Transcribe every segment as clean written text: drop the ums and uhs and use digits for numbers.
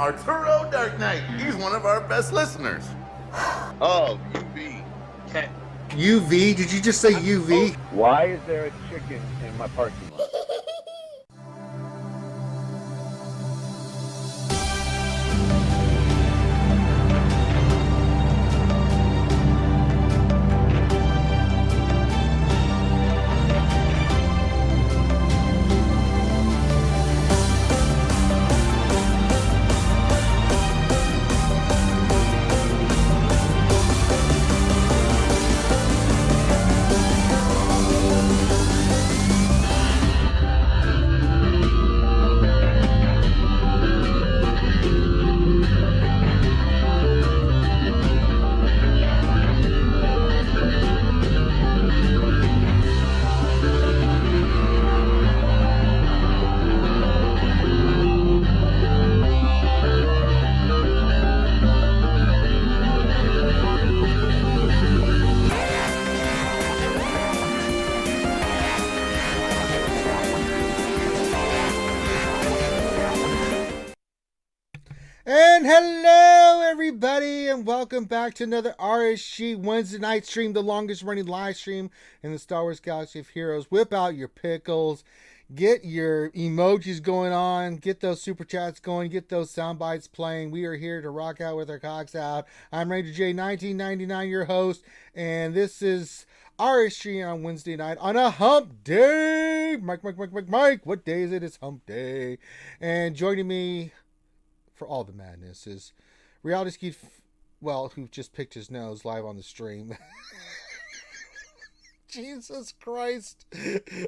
Arturo Dark Knight. He's one of our best listeners. Oh, UV. Okay. UV? Did you just say UV? Why is there a chicken in my parking lot? And hello, everybody, and welcome back to another RSG Wednesday night stream, the longest running live stream in the Star Wars Galaxy of Heroes. Whip out your pickles, get your emojis going on, get those super chats going, get those sound bites playing. We are here to rock out with our cocks out. I'm Ranger J 1999, your host, and this is RSG on Wednesday night on a hump day. Mike, what day is it? It's hump day. And joining me for all the madness is Reality Skewed, who just picked his nose live on the stream. Jesus Christ.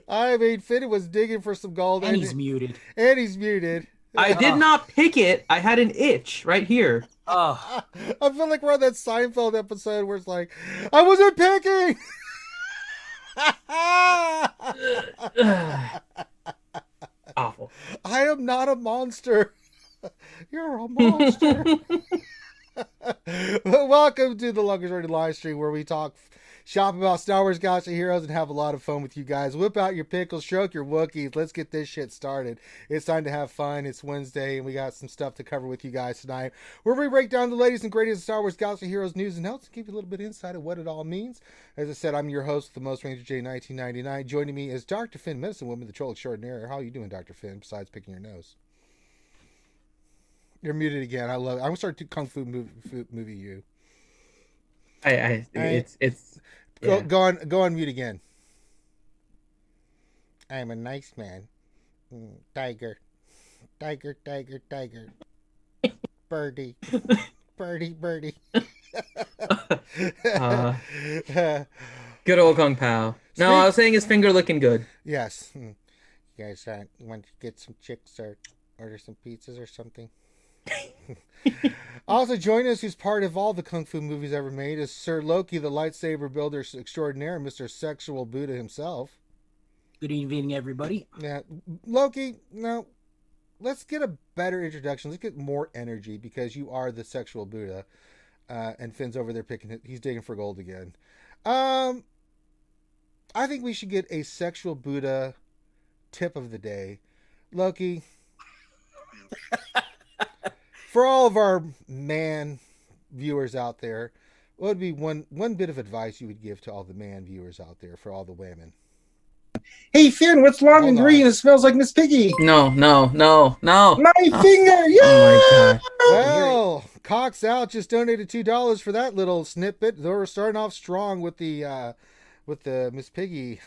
I mean, Finn was digging for some gold. And he's muted. And he's muted. I did not pick it. I had an itch right here. I feel like we're on that Seinfeld episode where it's like, I wasn't picking! Awful. I am not a monster. You're a monster. Welcome to the longest running live stream where we talk shop about Star Wars Galaxy Heroes and have a lot of fun with you guys. Whip out your pickles, stroke your Wookiees. Let's get this shit started. It's time to have fun. It's Wednesday and we got some stuff to cover with you guys tonight, where we break down the latest and greatest of Star Wars Galaxy Heroes news and notes and give you a little bit of insight of what it all means. As I said, I'm your host with the most, Ranger J 1999. Joining me is Dr. Finn, Medicine Woman, the Troll Extraordinaire. How are you doing, Dr. Finn, besides picking your nose? You're muted again. I love it. I'm gonna start to kung fu movie you. It's go on mute again. I'm a nice man. Tiger. Birdie. Birdie. Good old Kung Pao. No, I was saying his finger looking good. Yes. You guys want to get some chicks or order some pizzas or something? Also joining us, who's part of all the kung fu movies ever made, is Sir Loki, the lightsaber builder extraordinaire, Mr. Sexual Buddha himself. Good evening, everybody. Yeah, Loki, now let's get a better introduction. Let's get more energy, because you are the Sexual Buddha, and Finn's over there he's digging for gold again. I think we should get a Sexual Buddha tip of the day. Loki, for all of our man viewers out there, what would be one bit of advice you would give to all the man viewers out there, for all the women? Hey Finn, what's long and green? It smells like Miss Piggy. No. My finger, yeah! Oh my God. Well, Cox Out just donated $2 for that little snippet. Though we're starting off strong with the Miss Piggy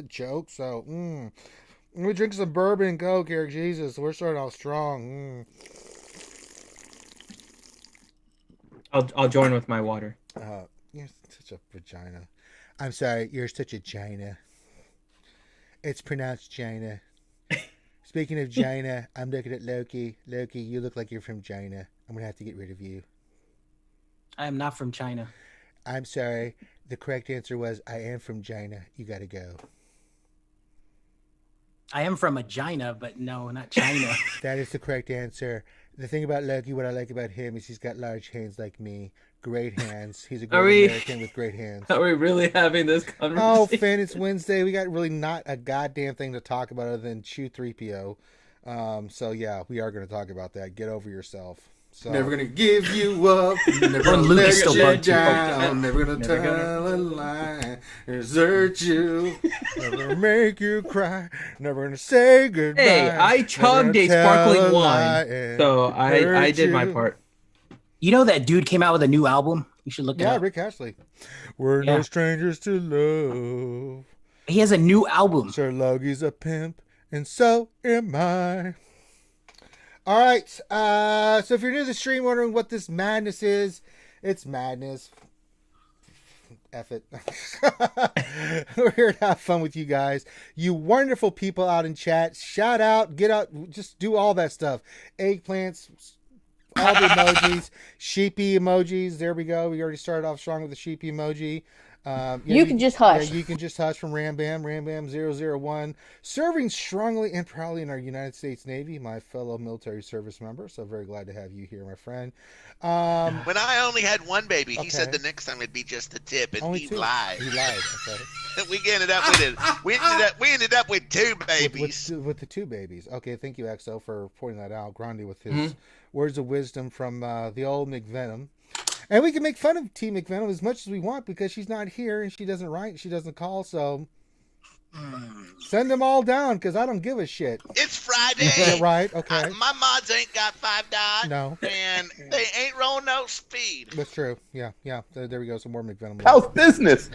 joke. So, let me drink some bourbon and Coke here. Jesus, we're starting off strong. I'll join with my water. You're such a vagina. I'm sorry, you're such a China. It's pronounced China. Speaking of China, I'm looking at Loki. Loki, you look like you're from China. I'm going to have to get rid of you. I am not from China. I'm sorry. The correct answer was, I am from China. You got to go. I am from Agina, but no, not China. That is the correct answer. The thing about Loki, what I like about him, is he's got large hands like me. Great hands. He's a great American with great hands. Are we really having this conversation? Oh, Finn, it's Wednesday. We got really not a goddamn thing to talk about other than Threepio. So yeah, we are going to talk about that. Get over yourself. So, Never gonna give you up. Never gonna Luke let is still you bugged too. down. Never gonna tell a lie. Desert you. never make you cry. Never going to say goodbye. Hey, I chugged a sparkling wine, so I hurt did my you. part. You know that dude came out with a new album? You should look it Yeah, up. Rick Astley. We're no Yeah. strangers to love. He has a new album. Sir Logi's a pimp, and so am I. All right. So if you're new to the stream wondering what this madness is, it's madness. F it. We're here to have fun with you guys. You wonderful people out in chat. Shout out, get out, just do all that stuff. Eggplants, all the emojis, sheepy emojis. There we go. We already started off strong with the sheepy emoji. You can just hush. Yeah, you can just hush from Rambam 001. Serving strongly and proudly in our United States Navy, my fellow military service member. So very glad to have you here, my friend. When I only had one baby, he Okay. said the next time it'd be just a tip, and Only he two. lied. He lied. Okay. We ended up with it. We ended up with two babies. With the two babies. Okay, thank you, EXO, for pointing that out. Grande with his words of wisdom from the old McVenom. And we can make fun of T McVenom as much as we want because she's not here and she doesn't write, she doesn't call, so send them all down because I don't give a shit. It's Friday. Yeah, right, okay. My mods ain't got $5. No. And they ain't rolling no speed. That's true. Yeah. There we go. Some more McVenom. How's business?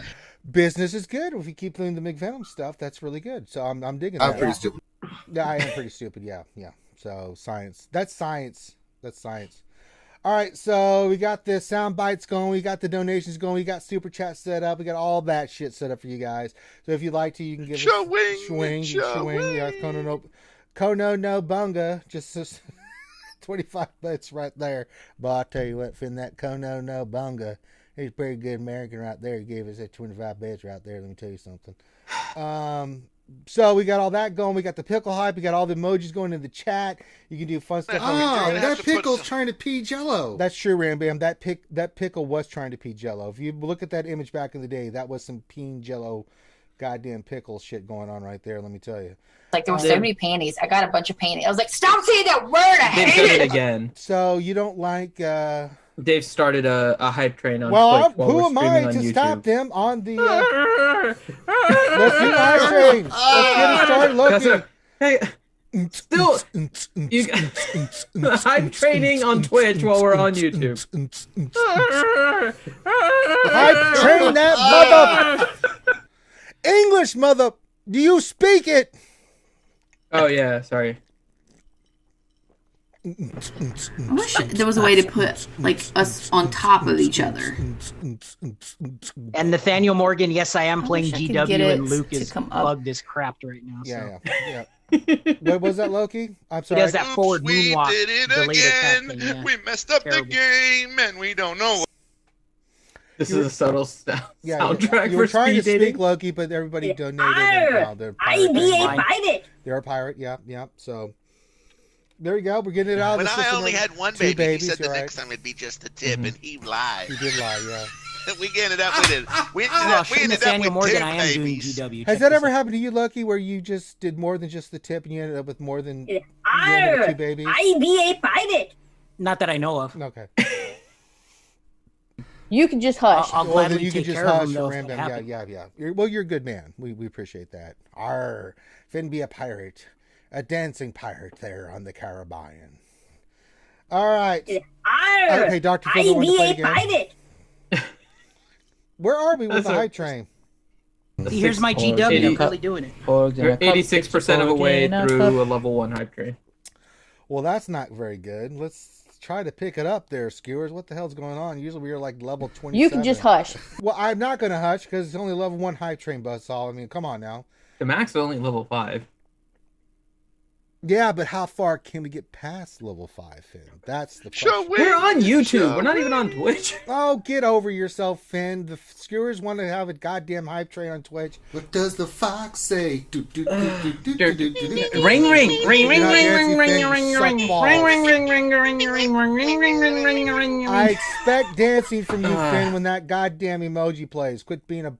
Business is good. If you keep doing the McVenom stuff, that's really good. So I'm digging that. I'm pretty stupid. Yeah, I am pretty stupid. Yeah. So science. That's science. All right, so we got the sound bites going, we got the donations going, we got super chat set up, we got all that shit set up for you guys. So if you'd like to, you can give us swing. Yeah, Kono no bunga, just 25 bits right there. But I'll tell you what, Finn, that Kono no bunga, he's a pretty good American right there. He gave us that 25 bits right there. Let me tell you something. So we got all that going. We got the pickle hype. We got all the emojis going in the chat. You can do fun stuff. Oh, have that to put pickle's some- trying to pee Jello. That's true, Rambam. That pickle was trying to pee Jello. If you look at that image back in the day, that was some peeing Jello, goddamn pickle shit going on right there. Let me tell you. Like, there were so many panties. I got a bunch of panties. I was like, stop saying that word. I They've hate done it it. again. So you don't like? Dave started a hype train on Well, Twitch while who we're am I streaming on to YouTube. stop them on the? Let's do hype train. Let's get it started. Loki. Hey, still, you hype training on Twitch while we're on YouTube. Hype train that mother. English mother. Do you speak it? Oh yeah, sorry. I wish there was a way to put like us on top of each other. And Nathaniel Morgan, yes, I am playing wish I could get GW, it and Luke to is come up. bugged as crap right now. So. Yeah. What was that, Loki? I'm He sorry. does that forward We moonwalk. did it delayed attack again. thing, yeah. We messed up Terrible. the game, and we don't know what. This is a subtle Yeah, soundtrack you were for trying to speed speak, dating. Loki, but everybody donated. And now they're pirate. They're a pirate. Yeah. So there you go. We're getting it out of When the I system. only had one Two baby, babies, he said the you're next time it'd be just a tip, and he lied. He did lie. Yeah. We ended up with it. We Oh, ended up Nathaniel with Morgan, two I am doing babies. GW. Has Check that this ever out. happened to you, Lucky, where you just did more than just the tip and you ended up with more than you ended up with two babies? Not that I know of. Okay. You can just hush. I'll Well, then gladly you can take just care of hush him, for though, if random. it happens. Yeah. You're a good man. We appreciate that. Arr, Finn be a pirate, a dancing pirate there on the Caribbean. All right. Okay, Dr. Phil, want to play again? Where are we with That's the a- hype train? See, here's my GW. I'm really doing it. You're 86% of the way through a level 1 hype train. Well, that's not very good. Let's try to pick it up there, skewers. What the hell's going on? Usually we are like level 27. You can just hush. Well, I'm not going to hush because it's only level 1 hype train buzzsaw. I mean, come on now. The max is only level 5. Yeah, but how far can we get past level 5, Finn? That's the question. We're on YouTube. We're not even on Twitch. Oh, get over yourself, Finn. The skewers want to have a goddamn hype train on Twitch. What does the fox say? Ring, ring, ring, ring, ring, ring, ring, ring, ring, ring, ring, ring, ring. I expect dancing from you, Finn, when that goddamn emoji plays. Quit being a...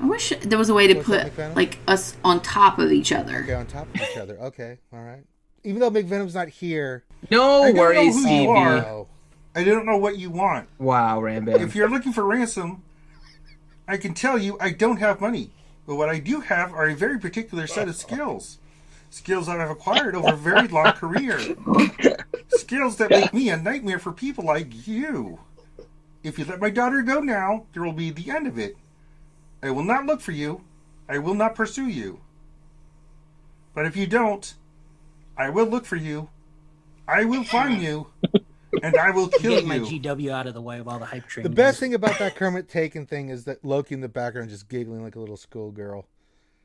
I wish there was a way to What's put that, McVenom? like us on top of each other. Okay, on top of each other. Okay, all right. Even though McVenom's not here. No I don't know worries, who you Stevie. are. No. I don't know what you want. Wow, Rambam. If you're looking for ransom, I can tell you I don't have money. But what I do have are a very particular set of skills. Skills that I've acquired over a very long career. Skills that make me a nightmare for people like you. If you let my daughter go now, there will be the end of it. I will not look for you. I will not pursue you. But if you don't, I will look for you. I will find you. And I will kill Getting my you. GW out of the way while the hype train. The best thing about that Kermit Taken thing is that Loki in the background just giggling like a little schoolgirl.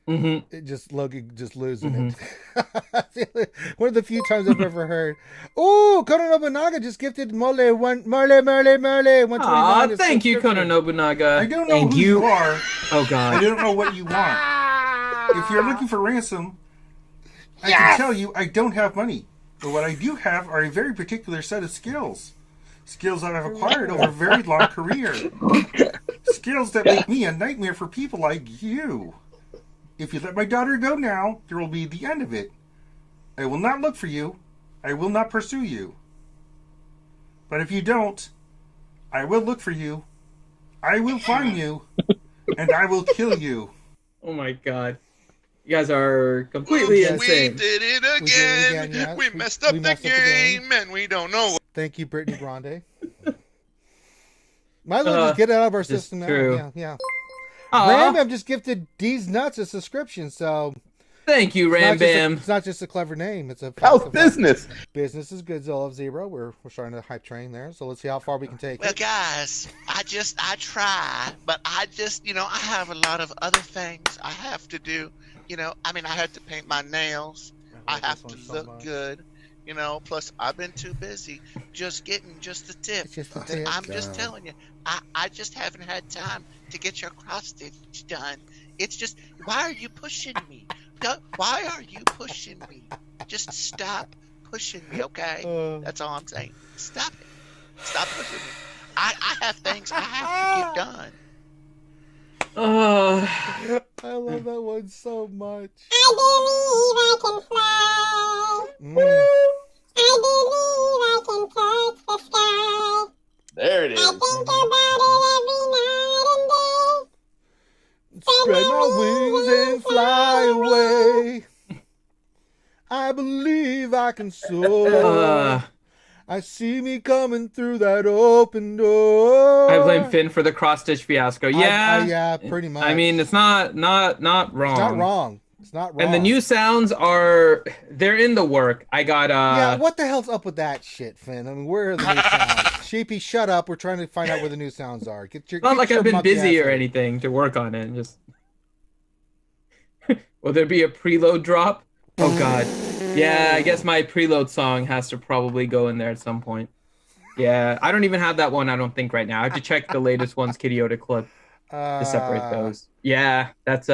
Mm-hmm. It just Loki just losing it. One of the few times I've ever heard. Oh, Conan Nobunaga just gifted Mole 129. Aw, thank you, Conan Nobunaga. I don't know who you are. Oh I God. don't know what you want. If you're looking for ransom, I can tell you I don't have money. But what I do have are a very particular set of skills. Skills that I've acquired over a very long career. Skills that make me a nightmare for people like you. If you let my daughter go now, there will be the end of it. I will not look for you. I will not pursue you. But if you don't, I will look for you. I will find you. And I will kill you. Oh my God. You guys are completely We insane. did it We did it again. again, yeah. We messed up We the messed up the game. game, and we don't know. Thank you, Brittany Grande. Might as well just get it out of our system now. true. Yeah. Aw, Rambam just gifted D's Nuts a subscription, so thank you, Rambam. it's not just a clever name. It's a How's business? Business is good, Zilla of Zebra. We're starting to hype train there, so let's see how far we can take Well, it. guys, I try, but I have a lot of other things I have to do. I have to paint my nails. I have to look good. Plus I've been too busy just getting just the tip. It's just the And tip. I'm just telling you, I just haven't had time to get your cross stitch done. It's just, why are you pushing me? Why are you pushing me? Just stop pushing me, okay? That's all I'm saying. Stop it. Stop pushing me. I have things I have to get done. I love that one so much. I believe I can fly. I believe I can touch the sky. There it is. I think about it every night and day. Spread my wings and fly away. I believe I can soar. I see me coming through that open door. I blame Finn for the cross stitch fiasco. Yeah, yeah, pretty much. I mean, it's not wrong. It's not wrong. It's not wrong. And the new sounds they're in the work. I got yeah, what the hell's up with that shit, Finn? I mean, where are the new sounds? Sheepy, shut up. We're trying to find out where the new sounds are. It's not like I've been busy or anything to work on it. Just will there be a preload drop? Oh God. Yeah, I guess my preload song has to probably go in there at some point. Yeah, I don't even have that one, I don't think, right now. I have to check the latest one's Kitty Yoda clip to separate those. Yeah, that's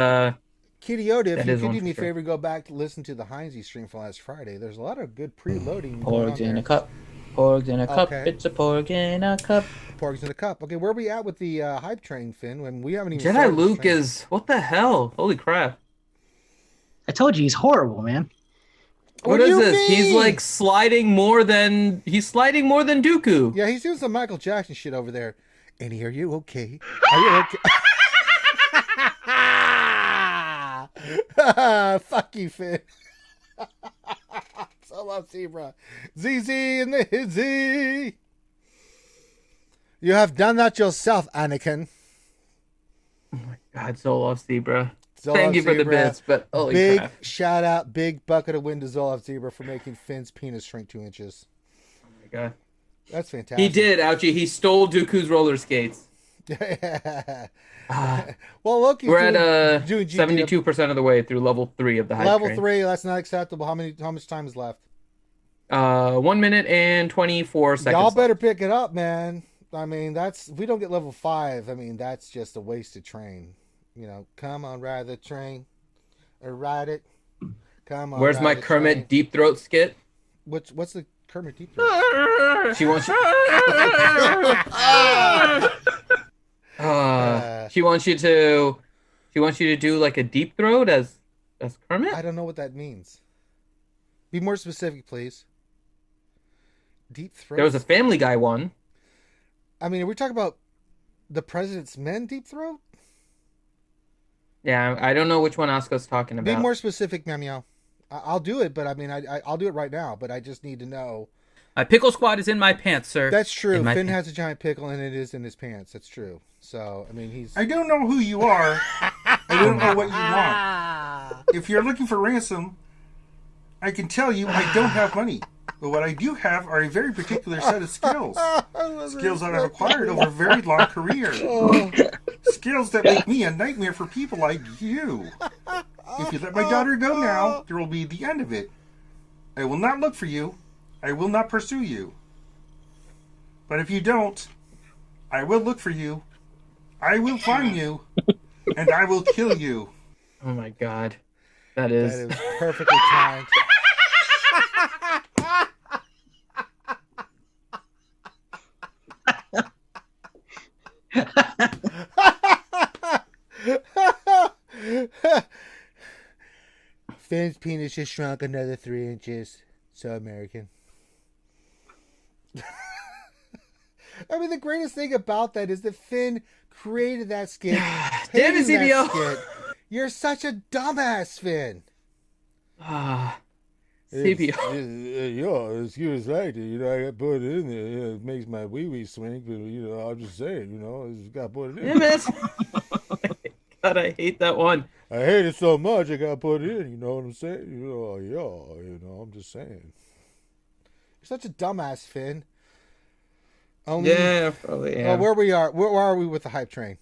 Kitty Yoda, if you could do me a sure. favor, go back to listen to the Heinzie stream from last Friday. There's a lot of good preloading. Porgs in a cup. Porgs in a cup. Okay. It's a porg in a cup. Porgs in a cup. Okay, where are we at with the hype train, Finn? When we haven't even Jedi started this Luke train. is what the hell? Holy crap. I told you he's horrible, man. What What do is you this? He's mean? like sliding more than Dooku. Yeah, he's doing some Michael Jackson shit over there. Annie, are you okay? Are you okay? Fuck you, Finn. So love Zebra. ZZ and the Hizzy. You have done that yourself, Anakin. God, Zoloff Zebra. Zoloff Thank you for the Zebra. bits, but holy Big crap. shout out, big bucket of wind to Zoloff Zebra for making Finn's penis shrink 2 inches. Oh my God. That's fantastic. He did, Ouchie. He stole Dooku's roller skates. Well, look, We're at doing 72% of the way through level 3 of the hype level train. 3. That's not acceptable. How much time is left? 1 minute and 24 seconds. Y'all better pick it up, man. I mean, if we don't get level 5, I mean, that's just a wasted train. Come on, ride the train, or ride it. Come on. Where's ride my the Kermit train. deep throat skit? What's the Kermit deep throat? She wants you. She wants you to She wants you to do like a deep throat as Kermit? I don't know what that means. Be more specific, please. Deep throat. There was a Family Guy one. I mean, are we talking about the President's Men deep throat? Yeah, I don't know which one Asuka's talking about. Be more specific, Meow. I'll do it, but I mean, I'll do it right now, but I just need to know. My pickle squad is in my pants, sir. That's true. Finn has a giant pickle, and it is in his pants. That's true. So, I mean, I don't know who you are. I don't know what you want. If you're looking for ransom, I can tell you I don't have money. But what I do have are a very particular set of skills. Skills that I've acquired over a very long career. Skills that make me a nightmare for people like you. If you let my daughter go now, there will be the end of it. I will not look for you. I will not pursue you. But if you don't, I will look for you. I will find you. And I will kill you. Oh my god. That is perfectly timed. Finn's penis just shrunk another 3 inches. So American. I mean, the greatest thing about that is that Finn created that skit. Damn it, CBO. Skit. You're such a dumbass, Finn. CBO. Yeah, excuse like that. You know, I put it in there. You know, it makes my wee swing. But, you know, I'm just saying, you know, I just got to put it in. Damn it. God, I hate that one. I hate it so much, I got to put it in. You know what I'm saying? You know, yeah, you know, I'm just saying. You're such a dumbass, Finn. Yeah, probably. Yeah. Where are we with the hype train?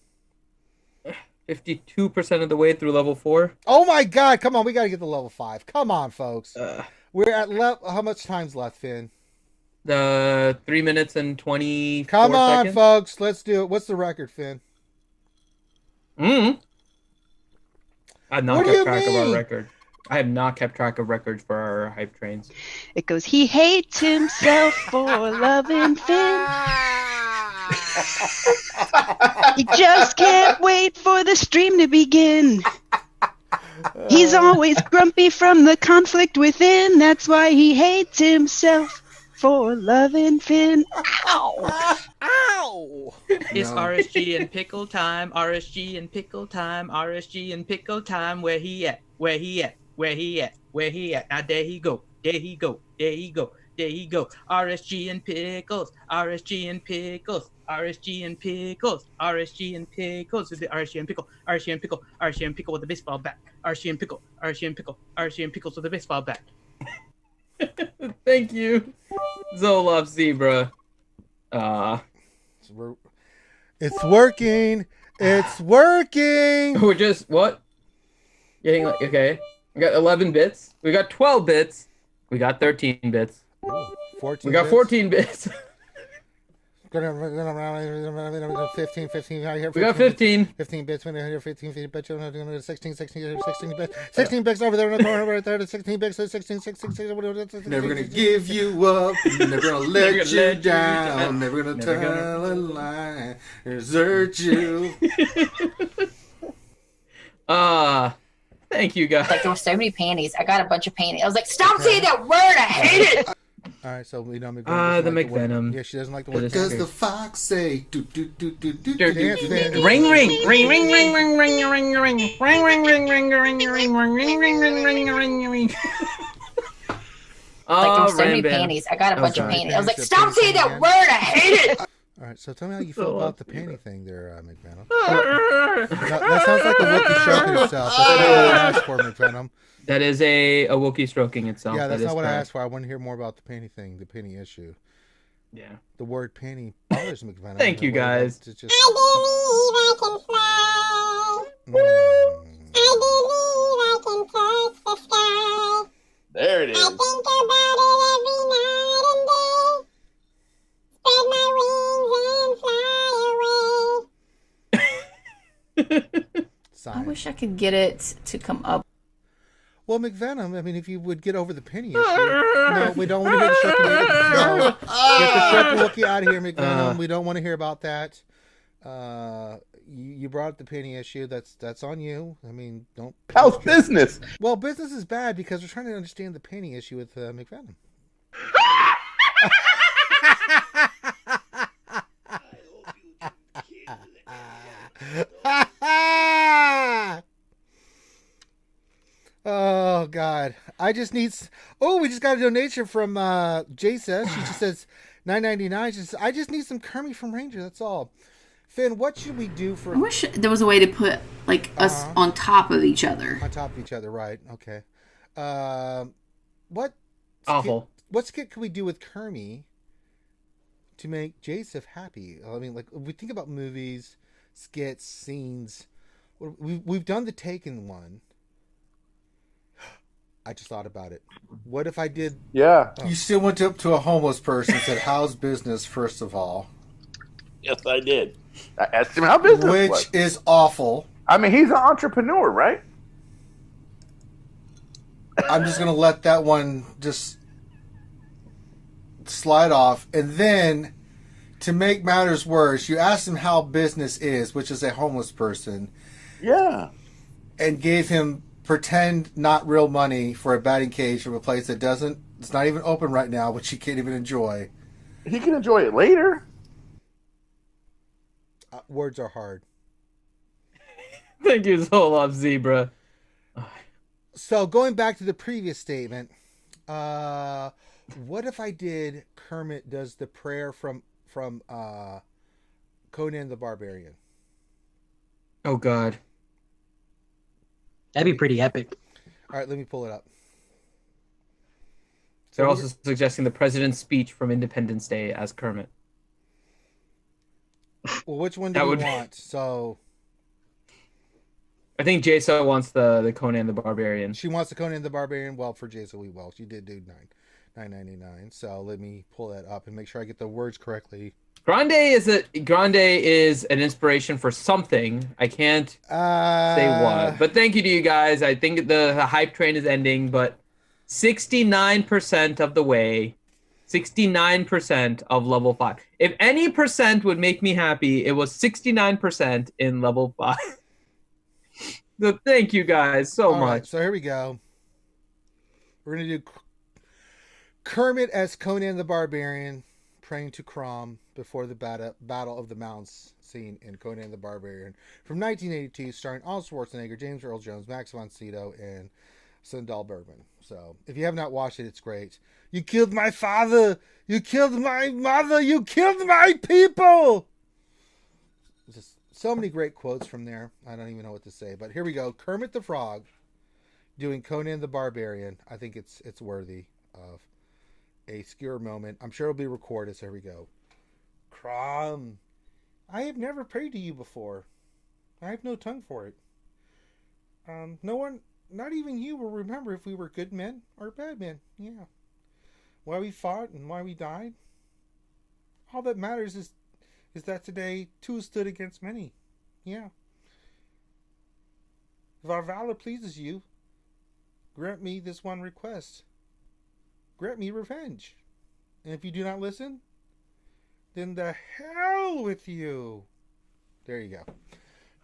52% of the way through level 4. Oh my god, come on, we gotta get to level 5. Come on, folks. We're at how much time's left, Finn? 3 minutes and 24 Come on, seconds. folks, let's do it. What's the record, Finn? I've not kept track of our record. I have not kept track of records for our hype trains. It goes, he hates himself for loving Finn. He just can't wait for the stream to begin. He's always grumpy from the conflict within. That's why he hates himself for loving Finn. Ow! Ow! It's RSG and Pickle Time, RSG and Pickle Time, RSG and Pickle Time. Where he at? Where he at? Where he at? Where he at? Now there he go. There he go. There he go. There he go. RSG and Pickles. RSG and Pickles. RSG and Pickles. RSG and Pickles. With the RSG and Pickle. RSG and Pickle. RSG and Pickle with the baseball bat. RSG and Pickle. RSG and Pickle. RSG and Pickles with the baseball bat. Thank you, Zoloff Zebra. It's working. It's working. We're just what? Getting like okay. We got 11 bits. We got 12 bits. We got 13 bits. 14 we got bits. 14 bits. 15 out here. We got 15. 15 bits. 15 bits. 16 bits. 16 bits over there in the corner right there. 16 bits. 16. Never gonna give you up. Never gonna let you down. Never gonna tell a lie. Desert you. Thank you guys. Like there were so many panties. I got a bunch of panties. I was like, stop saying that word. I hate it. All right, so we know McGrande. The McVenom. Yeah, she doesn't like the word. What does the fox say? Ring ring ring ring ring ring ring ring ring ring ring ring ring ring ring ring ring ring ring ring. Like there were so many panties. I got a bunch of panties. I was like, stop saying that word. I hate it. All right, so tell me how you feel about the panty thing there, McVenom. That sounds like a Wookiee stroking itself. That's not what I asked for, McVenom. That is a Wookiee stroking itself. Yeah, that's not what I asked for. I want to hear more about the panty thing, the panty issue. Yeah. The word panty bothers McVenom. Thank you, guys. I believe I can fly. I believe I can touch the sky. There it is. I think about it every night and day. Spread my wings and fly away. I wish I could get it to come up. Well, McVenom, I mean, if you would get over the penny issue. No, we don't want to hear the Stroking the Wookiee. No. Get the Stroking Wookiee out of here, McVenom. We don't want to hear about that. you brought up the penny issue. That's on you. I mean, don't. How's business? Well, business is bad because we're trying to understand the penny issue with McVenom. Oh God! I just need. Oh, we just got a donation from Jasa. She just says $9.99. She says, I just need some Kermit from Ranger. That's all. Finn, what should we do for? I wish there was a way to put like us on top of each other. On top of each other, right? Okay. What? Awful. What skit can we do with Kermit to make Joseph happy? I mean, like, if we think about movies, skits, scenes. We've done the Taken one. I just thought about it. What if I did? Yeah. You still went up to a homeless person and said, "How's business?" First of all. Yes, I did. I asked him how business Which was. is awful. I mean, he's an entrepreneur, right? I'm just going to let that one just slide off. And then, to make matters worse, you asked him how business is, which is a homeless person. Yeah. And gave him pretend not real money for a batting cage from a place that it's not even open right now, which he can't even enjoy. He can enjoy it later. Words are hard. Thank you, Zoloff Zebra. So going back to the previous statement, what if I did Kermit does the prayer from Conan the Barbarian? Oh God. That'd be pretty epic. All right, let me pull it up. They're also suggesting the president's speech from Independence Day as Kermit. Well, which one do you want? So, I think Jaso wants the Conan the Barbarian. She wants the Conan the Barbarian. Well, for Jaso, we will. She did do $9.99. So let me pull that up and make sure I get the words correctly. Grande is an inspiration for something. I can't say what. But thank you to you guys. I think the hype train is ending, but 69% of the way, 69% of level 5. If any percent would make me happy, it was 69% in level 5. So thank you guys so much. Right, so here we go. We're going to do Kermit as Conan the Barbarian praying to Crom before the Battle of the Mounts scene in Conan the Barbarian from 1982, starring Arnold Schwarzenegger, James Earl Jones, Max von Sydow, and Sundal Bergman. So if you have not watched it, it's great. You killed my father. You killed my mother. You killed my people. Just so many great quotes from there. I don't even know what to say. But here we go. Kermit the Frog doing Conan the Barbarian. I think it's worthy of a skewer moment. I'm sure it'll be recorded. So here we go. Crom, I have never prayed to you before. I have no tongue for it. No one, not even you, will remember if we were good men or bad men. Yeah. Why we fought and why we died. All that matters is that today two stood against many. Yeah. If our valor pleases you, grant me this one request. Grant me revenge. And if you do not listen, then the hell with you. There you go.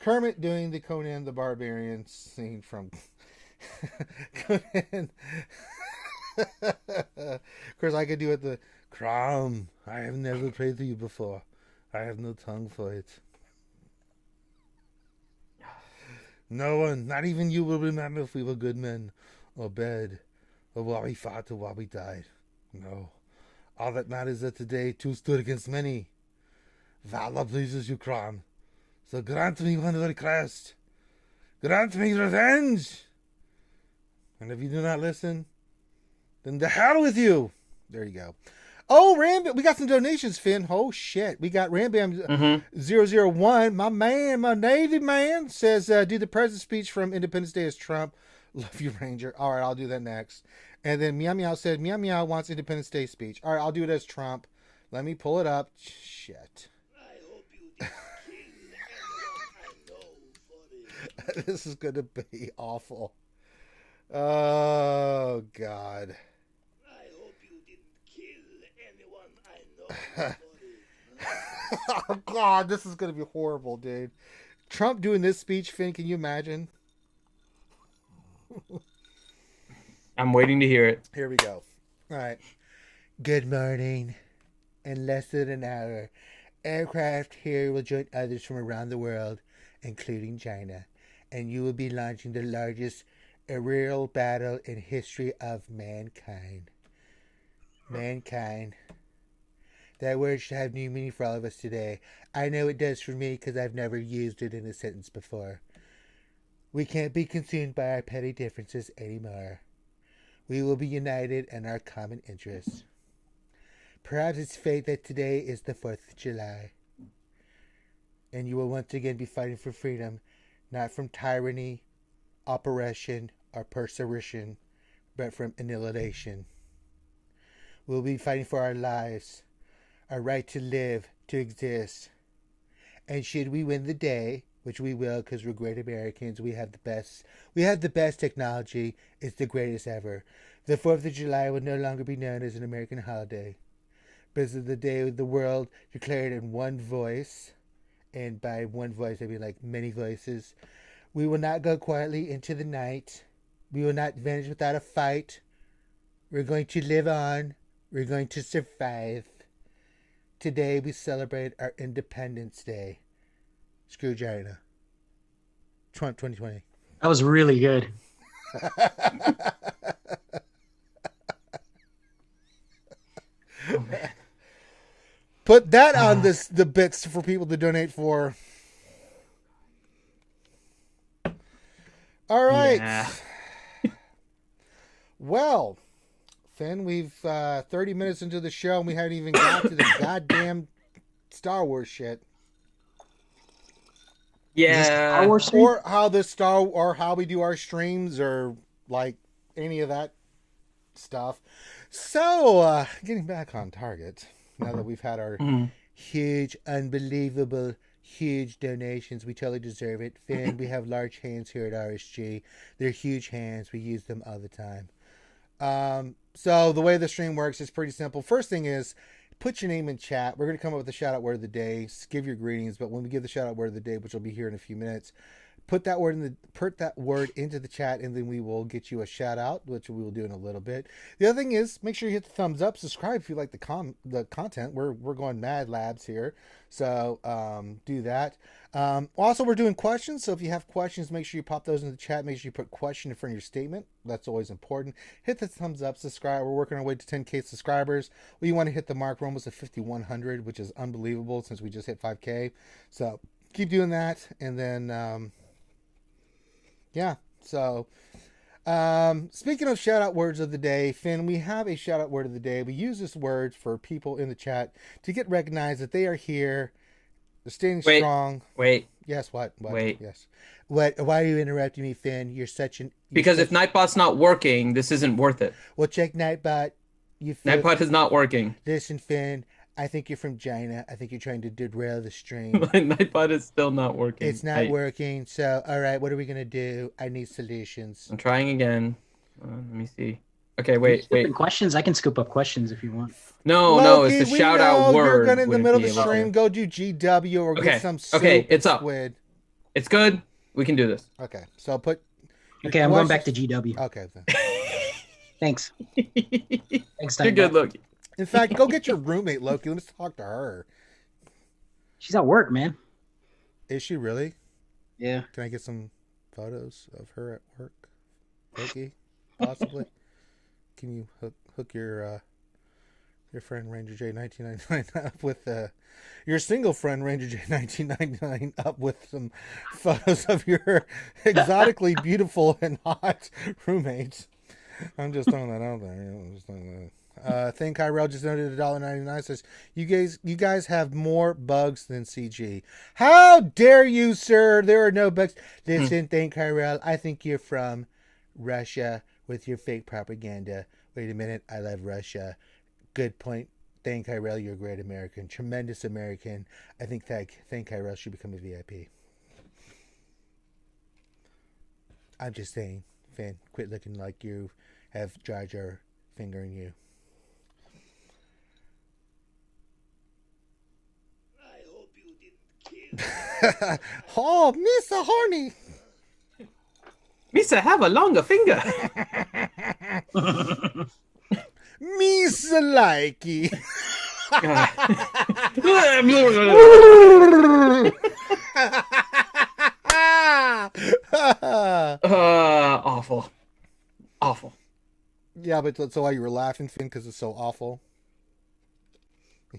Kermit doing the Conan the Barbarian scene from Conan. Of course, I could do it the Crom. I have never prayed to you before. I have no tongue for it. No one, not even you, will remember if we were good men or bad, or why we fought or why we died. No. All that matters is that today two stood against many. Valor pleases you, Crom. So grant me one request. Grant me revenge. And if you do not listen, then the hell with you. There you go. Oh, Rambam, we got some donations, Finn. Oh, shit. We got Rambam 001. My man, my Navy man, says, do the president's speech from Independence Day as Trump. Love you, Ranger. All right, I'll do that next. And then Meow Meow said, Meow Meow wants Independence Day speech. All right, I'll do it as Trump. Let me pull it up. Shit. This is going to be awful. Oh, God. Oh, God, this is going to be horrible, dude. Trump doing this speech, Finn, can you imagine? I'm waiting to hear it. Here we go. All right. Good morning. In less than an hour, aircraft here will join others from around the world, including China, and you will be launching the largest aerial battle in history of mankind. Mankind. That word should have new meaning for all of us today. I know it does for me because I've never used it in a sentence before. We can't be consumed by our petty differences anymore. We will be united in our common interests. Perhaps it's fate that today is the 4th of July. And you will once again be fighting for freedom, not from tyranny, oppression, or persecution, but from annihilation. We'll be fighting for our lives, our right to live, to exist. And should we win the day, which we will because we're great Americans, we have the best technology, it's the greatest ever. The 4th of July will no longer be known as an American holiday. Because of the day the world declared in one voice, and by one voice I mean like many voices, we will not go quietly into the night. We will not vanish without a fight. We're going to live on. We're going to survive. Today we celebrate our Independence Day. Screw China. Trump 2020. That was really good. Put that on the bits for people to donate for. All right. Yeah. Well, Finn, we've 30 minutes into the show and we haven't even got to the goddamn Star Wars shit. Yeah. Or how we do our streams or like any of that stuff. So, getting back on target, now that we've had our huge, unbelievable, huge donations, we totally deserve it. Finn, we have large hands here at RSG. They're huge hands. We use them all the time. So the way the stream works is pretty simple. First thing is, put your name in chat. We're going to come up with a shout-out word of the day. Give your greetings, but when we give the shout-out word of the day, which will be here in a few minutes, put that word into the chat, and then we will get you a shout-out, which we will do in a little bit. The other thing is, make sure you hit the thumbs up, subscribe if you like the content. We're going mad labs here, so do that. Also, we're doing questions, so if you have questions, make sure you pop those in the chat. Make sure you put question in front of your statement. That's always important. Hit the thumbs up, subscribe. We're working our way to 10K subscribers. We want to hit the mark. We're almost at 5,100, which is unbelievable since we just hit 5K. So keep doing that, and then yeah. So speaking of shout out words of the day, Finn, we have a shout out word of the day. We use this word for people in the chat to get recognized that they are here. They're standing strong. Wait. Yes, what? Wait. Yes. What? Why are you interrupting me, Finn? You're such an... Because if Nightbot's not working, this isn't worth it. Well, check Nightbot. Nightbot is not working. Listen, Finn, I think you're from China. I think you're trying to derail the stream. Nightbot is still not working. It's not working. So, all right, what are we going to do? I need solutions. I'm trying again. Let me see. Okay, wait. Questions? I can scoop up questions if you want. No, it's the shout out word. You're going in the middle of the stream. Go do GW or get some soup. Okay, it's up. Squid. It's good. We can do this. Okay, so put... Okay, I'm going back to GW. Okay, then. Thanks. Thanks, You're good, Loki. In fact, go get your roommate, Loki. Let's talk to her. She's at work, man. Is she really? Yeah. Can I get some photos of her at work, Loki? Possibly. Can you hook your friend Ranger J 1999 up with your single friend Ranger J 1999 up with some photos of your exotically beautiful and hot roommates? I'm just throwing that out there. Think Kyrell just noted $1.99 says you guys have more bugs than CG. How dare you, sir? There are no bugs. Listen, Think Kyrell, I think you're from Russia with your fake propaganda. Wait a minute, I love Russia. Good point. Think Kyrell, you're a great American, tremendous American. I think Think Kyrell should become a VIP. I'm just saying, Finn, quit looking like you have Jar Jar fingering you. Oh, Misa horny. Misa have a longer finger. Misa likey. Awful. Awful. Yeah, but that's why you were laughing, Finn, because it's so awful.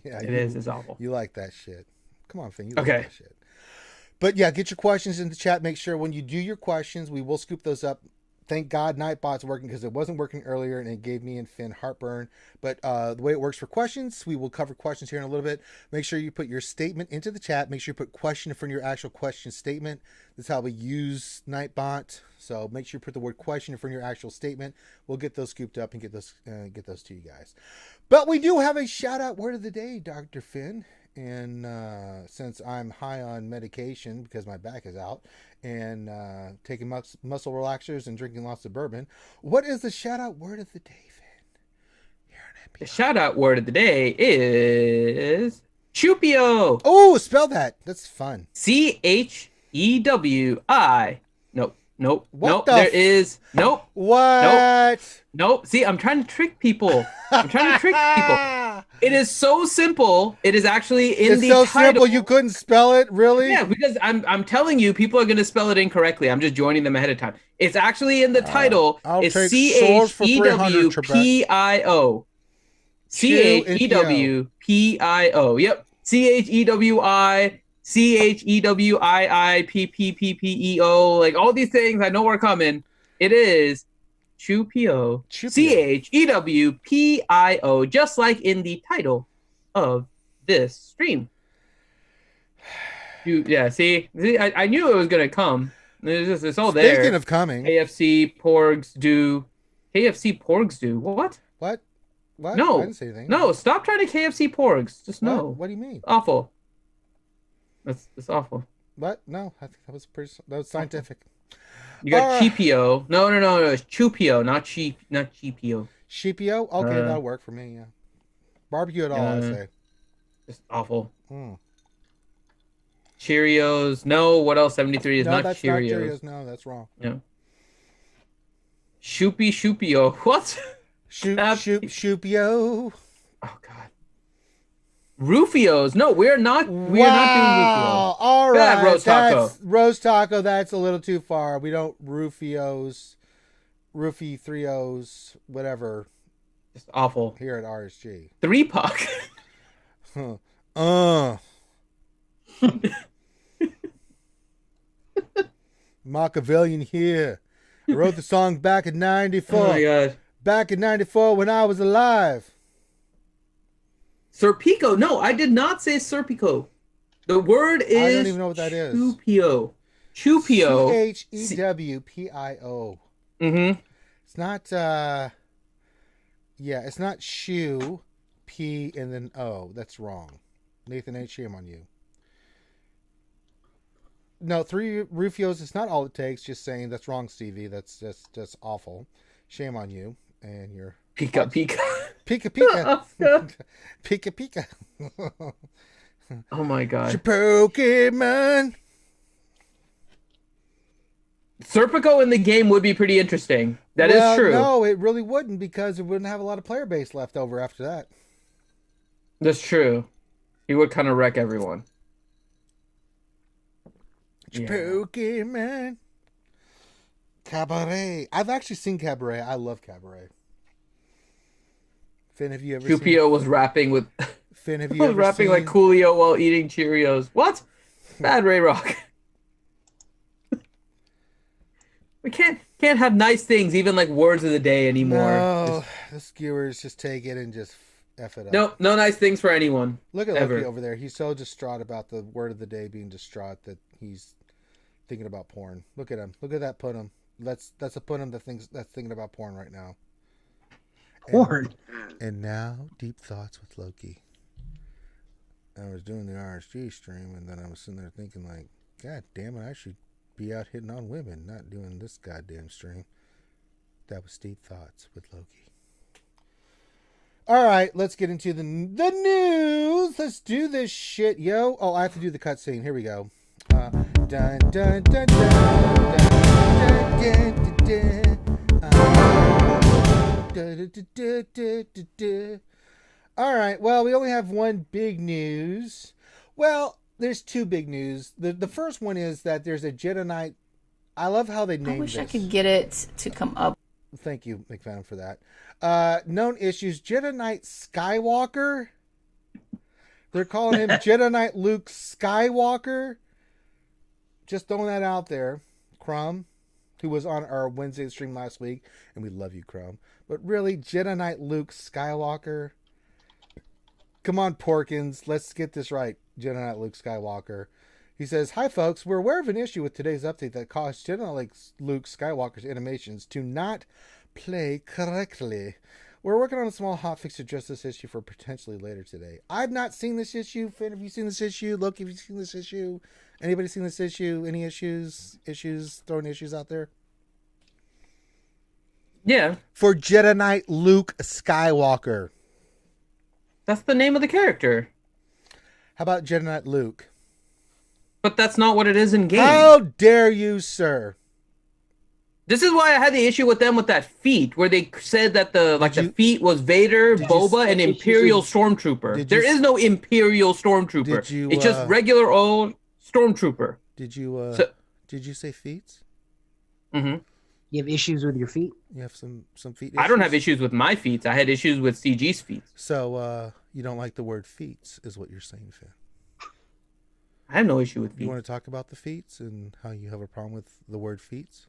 Yeah, it is. It's awful. You like that shit. Come on, Finn. You like that shit. But yeah, get your questions in the chat. Make sure when you do your questions, we will scoop those up. Thank God Nightbot's working because it wasn't working earlier and it gave me and Finn heartburn. But the way it works for questions, we will cover questions here in a little bit. Make sure you put your statement into the chat. Make sure you put question in front of your actual question statement. That's how we use Nightbot. So make sure you put the word question in front of your actual statement. We'll get those scooped up and get those to you guys. But we do have a shout out word of the day, Dr. Finn. And since I'm high on medication because my back is out and taking muscle relaxers and drinking lots of bourbon, what is the shout out word of the day, Finn? The shout out word of the day is Chewpio. Oh, spell that. That's fun. Chewi. Nope. What nope. the There is nope. What? Nope. See, I'm trying to trick people. It is so simple. It is actually in the title. It's so simple you couldn't spell it, really? Yeah, because I'm telling you, people are going to spell it incorrectly. I'm just joining them ahead of time. It's actually in the title. It's CHEWPIO. CHEWPIO. Yep. CHEWICHEWIIPPPPEO. Like all these things, I know are coming. It is Chewpio. CHEWPIO. Just like in the title of this stream. Yeah, see, I knew it was gonna come. It's all there. Speaking of coming, KFC Porgs do. KFC Porgs do what? What? No, I didn't say anything. No, stop trying to KFC Porgs. Just no. What do you mean? Awful. That's awful. What? No, I think that was scientific. You got Chewpio. No. It's Chewpio, not Chewpio. Chewpio? Okay, that'll work for me. Yeah. Barbecue at all, I say. Just awful. Cheerios. No. What else? 73 is not that's Cheerios. Not Cheerios. No, that's wrong. Yeah. Chewpio. What? Chewpio. Oh God. Rufios. No, we're not doing Rufios. All right. Roast taco. Roast taco, that's a little too far. We don't Rufios, Roofie 3Os, whatever. Just awful. Here at RSG. 3-puck. Machiavellian here. I wrote the song back in 94. Oh my God. Back in 94 when I was alive. Serpico. No, I did not say Serpico. The word is I don't even know what that is. Chewpio. CHEWPIO. Mm-hmm. It's not it's not shoe, P and then O. That's wrong. Nathan H, shame on you. No, 3 Rufios is not all it takes. Just saying that's wrong, Stevie. That's just awful. Shame on you and your Pika. Pika. Pika. Oh my God. Your Pokemon. Serpico in the game would be pretty interesting. That is true. No, it really wouldn't because it wouldn't have a lot of player base left over after that. That's true. He would kind of wreck everyone. Yeah. Pokemon. Cabaret. I've actually seen Cabaret. I love Cabaret. Finn, have you ever seen... Chewpio was rapping with... Finn, have you ever rapping seen... like Coolio while eating Cheerios. What? Bad Ray Rock. We can't have nice things, even like words of the day anymore. No, the skewers just take it and just F it up. No nice things for anyone. Look at ever. Loki over there. He's so distraught about the word of the day being distraught that he's thinking about porn. Look at him. Look at that Punim. That's a Punim that's thinking about porn right now. Porn. And now, deep thoughts with Loki. I was doing the RSG stream, and then I was sitting there thinking, like, God damn it, I should be out hitting on women, not doing this goddamn stream. That was deep thoughts with Loki. All right, let's get into the news. Let's do this shit, yo. Oh, I have to do the cutscene. Here we go. Dun, dun, dun, dun, dun, dun, dun, dun. All right, well, we only have one big news. Well, there's two big news. The first one is that there's a Jedi Knight. I love how they named this. I wish I could get it to come up. Thank you, McFadden, for that. Known issues, Jedi Knight Skywalker. They're calling him Jedi Knight Luke Skywalker. Just throwing that out there. Crumb, who was on our Wednesday stream last week, and we love you, Crumb. But really, Jedi Knight Luke Skywalker. Come on, Porkins. Let's get this right. Jedi Knight Luke Skywalker. He says, "Hi, folks. We're aware of an issue with today's update that caused Jedi Knight Luke Skywalker's animations to not play correctly. We're working on a small hotfix to address this issue for potentially later today." I've not seen this issue. Finn, have you seen this issue? Loki, have you seen this issue? Anybody seen this issue? Any issues? Throwing issues out there? Yeah. For Jedi Knight Luke Skywalker. That's the name of the character. How about Jedi Knight Luke? But that's not what it is in game. How dare you, sir? This is why I had the issue with them with that feat, where they said that the feat was Vader, Boba, and Imperial Stormtrooper. There is no Imperial Stormtrooper. It's just regular old Stormtrooper. Did you say feats? Mm-hmm. You have issues with your feet? You have some feet issues? I don't have issues with my feats. I had issues with CG's feats. So you don't like the word feats, is what you're saying, Finn? I have no issue with feats. You want to talk about the feats and how you have a problem with the word feats?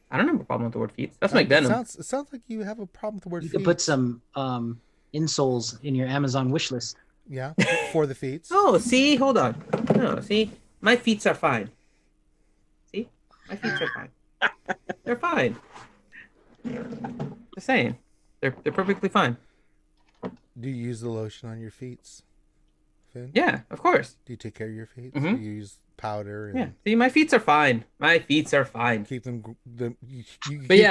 I don't have a problem with the word feats. That's like Venom. It sounds like you have a problem with the word feats. You could put some insoles in your Amazon wish list. Yeah, for the feats. Oh, see? Hold on. No, see? My feats are fine. See? My feats are fine. They're fine. Just saying. They're perfectly fine. Do you use the lotion on your feets, Finn? Yeah, of course. Do you take care of your feet? Mm-hmm. Do you use powder? And yeah. See, my feets are fine. My feets are fine. Keep them.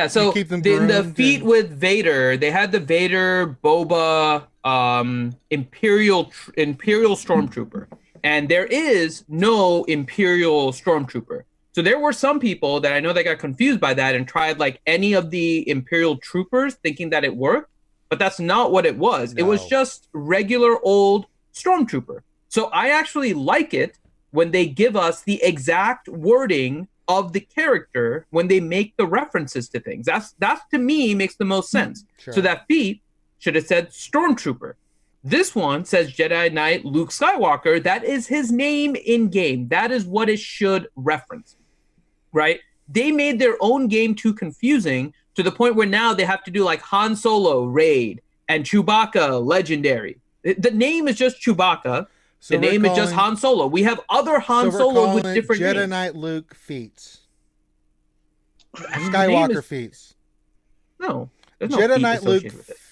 So keep them the feet with Vader, they had the Vader, Boba, Imperial Stormtrooper, and there is no Imperial Stormtrooper. So there were some people that I know that got confused by that and tried like any of the Imperial troopers thinking that it worked, but that's not what it was. No. It was just regular old Stormtrooper. So I actually like it when they give us the exact wording of the character when they make the references to things. That's to me makes the most sense. Sure. So that feat should have said Stormtrooper. This one says Jedi Knight Luke Skywalker. That is his name in game. That is what it should reference. Right? They made their own game too confusing to the point where now they have to do like Han Solo Raid and Chewbacca Legendary. The name is just Chewbacca. So the name is just Han Solo. We have other Han Solo with different Jedi names. Knight Luke feats. Skywalker feats. No. Jedi Knight Luke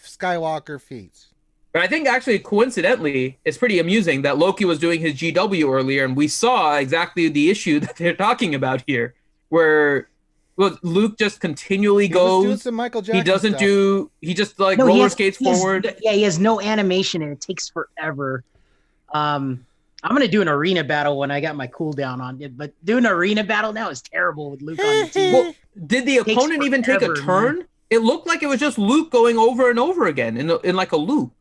Skywalker feats. But I think actually, coincidentally, it's pretty amusing that Loki was doing his GW earlier, and we saw exactly the issue that they're talking about here, where Luke just continually goes. Some Michael Jackson he doesn't stuff. do. He just like roller skates forward. He has no animation, and it takes forever. I'm gonna do an arena battle when I got my cooldown on it, but doing an arena battle now is terrible with Luke on the team. Well, did the opponent even take a turn? Man. It looked like it was just Luke going over and over again in like a loop.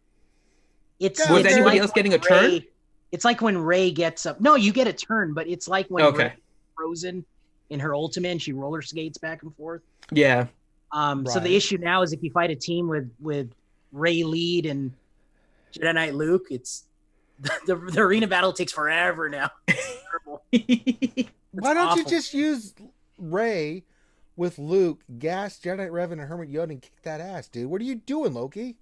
Was anybody like else getting a turn? It's like when Rey gets up. No, you get a turn, but it's like when Rey frozen in her ultimate and she roller skates back and forth. Yeah. So the issue now is if you fight a team with Rey lead and Jedi Knight Luke, it's the arena battle takes forever now. Why don't you just use Rey with Luke, gas Jedi Knight Revan and Hermit Yoda and kick that ass, dude? What are you doing, Loki?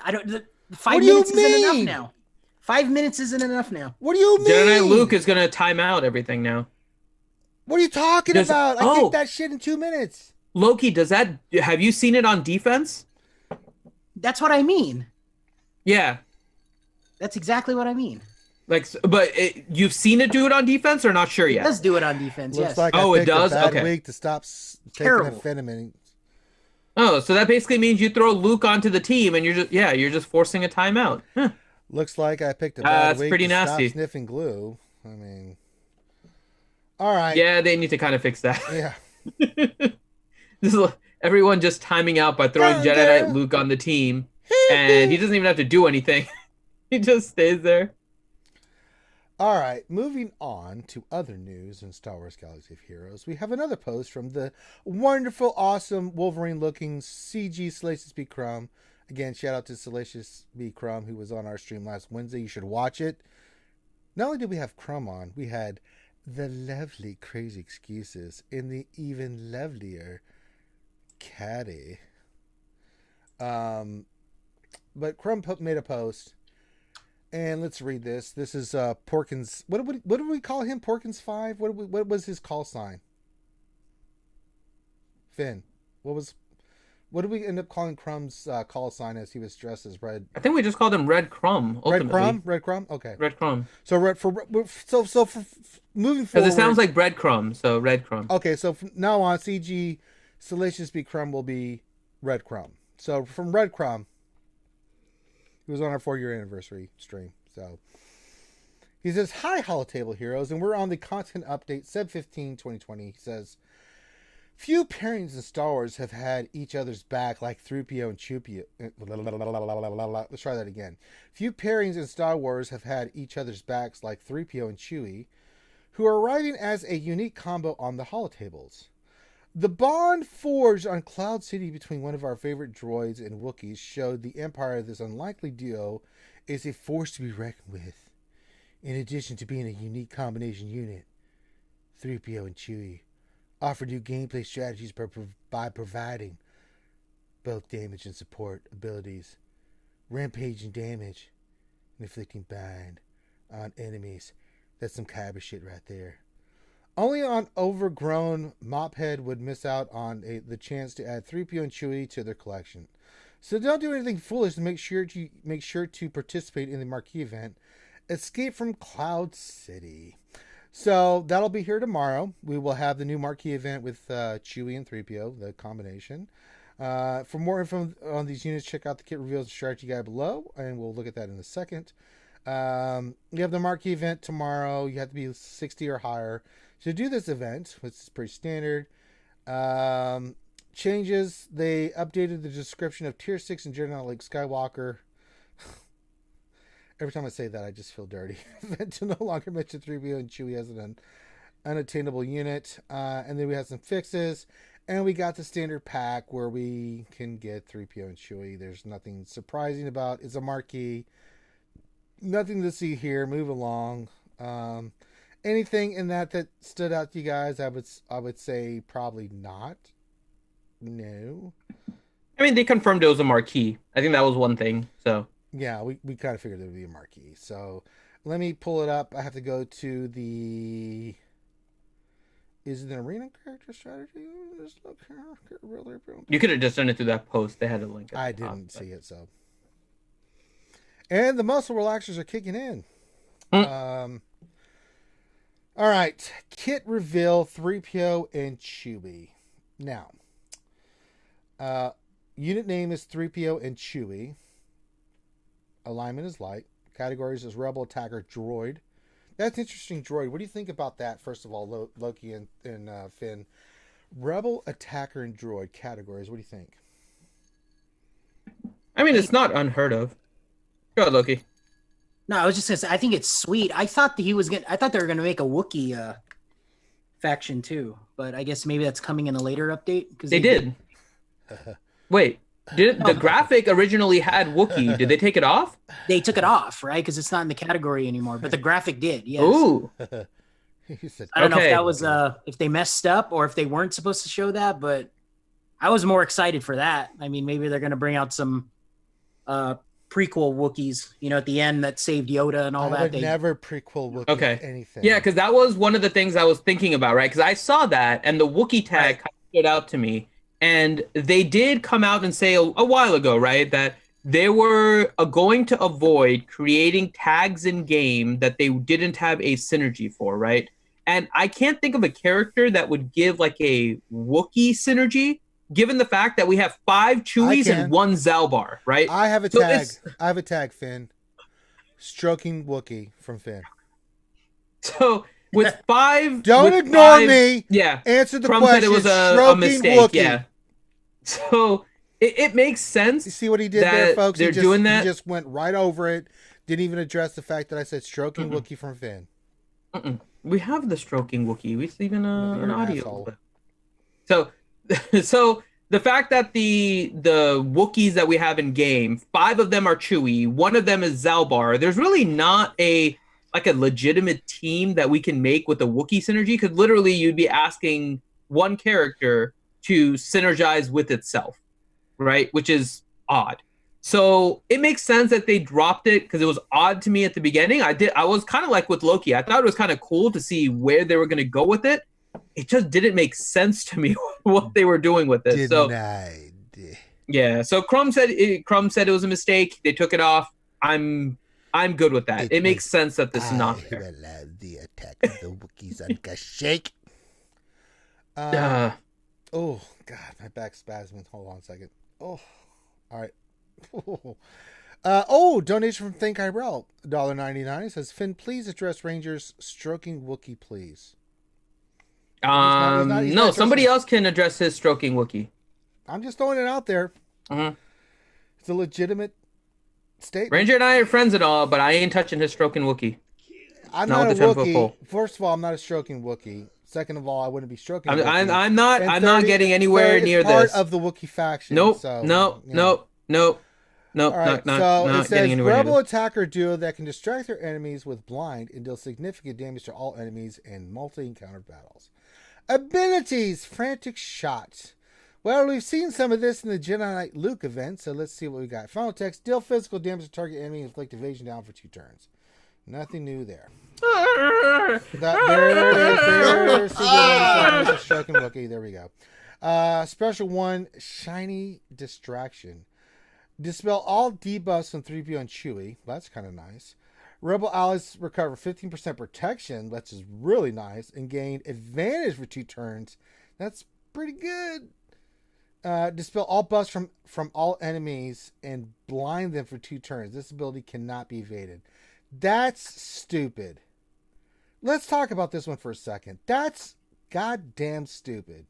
I don't. 5 minutes isn't enough now. 5 minutes isn't enough now. What do you mean? Jedi Knight Luke is gonna time out everything now. What are you talking about? I kicked that shit in 2 minutes. Loki, have you seen it on defense? That's what I mean. Yeah. That's exactly what I mean. Like, but you've seen it do it on defense or not sure yet? It does do it on defense, Looks yes. like it does? A bad okay. week to stop taking amphetamines. Oh, so that basically means you throw Luke onto the team, and you're just forcing a timeout. Huh. Looks like I picked a bad That's week pretty to nasty. stop sniffing glue. I mean, all right. Yeah, they need to kind of fix that. Yeah. This is everyone just timing out by throwing Jedi Knight Luke on the team, and he doesn't even have to do anything. He just stays there. All right, moving on to other news in Star Wars Galaxy of Heroes. We have another post from the wonderful, awesome Wolverine-looking CG Salacious B. Crumb. Again, shout out to Salacious B. Crumb, who was on our stream last Wednesday. You should watch it. Not only did we have Crumb on, we had the lovely Crazy Excuses in the even lovelier Caddy. But Crumb made a post. And let's read this. This is Porkins. What do we call him? Porkins 5? What was his call sign? Finn. What did we end up calling Crumb's call sign as he was dressed as Red? I think we just called him Red Crumb. Ultimately. Red Crumb. Okay. Red Crumb. So for moving forward, Because it sounds like breadcrumb, so Red Crumb. Okay, so from now on, CG Salacious B. Crumb will be Red Crumb. So from Red Crumb. He was on our 4-year anniversary stream. So he says, "Hi, Holotable Heroes," and we're on the content update, Seb 15, 2020. He says, "Few pairings in Star Wars have had each other's back like Threepio and Chewpio." Let's try that again. Few pairings in Star Wars have had each other's backs like Threepio and Chewie, who are arriving as a unique combo on the Holotables. The bond forged on Cloud City between one of our favorite droids and Wookiees showed the Empire this unlikely duo is a force to be reckoned with. In addition to being a unique combination unit, Threepio and Chewie offer new gameplay strategies by providing both damage and support abilities, rampaging damage, and inflicting bind on enemies. That's some Kyber shit right there. Only on overgrown Mophead would miss out on the chance to add Threepio and Chewie to their collection. So don't do anything foolish to make sure to participate in the marquee event, Escape from Cloud City. So that'll be here tomorrow. We will have the new marquee event with Chewie and Threepio, the combination. For more info on these units, check out the kit reveals and strategy guide below, and we'll look at that in a second. You have the marquee event tomorrow. You have to be 60 or higher to do this event, which is pretty standard. Changes, they updated the description of Tier 6 and Jedi Luke Skywalker. Every time I say that, I just feel dirty. To no longer mention Threepio and Chewie as an unattainable unit. And then we had some fixes. And we got the standard pack where we can get Threepio and Chewie. There's nothing surprising about it. It's a marquee. Nothing to see here. Move along. Anything in that stood out to you guys? I would say probably not. No. I mean, they confirmed it was a marquee. I think that was one thing. So yeah, we kind of figured it would be a marquee. So let me pull it up. I have to go to the. Is it an arena character strategy? You could have just done it through that post. They had a link. I didn't see it, so. And the muscle relaxers are kicking in. All right, kit reveal, Threepio and Chewie. Now, unit name is Threepio and Chewie. Alignment is light. Categories is Rebel, Attacker, Droid. That's interesting, Droid. What do you think about that, first of all, Loki and Finn? Rebel, Attacker, and Droid categories. What do you think? I mean, it's not unheard of. Go ahead, Loki. No, I was just gonna say, I think it's sweet. I thought they were gonna make a Wookiee faction too, but I guess maybe that's coming in a later update. Because they did. Wait, did the graphic originally had Wookiee? Did they take it off? They took it off, right? Because it's not in the category anymore. But the graphic did. Yes. Ooh. I don't know if that was if they messed up or if they weren't supposed to show that, but I was more excited for that. I mean, maybe they're gonna bring out some prequel Wookiees, at the end that saved Yoda and all that. I would never prequel Wookiee anything. Yeah, because that was one of the things I was thinking about, right? Because I saw that and the Wookiee tag kind of stood out to me. And they did come out and say a while ago, right, that they were going to avoid creating tags in game that they didn't have a synergy for, right? And I can't think of a character that would give like a Wookiee synergy given the fact that we have 5 Chewies and 1 Zalbar, right? I have a tag. I have a tag, Finn. Stroking Wookiee from Finn. So with 5, don't with ignore 5, me. Yeah, answer the Crumb question. Said it was a mistake. Wookiee. Yeah. So it makes sense. You see what he did there, folks? They're doing that. He just went right over it. Didn't even address the fact that I said Stroking Wookiee from Finn. We have the Stroking Wookiee. We leave an audio. So the fact that the Wookiees that we have in game, 5 of them are Chewie, 1 of them is Zalbar. There's really not a legitimate team that we can make with the Wookiee synergy, because literally you'd be asking one character to synergize with itself, right? Which is odd. So it makes sense that they dropped it, because it was odd to me at the beginning. I was kind of like with Loki. I thought it was kind of cool to see where they were going to go with it. It just didn't make sense to me what they were doing with it. Yeah. So Crumb said it was a mistake. They took it off. I'm good with that. It makes sense that this is not there. The attack of the Wookiees on Kashyyyk. Oh God, my back's spasming. Hold on a second. Oh, all right. Donation from Think Irel, $1.99. Says, Finn, please address Rangers Stroking Wookiee, please. No, somebody else can address his Stroking Wookiee. I'm just throwing it out there. It's a legitimate statement. Ranger and I are friends and all, but I ain't touching his Stroking Wookiee. I'm not a Wookiee. First of all, I'm not a Stroking Wookiee. Second of all, I wouldn't be stroking. I'm not getting anywhere near part this. Of the Wookiee faction. Nope. So, Nope. All right, not it says anywhere rebel near attacker duo that can distract their enemies with blind and deal significant damage to all enemies in multi-encounter battles. Abilities, frantic shot. Well, we've seen some of this in the Jedi Luke event, so let's see what we got. Final text: deal physical damage to target enemy and inflict evasion down for 2 turns. Nothing new there. There it is. Stroking Wookiee. There we go. Special 1, shiny distraction. Dispel all debuffs from Threepio and Chewie. That's kind of nice. Rebel allies recover 15% protection. That's just really nice. And gain advantage for 2 turns. That's pretty good. Dispel all buffs from all enemies and blind them for 2 turns. This ability cannot be evaded. That's stupid. Let's talk about this one for a second. That's goddamn stupid.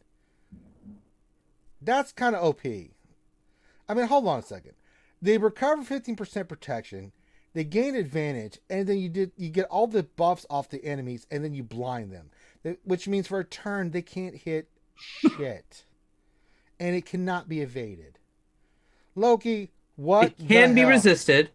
That's kind of OP. I mean, hold on a second. They recover 15% protection. They gain advantage, and then you get all the buffs off the enemies, and then you blind them, which means for a turn they can't hit shit, and it cannot be evaded. Loki, what? It can be resisted.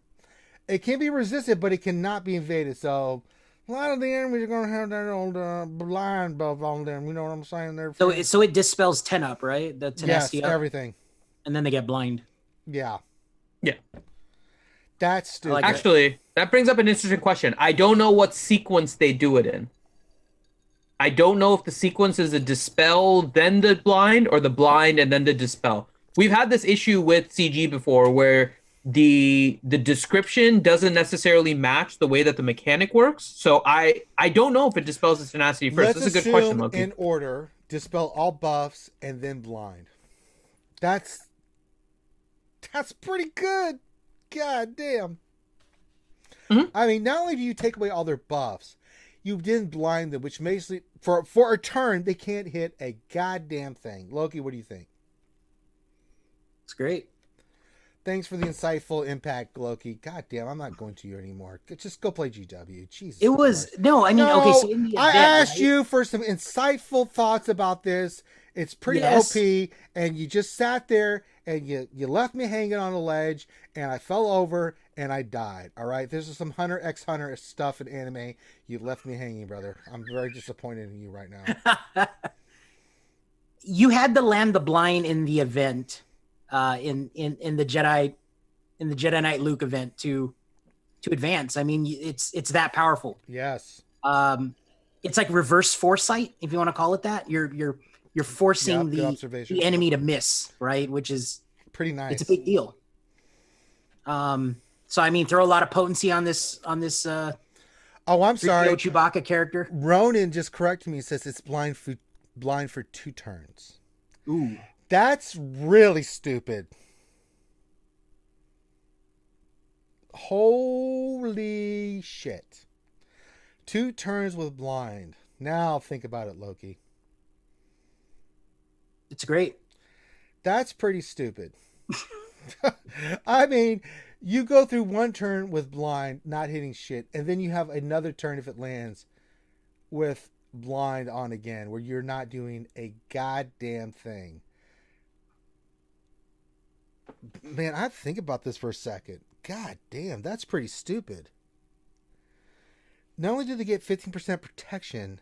It can be resisted, but it cannot be evaded. So a lot of the enemies are going to have that old blind buff on them. You know what I'm saying? There. So it dispels 10 up, right? The tenacity yes, up, everything. And then they get blind. Yeah. Yeah. That's stupid. Actually, that brings up an interesting question. I don't know what sequence they do it in. I don't know if the sequence is a dispel, then the blind, or the blind and then the dispel. We've had this issue with CG before where the description doesn't necessarily match the way that the mechanic works. So I don't know if it dispels the tenacity first. That's a good question, Loki. In order, dispel all buffs and then blind. That's pretty good. God damn. I mean, not only do you take away all their buffs, you didn't blind them, which basically, for a turn, they can't hit a goddamn thing. Loki, what do you think? It's great. Thanks for the insightful impact, Loki. God damn, I'm not going to you anymore. Just go play GW. Jesus. It was Christ. No, I mean, okay. So in the event, I asked you for some insightful thoughts about this. It's pretty OP, and you just sat there and you left me hanging on a ledge, and I fell over and I died. All right, this is some Hunter x Hunter stuff in anime. You left me hanging, brother. I'm very disappointed in you right now. You had to land the blind in the event. In the Jedi Knight Luke event to advance. I mean, it's that powerful. Yes. It's like reverse foresight, if you want to call it that. You're forcing the enemy to miss, right? Which is pretty nice. It's a big deal. So I mean, throw a lot of potency on this. I'm sorry, Chewbacca character. Ronan just corrected me. He says it's blind for 2 turns. Ooh. That's really stupid. Holy shit. 2 turns with blind. Now think about it, Loki. It's great. That's pretty stupid. I mean, you go through 1 turn with blind, not hitting shit, and then you have another turn if it lands with blind on again, where you're not doing a goddamn thing. Man, I have to think about this for a second. God damn, that's pretty stupid. Not only do they get 15% protection,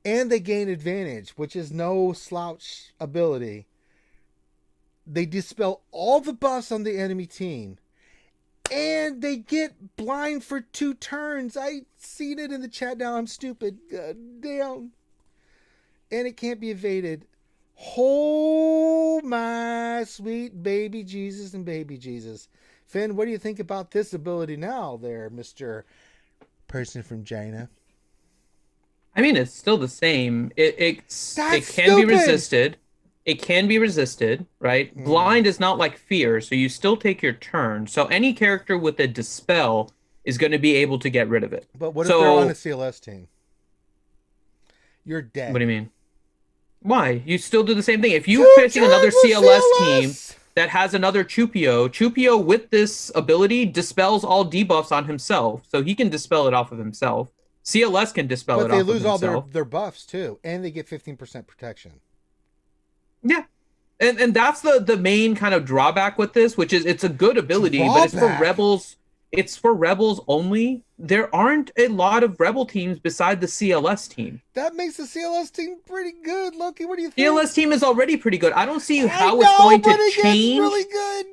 and they gain advantage, which is no slouch ability. They dispel all the buffs on the enemy team. And they get blind for 2 turns. I seen it in the chat now. I'm stupid. God damn. And it can't be evaded. Oh my sweet baby Jesus and baby Jesus. Finn, what do you think about this ability now there, Mr. Person from China? I mean, it's still the same. It can stupid. be resisted. It can be resisted, right? Blind is not like fear, so you still take your turn. So any character with a dispel is going to be able to get rid of it. But what if they're on a CLS team? You're dead. What do you mean? Why? You still do the same thing. If you're facing another CLS team that has another Chewpio with this ability dispels all debuffs on himself, so he can dispel it off of himself. CLS can dispel it off of himself. But they lose all their buffs too, and they get 15% protection. Yeah. And that's the main kind of drawback with this, which is it's a good ability, but it's for rebels. It's for rebels only. There aren't a lot of rebel teams beside the CLS team. That makes the CLS team pretty good, Loki. What do you think? CLS team is already pretty good. I don't see how it's going to change. Really good.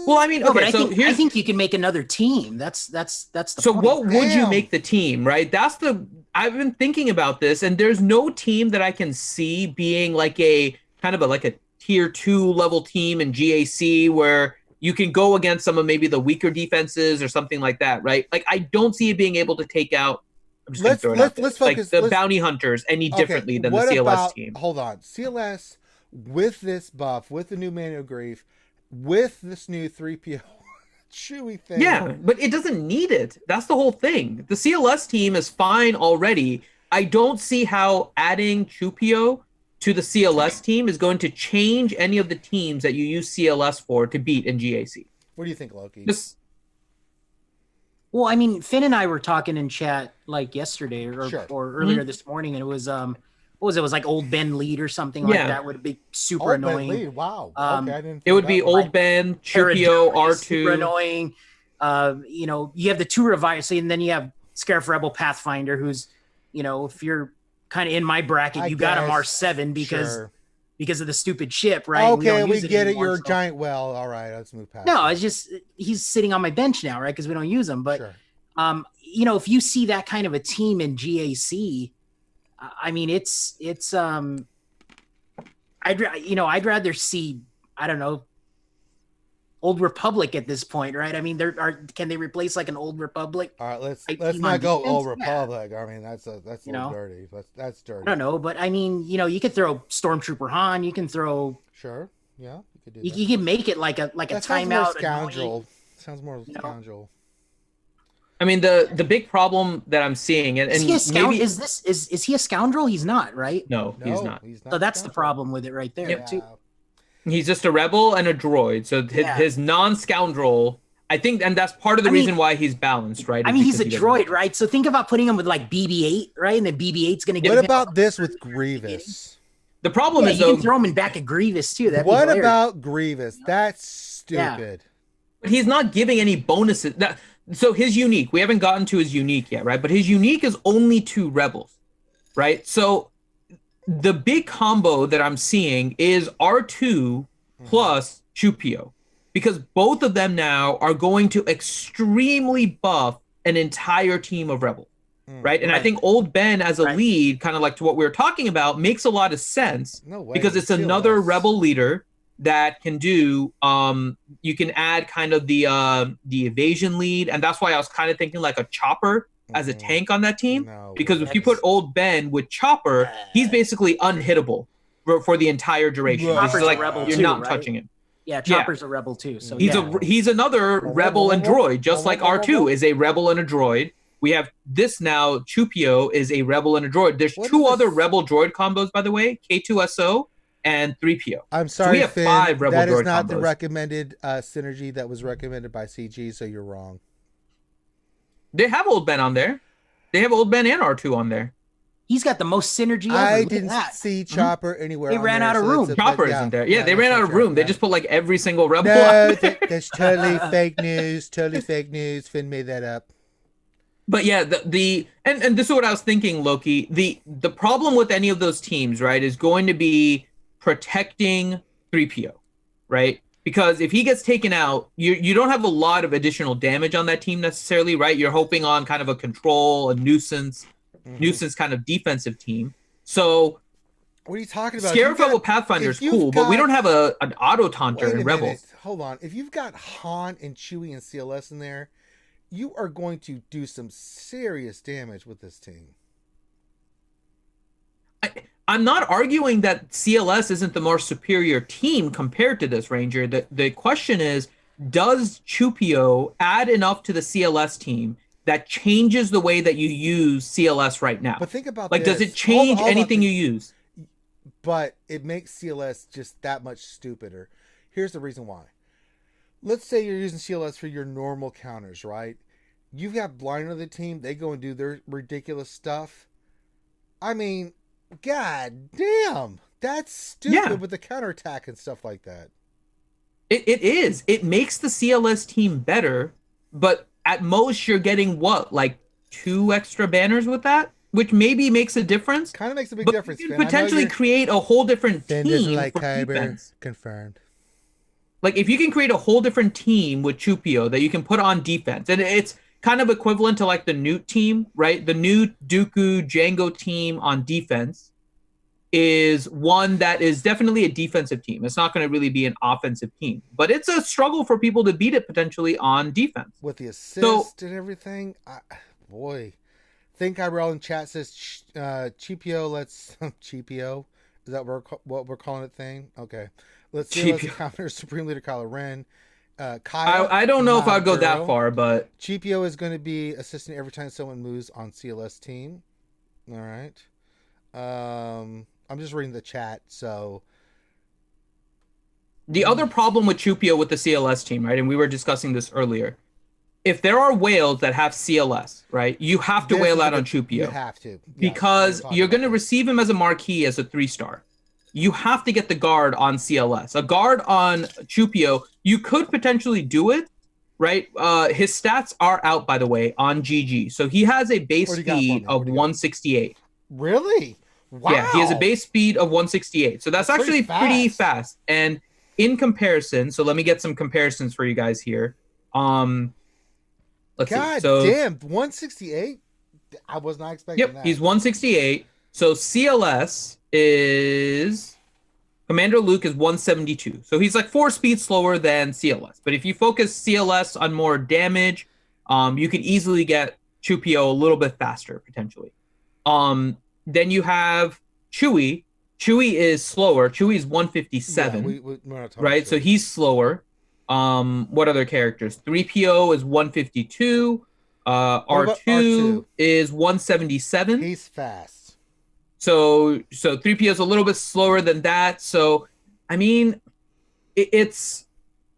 Well, I mean, no, okay, but I think you can make another team. That's the so point. What would you make the team, right? I've been thinking about this, and there's no team that I can see being like a kind of like a tier 2 level team in GAC where you can go against some of maybe the weaker defenses or something like that, right? Like, I don't see it being able to take out. Let's focus. Like the bounty hunters any differently than the CLS team. Hold on, CLS with this buff, with the new Manual Grief, with this new Threepio Chewie thing. Yeah, but it doesn't need it. That's the whole thing. The CLS team is fine already. I don't see how adding Chewpio to the CLS team is going to change any of the teams that you use CLS for to beat in GAC. What do you think, Loki? Well, I mean, Finn and I were talking in chat like yesterday or earlier this morning, and it was what was it? It was like Old Ben lead or something like that. Would be super annoying. Ben lead. Wow. Okay, I didn't. It would be Old Ben, Chewpio, R2. Super annoying. You know, you have the 2 revives, and then you have Scarif Rebel Pathfinder, who's, you know, if you're kind of in my bracket, you got him R7 because of the stupid ship, right? Okay, we get it. You're a giant well. All right, let's move past. No, it's just he's sitting on my bench now, right? Because we don't use him. But you know, if you see that kind of a team in GAC, I mean, I'd rather see, I don't know, Old Republic at this point, right? I mean, can they replace like an Old Republic? All right, let's not go Old Republic. I mean, that's a little dirty. That's dirty. I don't know, but I mean, you know, you could throw Stormtrooper Han. You can throw. Sure. Yeah, you could do. You can make it like a timeout. Scoundrel. Sounds more scoundrel. I mean, the big problem that I'm seeing, and is he a scoundrel? Is he a scoundrel? He's not, right? No, he's not. So that's the problem with it right there, too. He's just a rebel and a droid. So his non-scoundrel, I think, and that's part of the reason why he's balanced, right? I mean, he's a droid, right? So think about putting him with like BB-8, right? And then BB-8's going to get. What about this with Grievous? The problem is, you can throw him in back of Grievous too. What about Grievous? That's stupid. But he's not giving any bonuses. So his unique, we haven't gotten to his unique yet, right? But his unique is only 2 rebels, right? So the big combo that I'm seeing is R2 plus Chewpio, because both of them now are going to extremely buff an entire team of rebels, right? And I think Old Ben as a lead, kind of like to what we were talking about, makes a lot of sense because it's another rebel leader that can do, you can add kind of the evasion lead, and that's why I was kind of thinking like a Chopper as a tank on that team, because if you put Old Ben with Chopper, he's basically unhittable for the entire duration. Right. It's Chopper's like a rebel you're too, not right? touching him. Yeah, Chopper's a rebel too. So He's another rebel and droid, just like R2 is a rebel and a droid. We have this now. Chewpio is a rebel and a droid. There's two other rebel droid combos, by the way, K2SO and Threepio. I'm sorry, so we have Finn, 5 rebel that droid is not combos. the recommended synergy that was recommended by CG, so you're wrong. They have Old Ben on there. They have Old Ben and R2 on there. He's got the most synergy ever. I Look at didn't that. see Chopper anywhere. They on ran there, out of so room. that's a- Chopper but isn't there. Yeah, they that's ran out not of true. room. They just put like every single rebel. No, that's totally fake news. Totally fake news. Finn made that up. But yeah, and this is what I was thinking, Loki. The problem with any of those teams, right, is going to be protecting 3PO, right? Because if he gets taken out, you don't have a lot of additional damage on that team necessarily, right? You're hoping on kind of a control, a nuisance kind of defensive team. So what are you talking about? Scarif Rebel Pathfinder is cool, but we don't have an auto taunter in Rebels. Hold on. If you've got Han and Chewie and CLS in there, you are going to do some serious damage with this team. I'm not arguing that CLS isn't the more superior team compared to this Ranger. The question is, does Chewpio add enough to the CLS team that changes the way that you use CLS right now? But think about does it change anything you use? But it makes CLS just that much stupider. Here's the reason why. Let's say you're using CLS for your normal counters, right? You've got blind on the team. They go and do their ridiculous stuff. I mean, god damn. That's stupid with the counterattack and stuff like that. It is. It makes the CLS team better, but at most you're getting what? Like 2 extra banners with that? Which maybe makes a difference. Kind of makes a big difference. You can potentially create a whole different team like for defense. Confirmed. Like if you can create a whole different team with Chewpio that you can put on defense, and it's kind of equivalent to like the Newt team, right? The Newt, Dooku, Jango team on defense is one that is definitely a defensive team. It's not going to really be an offensive team, but it's a struggle for people to beat it potentially on defense. With the assist and everything, boy. Think IRL in chat says Chewpio. Let's Chewpio. Is that what we're calling it? Thing. Okay. Let's see. Let's encounter Supreme Leader Kylo Ren. Kyle. I don't know if I'd go that far, but Chewpio is going to be assisting every time someone moves on CLS team. All right. I'm just reading the chat. So the other problem with Chewpio with the CLS team, right? And we were discussing this earlier. If there are whales that have CLS, right, you have to whale out on Chewpio. You have to. Because you're going to receive him as a marquee as a 3-star. You have to get the guard on CLS. A guard on Chewpio, you could potentially do it, right? His stats are out, by the way, on GG. So he has a base speed of 168. Really? Wow. Yeah, he has a base speed of 168. So that's actually pretty fast. And in comparison, so let me get some comparisons for you guys here. Let's see. So, damn, 168? I was not expecting that. He's 168. So CLS is Commander Luke is 172. So he's like 4 speeds slower than CLS. But if you focus CLS on more damage, you could easily get Chewpio a little bit faster potentially. Then you have Chewie. Chewie is slower. Chewie is 157. Yeah, we're not talking right? Chewie. So he's slower. What other characters? 3PO is 152. R2 is 177. He's fast. So 3PO is a little bit slower than that. So I mean, it's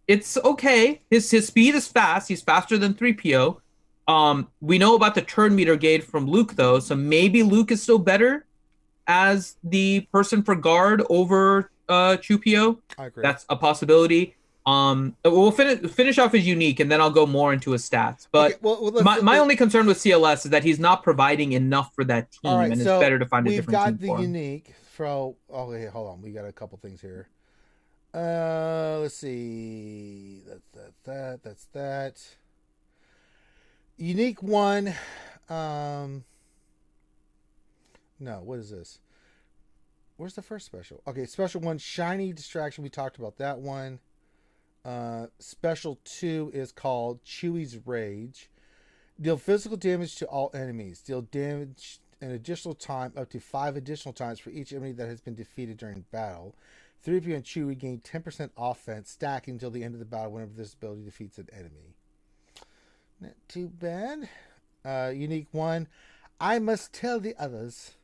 okay. His speed is fast. He's faster than 3PO. We know about the turn meter gauge from Luke though, so maybe Luke is still better as the person for guard over Chewpio. I agree. That's a possibility. We'll finish off his unique, and then I'll go more into his stats. But my only concern with CLS is that he's not providing enough for that team, and it's better to find a different team for him. We've got the unique from. Oh, hey, hold on. We got a couple things here. Let's see. That's that. Unique one. No, what is this? Where's the first special? Okay, special one, Shiny Distraction. We talked about that one. Special 2 is called Chewie's Rage. Deal physical damage to all enemies. Deal damage an additional time, up to 5 additional times for each enemy that has been defeated during battle. Threepio and Chewie gain 10% offense, stacking until the end of the battle whenever this ability defeats an enemy. Not too bad. Unique 1. I must tell the others.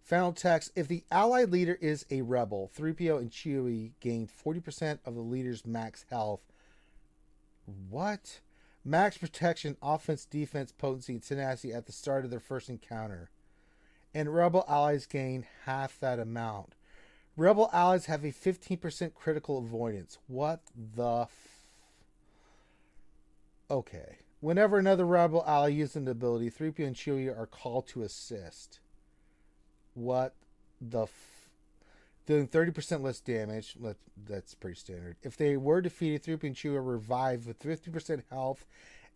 Final text. If the allied leader is a rebel, Threepio and Chewie gain 40% of the leader's max health. What? Max protection, offense, defense, potency, and tenacity at the start of their first encounter. And rebel allies gain half that amount. Rebel allies have a 15% critical avoidance. What the Okay. Whenever another rebel ally uses an ability, Threepio and Chewie are called to assist. What the Doing 30% less damage. That's pretty standard. If they were defeated, Threepio and Chewie are revived with 50% health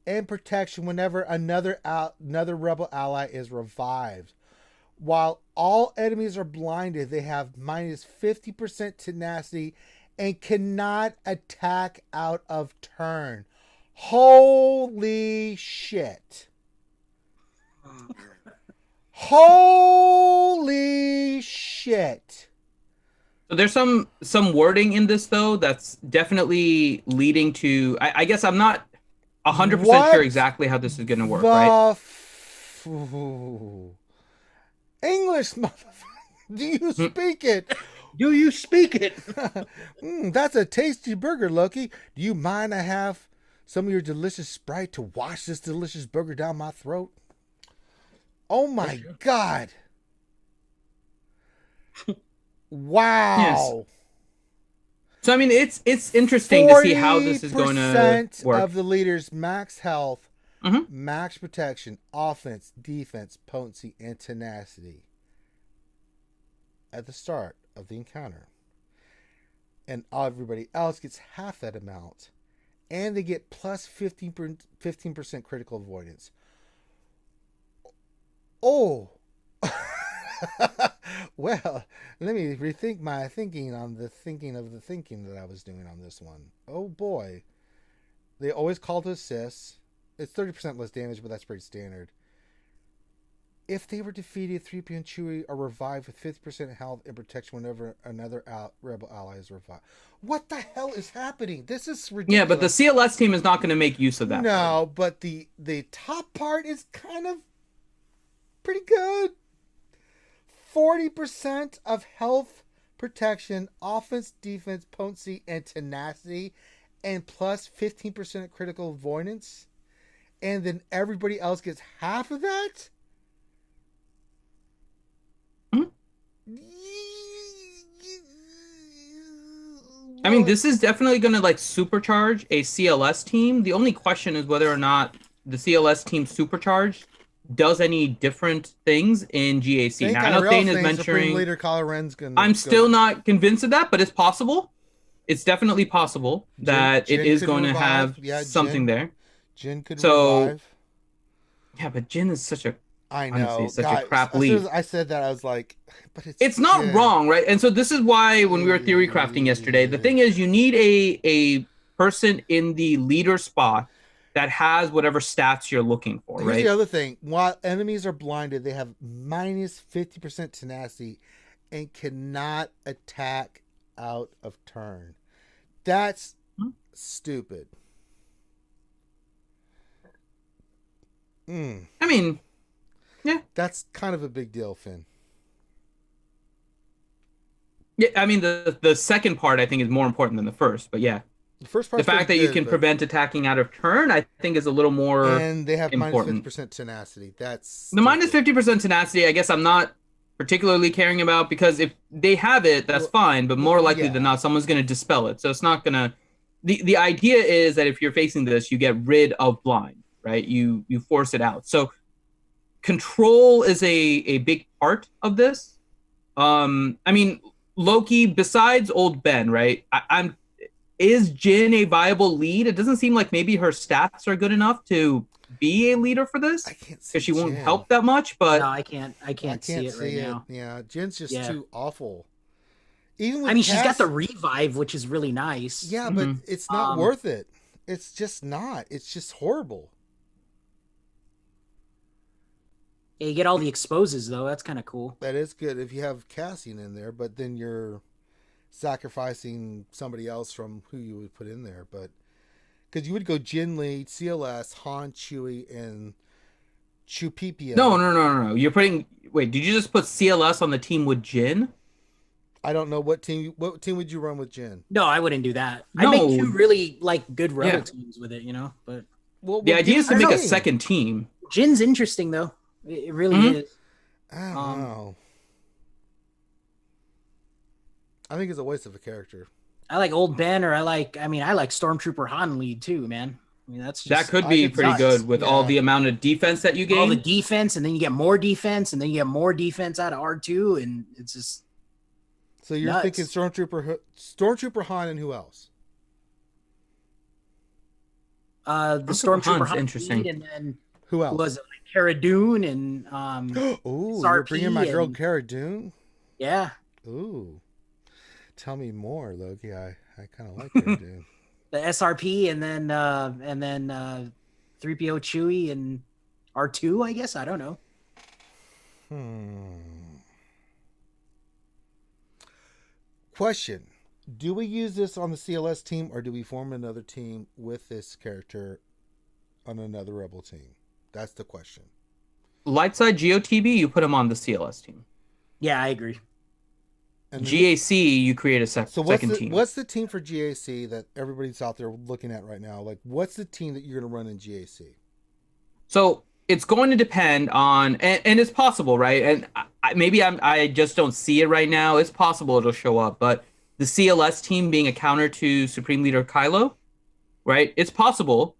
and protection whenever another rebel ally is revived. While all enemies are blinded, they have minus 50% tenacity and cannot attack out of turn. Holy shit. Holy shit. So there's some wording in this, though, that's definitely leading to... I guess I'm not 100% sure exactly how this is going to work, right? English, motherfucker. Do you speak it? Do you speak it? That's a tasty burger, Loki. Do you mind I have some of your delicious Sprite to wash this delicious burger down my throat? Oh my God. Wow. Yes. So I mean, it's interesting to see how this is going to work. 40% of the leader's max health, max protection, offense, defense, potency, and tenacity at the start of the encounter. And everybody else gets half that amount. And they get plus 15% critical avoidance. Oh. Well, let me rethink my thinking on the thinking of the thinking that I was doing on this one. Oh boy. They always call to assist. It's 30% less damage, but that's pretty standard. If they were defeated, Threepio and Chewie are revived with 50% health and protection whenever another rebel ally is revived. What the hell is happening? This is ridiculous. Yeah, but the CLS team is not going to make use of that. No, but the top part is kind of pretty good. 40% of health, protection, offense, defense, potency, and tenacity, and plus 15% critical avoidance. And then everybody else gets half of that? I mean, this is definitely going to like supercharge a CLS team. The only question is whether or not the CLS team supercharged does any different things in GAC. Now, I know Thane is mentioning... I'm still not convinced of that, but it's possible. It's definitely possible that it is going to have something there. Jin could revive. Yeah, but Jin is such a... I know. Honestly, such a crap lead. As soon as I said that, I was like, but it's not wrong, right? And so this is why when we were theory crafting yesterday, the thing is you need a person in the leader spot that has whatever stats you're looking for, right? Here's the other thing. While enemies are blinded, they have minus 50% tenacity and cannot attack out of turn. That's stupid. I mean, yeah. That's kind of a big deal, Finn. Yeah, I mean, the second part I think is more important than the first, but yeah. The first part, the fact that you can prevent attacking out of turn, I think, is a little more and they have important. minus 50% tenacity. That's the minus 50% tenacity. I guess I'm not particularly caring about because if they have it, that's fine. But more likely than not, someone's going to dispel it. So it's not going to. The idea is that if you're facing this, you get rid of blind, right? You force it out. So control is a big part of this. I mean, Loki, besides old Ben, right? Is Jin a viable lead? It doesn't seem like maybe her stats are good enough to be a leader for this. I can't see because she won't Jin. help that much. But no, I can't see it right now. Yeah, Jin's just too awful. Even with I mean, she's got the revive, which is really nice. Yeah, but it's not worth it. It's just not. It's just horrible. Yeah, you get all the exposes though. That's kind of cool. That is good if you have Cassian in there, but then you're sacrificing somebody else from who you would put in there. But because you would go Jin Lee, CLS, Han, Chewie, and Chewpio. No. You're putting. Wait, did you just put CLS on the team with Jin? I don't know what team would you run with Jin? No, I wouldn't do that. No. I'd make 2 really like good rebel teams with it, you know. But the idea is to make a second team. Jin's interesting though. It really is. I don't know. I think it's a waste of a character. I like Old Ben, or I like Stormtrooper Han lead too, man. I mean, that's just, that could be pretty good with all the amount of defense that you gain. All the defense, and then you get more defense, and then you get more defense out of R2, and it's just. So you're thinking Stormtrooper Han, and who else? The Stormtrooper Han interesting. lead, and then who else? Was it like Cara Dune and Ooh, you're bringing my girl Cara Dune? Yeah. Ooh. Tell me more, Loki. I kind of like Cara Dune. The SRP, and then 3PO, Chewie, and R2, I guess. I don't know. Question. Do we use this on the CLS team, or do we form another team with this character on another Rebel team? That's the question. Lightside GOTB, you put him on the CLS team. Yeah, I agree. And GAC, you create a second team. What's the team for GAC that everybody's out there looking at right now? Like, what's the team that you're going to run in GAC? So it's going to depend on, and it's possible, right? And I just don't see it right now. It's possible it'll show up, but the CLS team being a counter to Supreme Leader Kylo, right? It's possible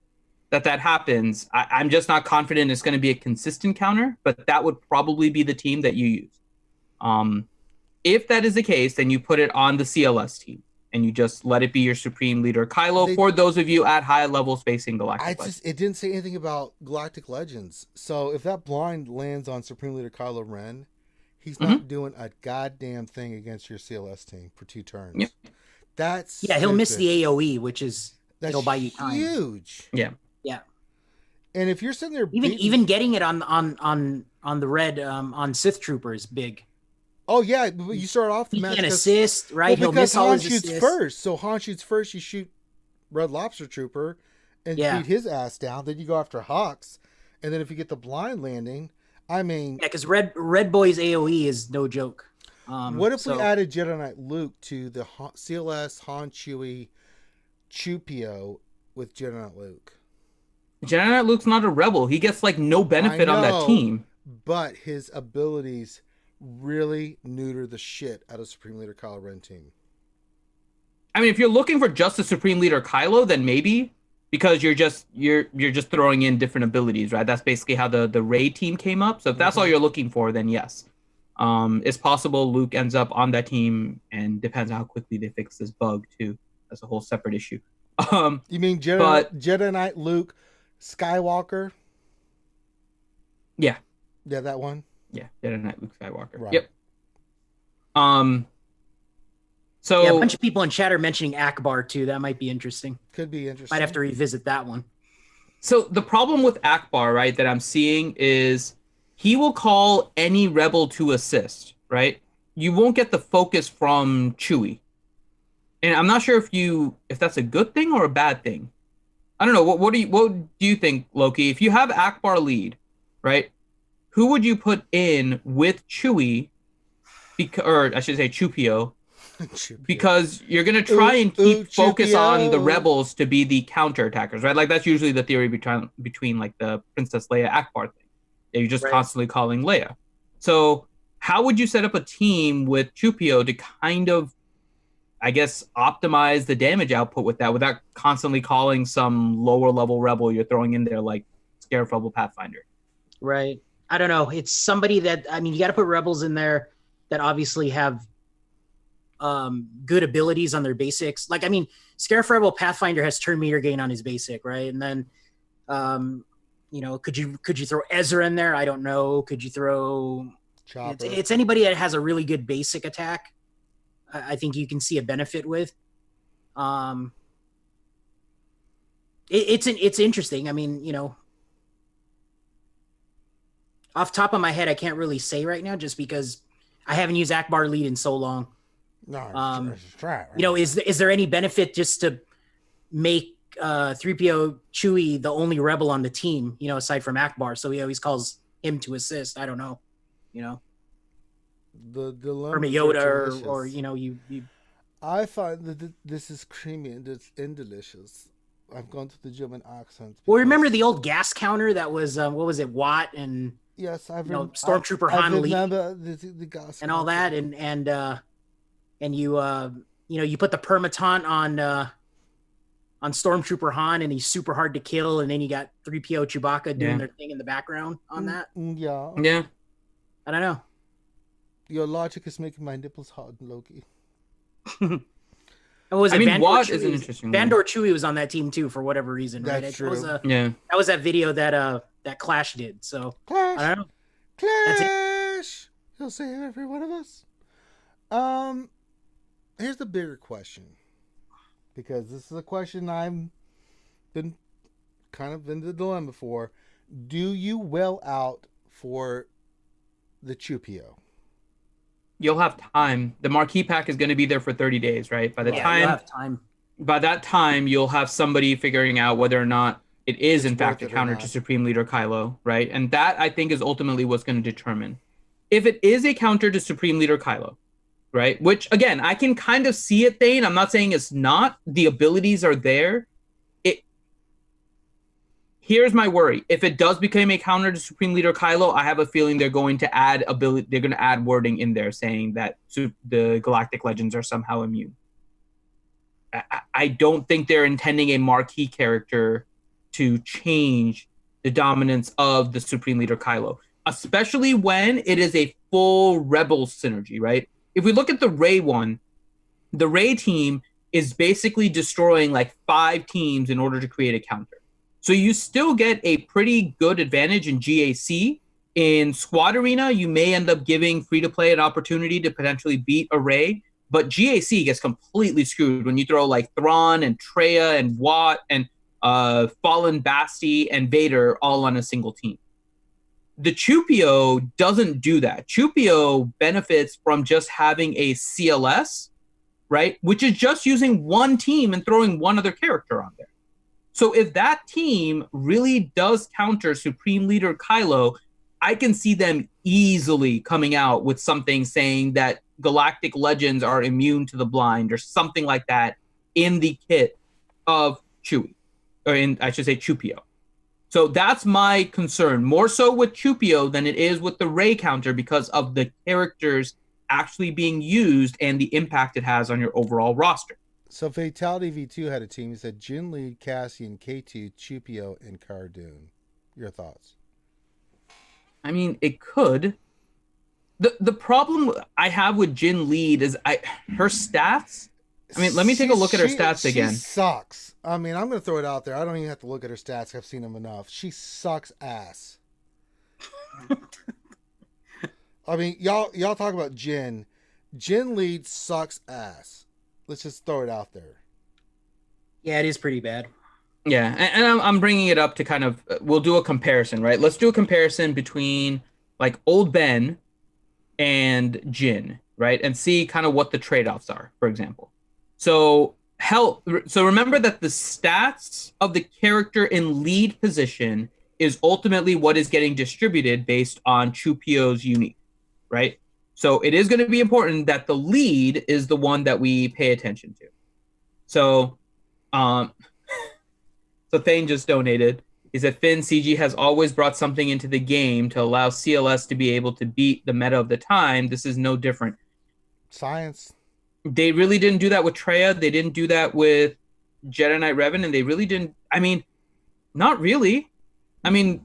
that happens. I'm just not confident it's going to be a consistent counter, but that would probably be the team that you use. If that is the case, then you put it on the CLS team and you just let it be your Supreme Leader Kylo for those of you at high level spacing Galactic Legends. It didn't say anything about Galactic Legends. So if that blind lands on Supreme Leader Kylo Ren, he's not doing a goddamn thing against your CLS team for 2 turns. Yep. That's he'll miss the AoE, which is it'll buy you time. Huge. Yeah. And if you're sitting there, even getting it on the red on Sith Trooper is big. Oh yeah, but you start off the match. He can assist, right? Well, because Han shoots first. So Han shoots first. You shoot Red Lobster Trooper and beat his ass down. Then you go after Hawks, and then if you get the blind landing, I mean, because Red Boy's AOE is no joke. What if we added Jedi Knight Luke to the CLS Han Chewie Chewpio with Jedi Knight Luke? Jedi Knight Luke's not a rebel. He gets like no benefit on that team. But his abilities really neuter the shit out of Supreme Leader Kylo Ren team. I mean, if you're looking for just a Supreme Leader Kylo, then maybe, because you're just throwing in different abilities, right? That's basically how the Rey team came up. So if that's all you're looking for, then yes. It's possible Luke ends up on that team, and depends on how quickly they fix this bug too. That's a whole separate issue. You mean Jedi Knight Luke Skywalker? Yeah. Yeah, that one. Yeah, Jedi Knight Luke Skywalker. Right. Yep. So a bunch of people in chat are mentioning Akbar too. That might be interesting. Could be interesting. Might have to revisit that one. So the problem with Akbar, right, that I'm seeing is he will call any rebel to assist, right? You won't get the focus from Chewie. And I'm not sure if that's a good thing or a bad thing. I don't know. What do you think, Loki? If you have Akbar lead, right? Who would you put in with Chewie, or I should say Chewpio, because you're going to try and keep focus on the rebels to be the counter attackers, right? Like that's usually the theory between like the Princess Leia Akbar thing. You're just constantly calling Leia. So how would you set up a team with Chewpio to kind of, I guess, optimize the damage output with that without constantly calling some lower level rebel you're throwing in there like Scarif Rebel Pathfinder? Right. I don't know. It's somebody that, I mean, you got to put rebels in there that obviously have good abilities on their basics. Like, I mean, Scarif Rebel Pathfinder has turn meter gain on his basic, right? And then, could you throw Ezra in there? I don't know. Could you throw Chopper? It's anybody that has a really good basic attack. I think you can see a benefit with. It's interesting. I mean, Off top of my head, I can't really say right now, just because I haven't used Akbar lead in so long. No, try. You know, is there any benefit just to make Threepio Chewie the only rebel on the team? You know, aside from Akbar, so he always calls him to assist. I don't know. You know, the Kermit Yoda, or you know, you. I find that this is creamy and it's delicious. I've gone to the German accent. Well, remember the old gas counter that was what was it, Watt and yes, Stormtrooper Han Lee the gas and all that, and you you put the permaton on Stormtrooper Han, and he's super hard to kill, and then you got 3PO Chewbacca doing their thing in the background on that. Yeah. I don't know. Your logic is making my nipples hard, Loki. Watt is an interesting one. Vandor Chewie was on that team too for whatever reason, right? That's true. That was that video that Clash did. So Clash. I don't know. Clash. He'll save every one of us. Here's the bigger question, because this is a question I've been kind of in the dilemma for. Do you well out for the Chewpio? You'll have time. The marquee pack is going to be there for 30 days, right? By that time, you'll have somebody figuring out whether or not it is in fact a counter to Supreme Leader Kylo, right? And that, I think, is ultimately what's going to determine. If it is a counter to Supreme Leader Kylo, right? Which, again, I can kind of see it, Thane. I'm not saying it's not. The abilities are there. Here's my worry. If it does become a counter to Supreme Leader Kylo, I have a feeling they're going to add wording in there saying that the Galactic Legends are somehow immune. I don't think they're intending a marquee character to change the dominance of the Supreme Leader Kylo, especially when it is a full Rebel synergy, right? If we look at the Rey one, the Rey team is basically destroying like 5 teams in order to create a counter. So you still get a pretty good advantage in GAC. In Squad Arena, you may end up giving free-to-play an opportunity to potentially beat a Rey, but GAC gets completely screwed when you throw like Thrawn and Traya and Watt and Fallen Basti and Vader all on a single team. The Chewpio doesn't do that. Chewpio benefits from just having a CLS, right? Which is just using one team and throwing one other character on there. So if that team really does counter Supreme Leader Kylo, I can see them easily coming out with something saying that Galactic Legends are immune to the blind or something like that in the kit of Chewie, or I should say Chewpio. So that's my concern, more so with Chewpio than it is with the Rey counter, because of the characters actually being used and the impact it has on your overall roster. So Fatality V2 had a team. He said Jin Lead, Cassian, K2, Chewpio, and Cardoon. Your thoughts? I mean, it could. The problem I have with Jin Lead is her stats. I mean, let me take a look at her stats again. She sucks. I mean, I'm going to throw it out there. I don't even have to look at her stats. I've seen them enough. She sucks ass. I mean, y'all talk about Jin. Jin Lead sucks ass. Let's just throw it out there. Yeah, it is pretty bad. Yeah, and I'm bringing it up to kind of, we'll do a comparison, right? Let's do a comparison between like Old Ben and Jin, right? And see kind of what the trade-offs are, for example. So remember that the stats of the character in lead position is ultimately what is getting distributed based on Chewpio's unique, right? So it is going to be important that the lead is the one that we pay attention to. So, so Thane just donated. He said, Finn, CG has always brought something into the game to allow CLS to be able to beat the meta of the time. This is no different. Science. They really didn't do that with Traya. They didn't do that with Jedi Knight Revan. And they really didn't. I mean, not really. I mean,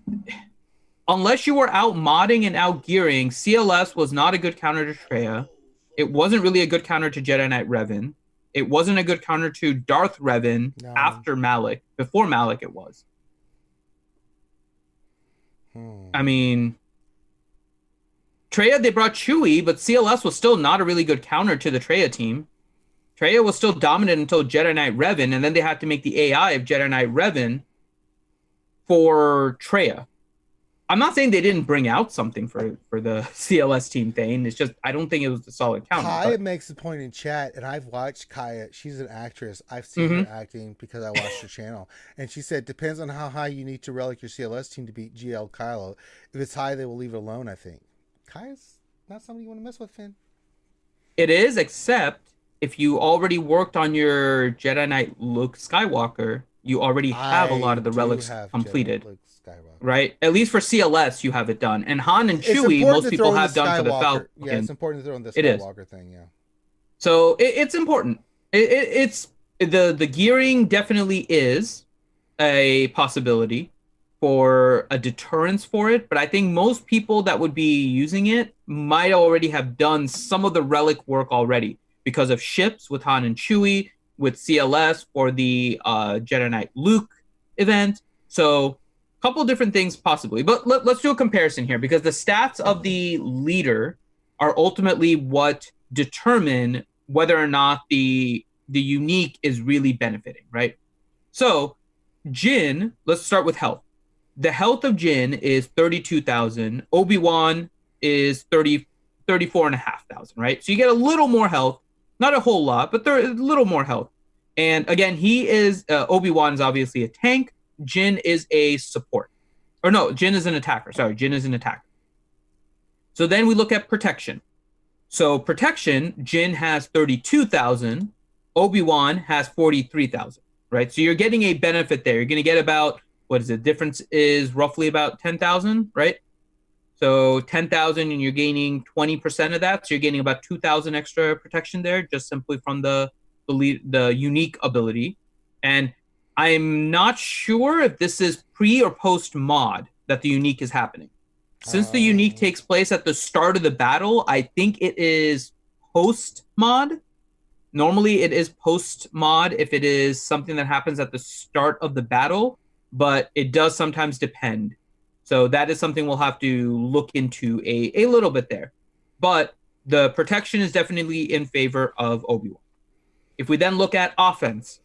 unless you were out modding and out gearing, CLS was not a good counter to Traya. It wasn't really a good counter to Jedi Knight Revan. It wasn't a good counter to Darth Revan after Malak. Before Malak, it was. I mean, Traya, they brought Chewie, but CLS was still not a really good counter to the Traya team. Traya was still dominant until Jedi Knight Revan, and then they had to make the AI of Jedi Knight Revan for Traya. I'm not saying they didn't bring out something for the CLS team thing. It's just I don't think it was a solid counter. Kaya makes the point in chat, and I've watched Kaya. She's an actress. I've seen her acting because I watched her channel. And she said, depends on how high you need to relic your CLS team to beat GL Kylo. If it's high, they will leave it alone, I think. Kaya's not somebody you want to mess with, Finn. It is, except if you already worked on your Jedi Knight Luke Skywalker, you already have a lot of the relics completed. Right? At least for CLS, you have it done. And Han and Chewie, most people have done for the Falcon. Yeah, it's important to throw in the Skywalker thing, yeah. So it's important. It's the gearing definitely is a possibility for a deterrence for it, but I think most people that would be using it might already have done some of the relic work already because of ships with Han and Chewie, with CLS for the Jedi Knight Luke event. So a couple of different things possibly, but let's do a comparison here because the stats of the leader are ultimately what determine whether or not the unique is really benefiting, right? So Jin, let's start with health. The health of Jin is 32,000. Obi-Wan is 34,500, right? So you get a little more health, not a whole lot, but there's a little more health. And again, he is, Obi-Wan is obviously a tank. Jin is a support. Or no, Jin is an attacker. Sorry, Jin is an attacker. So then we look at protection. So protection, Jin has 32,000. Obi-Wan has 43,000, right? So you're getting a benefit there. You're going to get about, what is it? Difference is roughly about 10,000, right? So 10,000 and you're gaining 20% of that. So you're gaining about 2,000 extra protection there, just simply from the unique ability. And I'm not sure if this is pre or post mod that the unique is happening. Since the unique takes place at the start of the battle, I think it is post mod. Normally it is post mod if it is something that happens at the start of the battle, but it does sometimes depend. So that is something we'll have to look into a little bit there. But the protection is definitely in favor of Obi-Wan. If we then look at offense,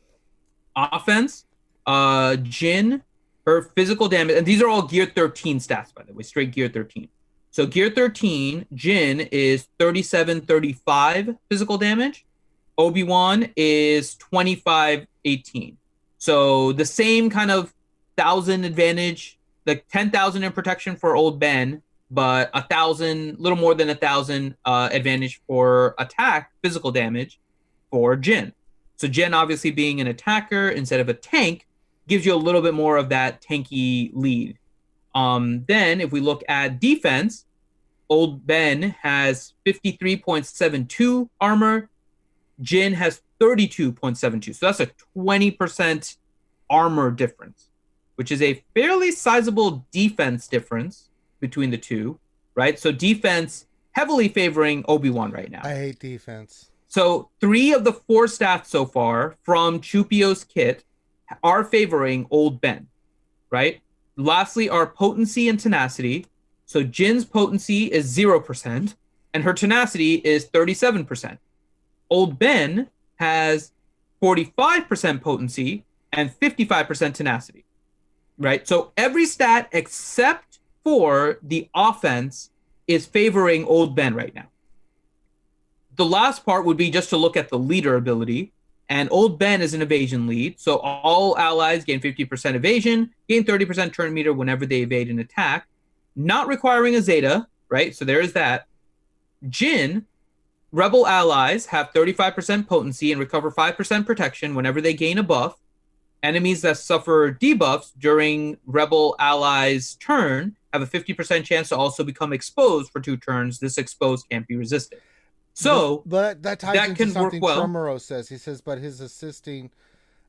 Jin, her physical damage, and these are all Gear 13 stats, by the way, straight Gear 13. So Gear 13, Jin is 3735 physical damage. Obi-Wan is 2518. So the same kind of 1,000 advantage, like 10,000 in protection for old Ben, but 1,000, little more than 1,000 advantage for attack, physical damage for Jin. So Jin obviously being an attacker instead of a tank gives you a little bit more of that tanky lead. Then if we look at defense, old Ben has 53.72 armor. Jin has 32.72. So that's a 20% armor difference, which is a fairly sizable defense difference between the two, right? So defense heavily favoring Obi-Wan right now. I hate defense. So 3 of the 4 stats so far from Chewpio's kit are favoring old Ben, right? Lastly, are potency and tenacity. So Jin's potency is 0%, and her tenacity is 37%. Old Ben has 45% potency and 55% tenacity, right? So every stat except for the offense is favoring old Ben right now. The last part would be just to look at the leader ability. And old Ben is an evasion lead. So all allies gain 50% evasion, gain 30% turn meter whenever they evade an attack, not requiring a Zeta, right? So there is that. Jin, rebel allies have 35% potency and recover 5% protection whenever they gain a buff. Enemies that suffer debuffs during rebel allies' turn have a 50% chance to also become exposed for 2 turns. This exposed can't be resisted. So but that ties into can something work well. Tremoro says. He says, but his assisting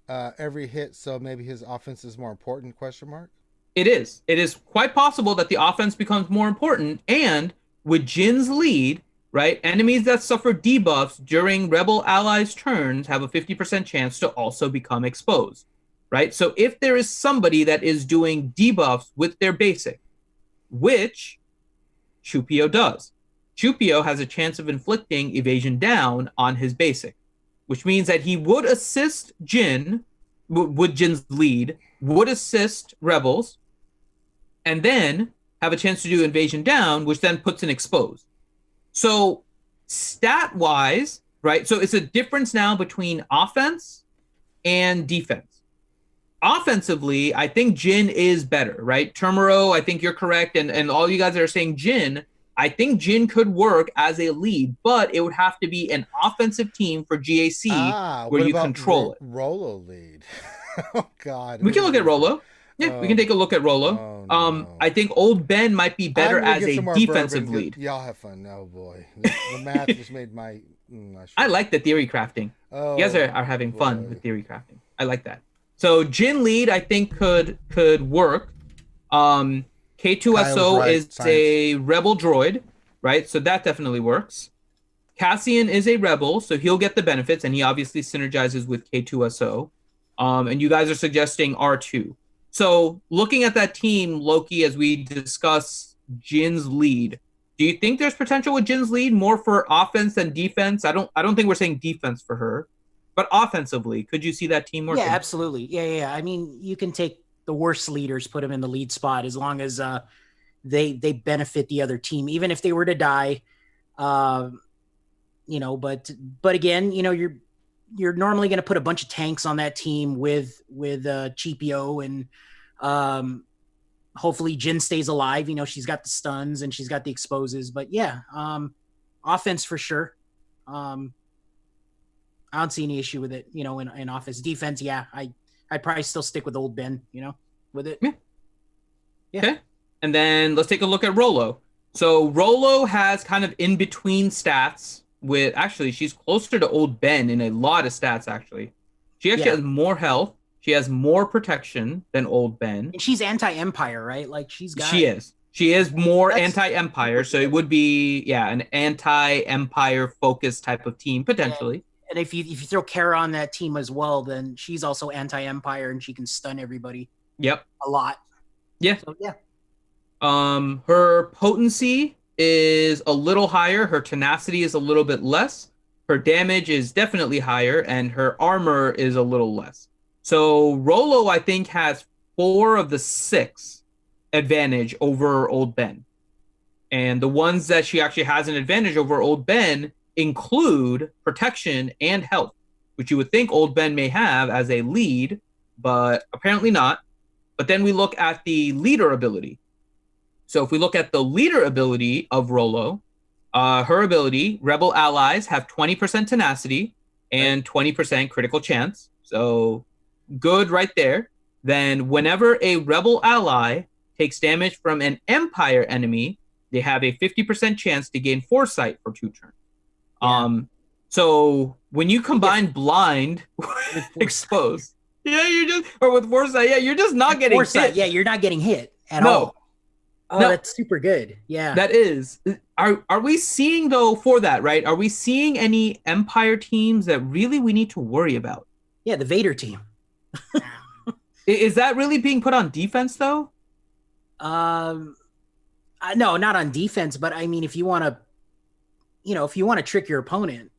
every hit, so maybe his offense is more important, question mark? It is. It is quite possible that the offense becomes more important. And with Jin's lead, right, enemies that suffer debuffs during rebel allies' turns have a 50% chance to also become exposed, right? So if there is somebody that is doing debuffs with their basic, which Chewpio does, Chewpio has a chance of inflicting evasion down on his basic, which means that he would assist Jin, with Jin's lead, would assist rebels, and then have a chance to do invasion down, which then puts in exposed. So stat-wise, right? So it's a difference now between offense and defense. Offensively, I think Jin is better, right? Termero, I think you're correct. And all you guys that are saying Jin, I think Jin could work as a lead, but it would have to be an offensive team for GAC where you control it. Rolo lead. Oh, God. We can look at Rolo. Yeah, we can take a look at Rolo. I think Old Ben might be better as a defensive lead. Y'all have fun. Oh, boy. The math just made my... I like the theory crafting. You guys are having fun with theory crafting. I like that. So Jin lead, I think, could work. K2SO is a rebel droid, right? So that definitely works. Cassian is a rebel, so he'll get the benefits, and he obviously synergizes with K2SO. And you guys are suggesting R2. So looking at that team, Loki, as we discuss Jin's lead, do you think there's potential with Jin's lead more for offense than defense? I don't think we're saying defense for her, but offensively, could you see that team working? Yeah, absolutely. Yeah. I mean, you can take the worst leaders, put them in the lead spot as long as they benefit the other team, even if they were to die. But again, you're normally going to put a bunch of tanks on that team with Chewpio, and hopefully Jin stays alive. She's got the stuns and she's got the exposes, but yeah, offense for sure. I don't see any issue with it, in offense. Defense, yeah, I'd probably still stick with Old Ben, with it. Yeah. Okay. And then let's take a look at Rolo. So Rolo has kind of in between stats. She's closer to Old Ben in a lot of stats, actually. She actually has more health. She has more protection than Old Ben. And she's anti-Empire, right? Like, She is. She is more anti-Empire, so it would be, an anti-Empire focused type of team, potentially. And if you throw Kara on that team as well, then she's also anti-Empire, and she can stun everybody. Yep. A lot. Yeah. So, yeah. Her potency is a little higher. Her tenacity is a little bit less. Her damage is definitely higher, and her armor is a little less. So Rolo, I think, has 4 of the 6 advantage over Old Ben. And the ones that she actually has an advantage over Old Ben include protection and health, which you would think Old Ben may have as a lead, but apparently not. But then we look at the leader ability. So if we look at the leader ability of Rolo, her ability, Rebel allies have 20% tenacity and 20% critical chance. So good right there. Then whenever a Rebel ally takes damage from an Empire enemy, they have a 50% chance to gain foresight for 2 turns. Yeah. So when you combine blind with exposed, with foresight, you're just not getting hit. Yeah, you're not getting hit at all. Oh, no. That's super good. Yeah. That is. Are we seeing, though, for that, right? Are we seeing any Empire teams that really we need to worry about? Yeah, the Vader team. Is that really being put on defense, though? No, not on defense, but I mean, if you want to trick your opponent,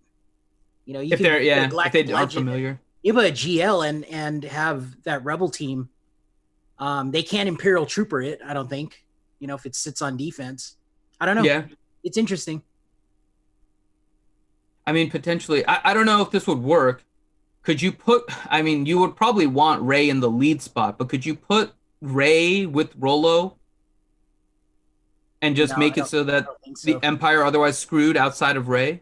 if they aren't familiar. You put a GL and have that Rebel team. They can't Imperial Trooper it, I don't think. If it sits on defense. I don't know. Yeah. It's interesting. I mean, potentially. I don't know if this would work. Could you you would probably want Rey in the lead spot, but could you put Rey with Rolo and just make it so that the Empire otherwise screwed outside of Rey?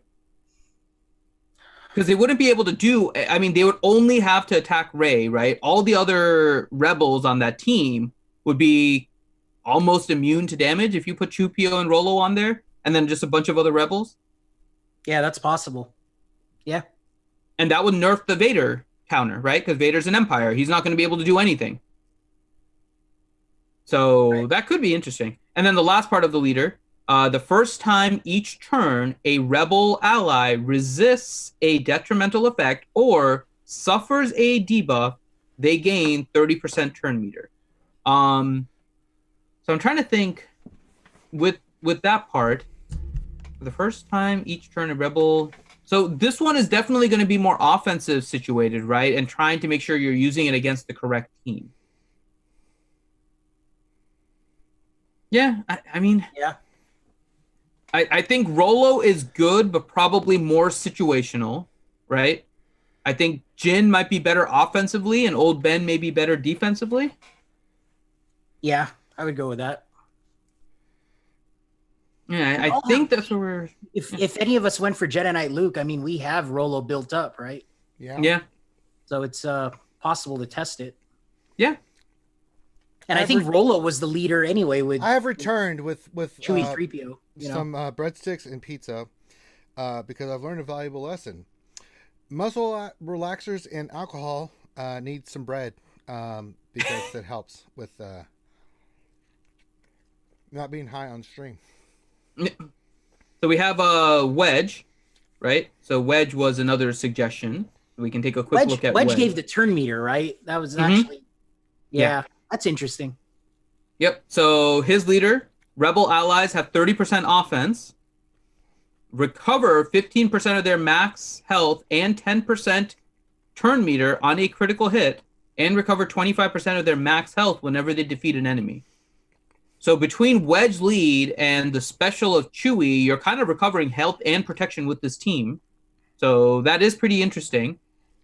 Because they wouldn't be able to do... they would only have to attack Rey, right? All the other rebels on that team would be almost immune to damage if you put Chewpio and Rolo on there, and then just a bunch of other rebels. Yeah, that's possible. Yeah. And that would nerf the Vader counter, right? Because Vader's an Empire. He's not going to be able to do anything. So that could be interesting. And then the last part of the leader, the first time each turn a Rebel ally resists a detrimental effect or suffers a debuff, they gain 30% turn meter. So I'm trying to think with that part, for the first time each turn a Rebel. So this one is definitely going to be more offensive situated, right? And trying to make sure you're using it against the correct team. Yeah, I mean, yeah. I think Rolo is good, but probably more situational, right? I think Jin might be better offensively, and Old Ben may be better defensively. Yeah, I would go with that. Yeah, I think that's where we're... If any of us went for Jedi Knight Luke, I mean, we have Rolo built up, right? Yeah. So it's possible to test it. Yeah. And I think Rolo was the leader anyway. With I have returned with Chewie Threepio, some breadsticks and pizza because I've learned a valuable lesson. Muscle relaxers and alcohol need some bread because it helps with not being high on stream. So we have a Wedge, right? So Wedge was another suggestion. We can take a quick look at Wedge. Wedge gave the turn meter, right? That was actually, yeah, that's interesting. Yep. So his leader, Rebel allies have 30% offense, recover 15% of their max health and 10% turn meter on a critical hit, and recover 25% of their max health whenever they defeat an enemy. So between Wedge lead and the special of Chewie, you're kind of recovering health and protection with this team. So that is pretty interesting.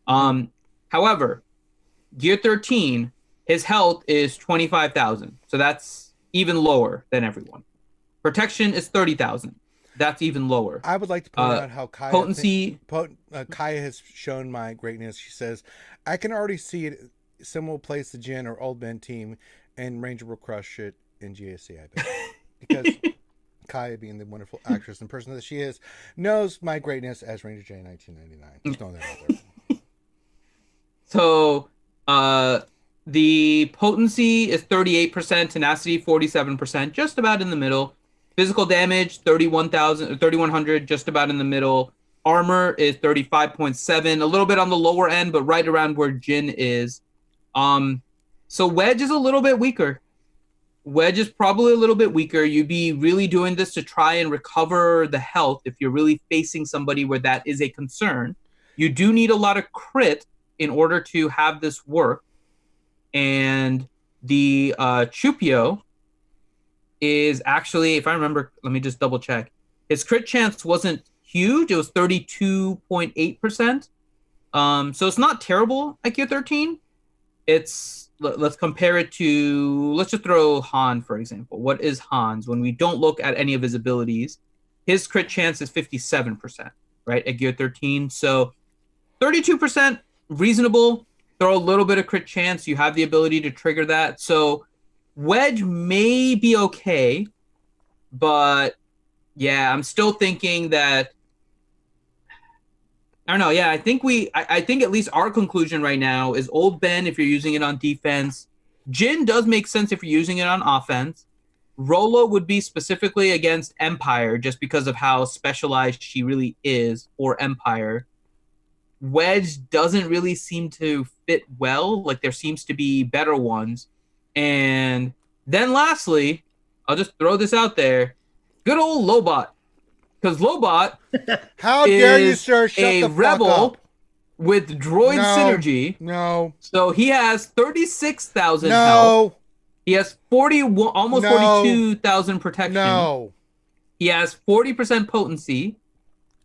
However, Gear 13, his health is 25,000. So that's even lower than everyone. Protection is 30,000. That's even lower. I would like to point out how Kaya potency. Kaya has shown my greatness. She says, I can already see it. Someone will place the Jin or Old Ben team, and Ranger will crush it in GSC, I bet. Because Kaya, being the wonderful actress and person that she is, knows my greatness as Ranger J 1999. Just throwing that out there. So, the potency is 38%, tenacity 47%, just about in the middle. Physical damage 3,100, just about in the middle. Armor is 35.7, a little bit on the lower end, but right around where Jin is. So Wedge is a little bit weaker. Wedge is probably a little bit weaker. You'd be really doing this to try and recover the health if you're really facing somebody where that is a concern. You do need a lot of crit in order to have this work. And the Chewpio is actually, if I remember, let me just double check. His crit chance wasn't huge. It was 32.8%. So it's not terrible at Gear 13. Let's compare it to, let's just throw Han, for example. What is Han's? When we don't look at any of his abilities, his crit chance is 57%, right, at Gear 13. So 32%, reasonable. Throw a little bit of crit chance. You have the ability to trigger that. So Wedge may be okay, but yeah, I'm still thinking that, I don't know. Yeah, I think at least our conclusion right now is Old Ben if you're using it on defense. Jin does make sense if you're using it on offense. Rolo would be specifically against Empire just because of how specialized she really is for Empire. Wedge doesn't really seem to fit well. Like, there seems to be better ones. And then lastly, I'll just throw this out there. Good old Lobot. Because Lobot how dare you, sir? Shut a the fuck rebel up. with droid synergy. No. So he has 36,000 No. health. He has almost 42,000 protection. No. He has 40% potency,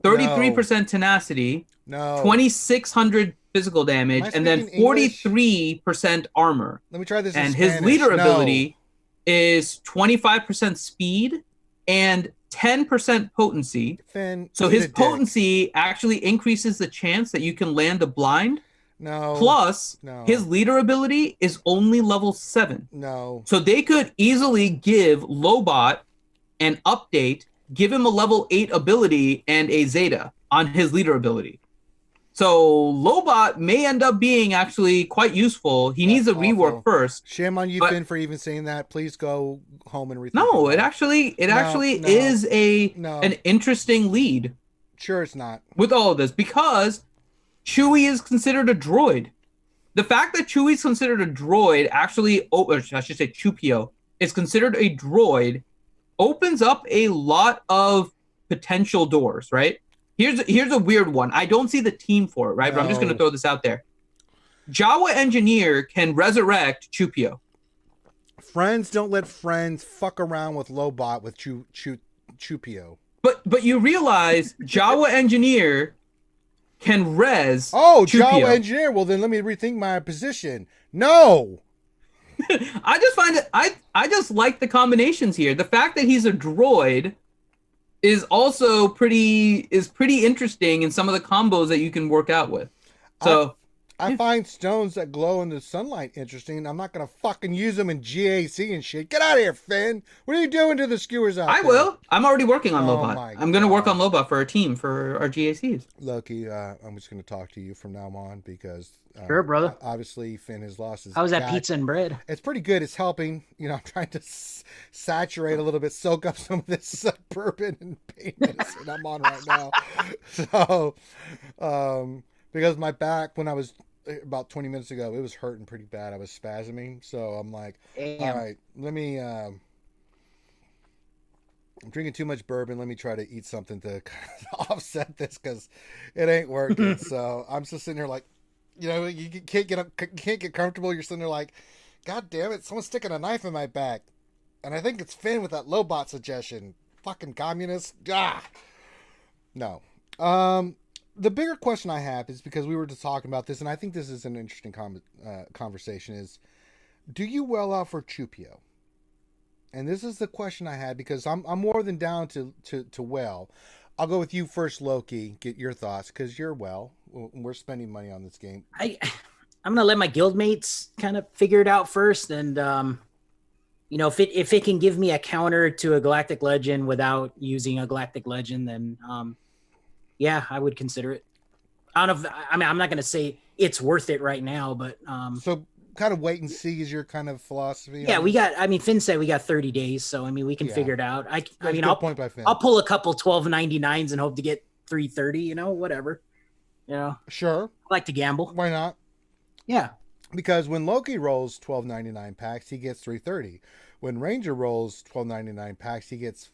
33% tenacity, 2,600 physical damage, and then 43% armor. Let me try this in And Spanish. his leader No. ability is 25% speed and 10% potency. Then so eat his a dick. potency actually increases the chance that you can land a blind. No. Plus, his leader ability is only level 7. No. So they could easily give Lobot an update, give him a level 8 ability and a Zeta on his leader ability. So Lobot may end up being actually quite useful. He needs a rework first. Shame on you, Finn, for even saying that. Please go home and rethink. No, it actually is an interesting lead. Sure, it's not. With all of this, because Chewie is considered a droid. The fact that Chewie is considered a droid actually, or I should say Chewpio, is considered a droid, opens up a lot of potential doors, right? Here's a weird one. I don't see the team for it, right? But I'm just going to throw this out there. Jawa Engineer can resurrect Chewpio. Friends don't let friends fuck around with Lobot with Chewpio. But you realize Jawa Engineer can res. Oh, Chewpio. Jawa Engineer. Well, then let me rethink my position. No. I just find it. I just like the combinations here. The fact that he's a droid is also pretty interesting in some of the combos that you can work out with. So I find stones that glow in the sunlight interesting. I'm not gonna fucking use them in GAC and shit. Get out of here, Finn. What are you doing to the skewers out there? I will. I'm already working on Oh Lobot. my I'm gonna work on Lobot for our team for our GACs. Loki, I'm just gonna talk to you from now on because sure, brother. Obviously, Finn has lost his. How was that pizza and bread? It's pretty good. It's helping. You know, I'm trying to saturate a little bit, soak up some of this bourbon and pain medicine I'm on right now. So, because my back, when I was about 20 minutes ago, it was hurting pretty bad. I was spasming. So I'm like, all right, let me. I'm drinking too much bourbon. Let me try to eat something to offset this because it ain't working. So I'm just sitting here like, you know, you can't get comfortable. You're sitting there like, God damn it, someone's sticking a knife in my back. And I think it's Finn with that Lobot suggestion. Fucking communist. Ah. No. The bigger question I have is because we were just talking about this, and I think this is an interesting conversation, is do you well out for Chewpio? And this is the question I had because I'm more than down to well. I'll go with you first, Loki. Get your thoughts because you're well. We're spending money on this game. I'm gonna let my guildmates kind of figure it out first, and you know, if it can give me a counter to a Galactic Legend without using a Galactic Legend, then yeah, I would consider it. I don't know. I mean, I'm not gonna say it's worth it right now, but so kind of wait and see is your kind of philosophy. Yeah, we got. I mean, Finn said we got 30 days, so I mean, we can figure it out. I mean, I'll point by Finn. I'll pull a couple 12.99s and hope to get 330. You know, whatever. You know, sure. I like to gamble. Why not? Yeah. Because when Loki rolls 12.99 packs, he gets 330. When Ranger rolls 12.99 packs, he gets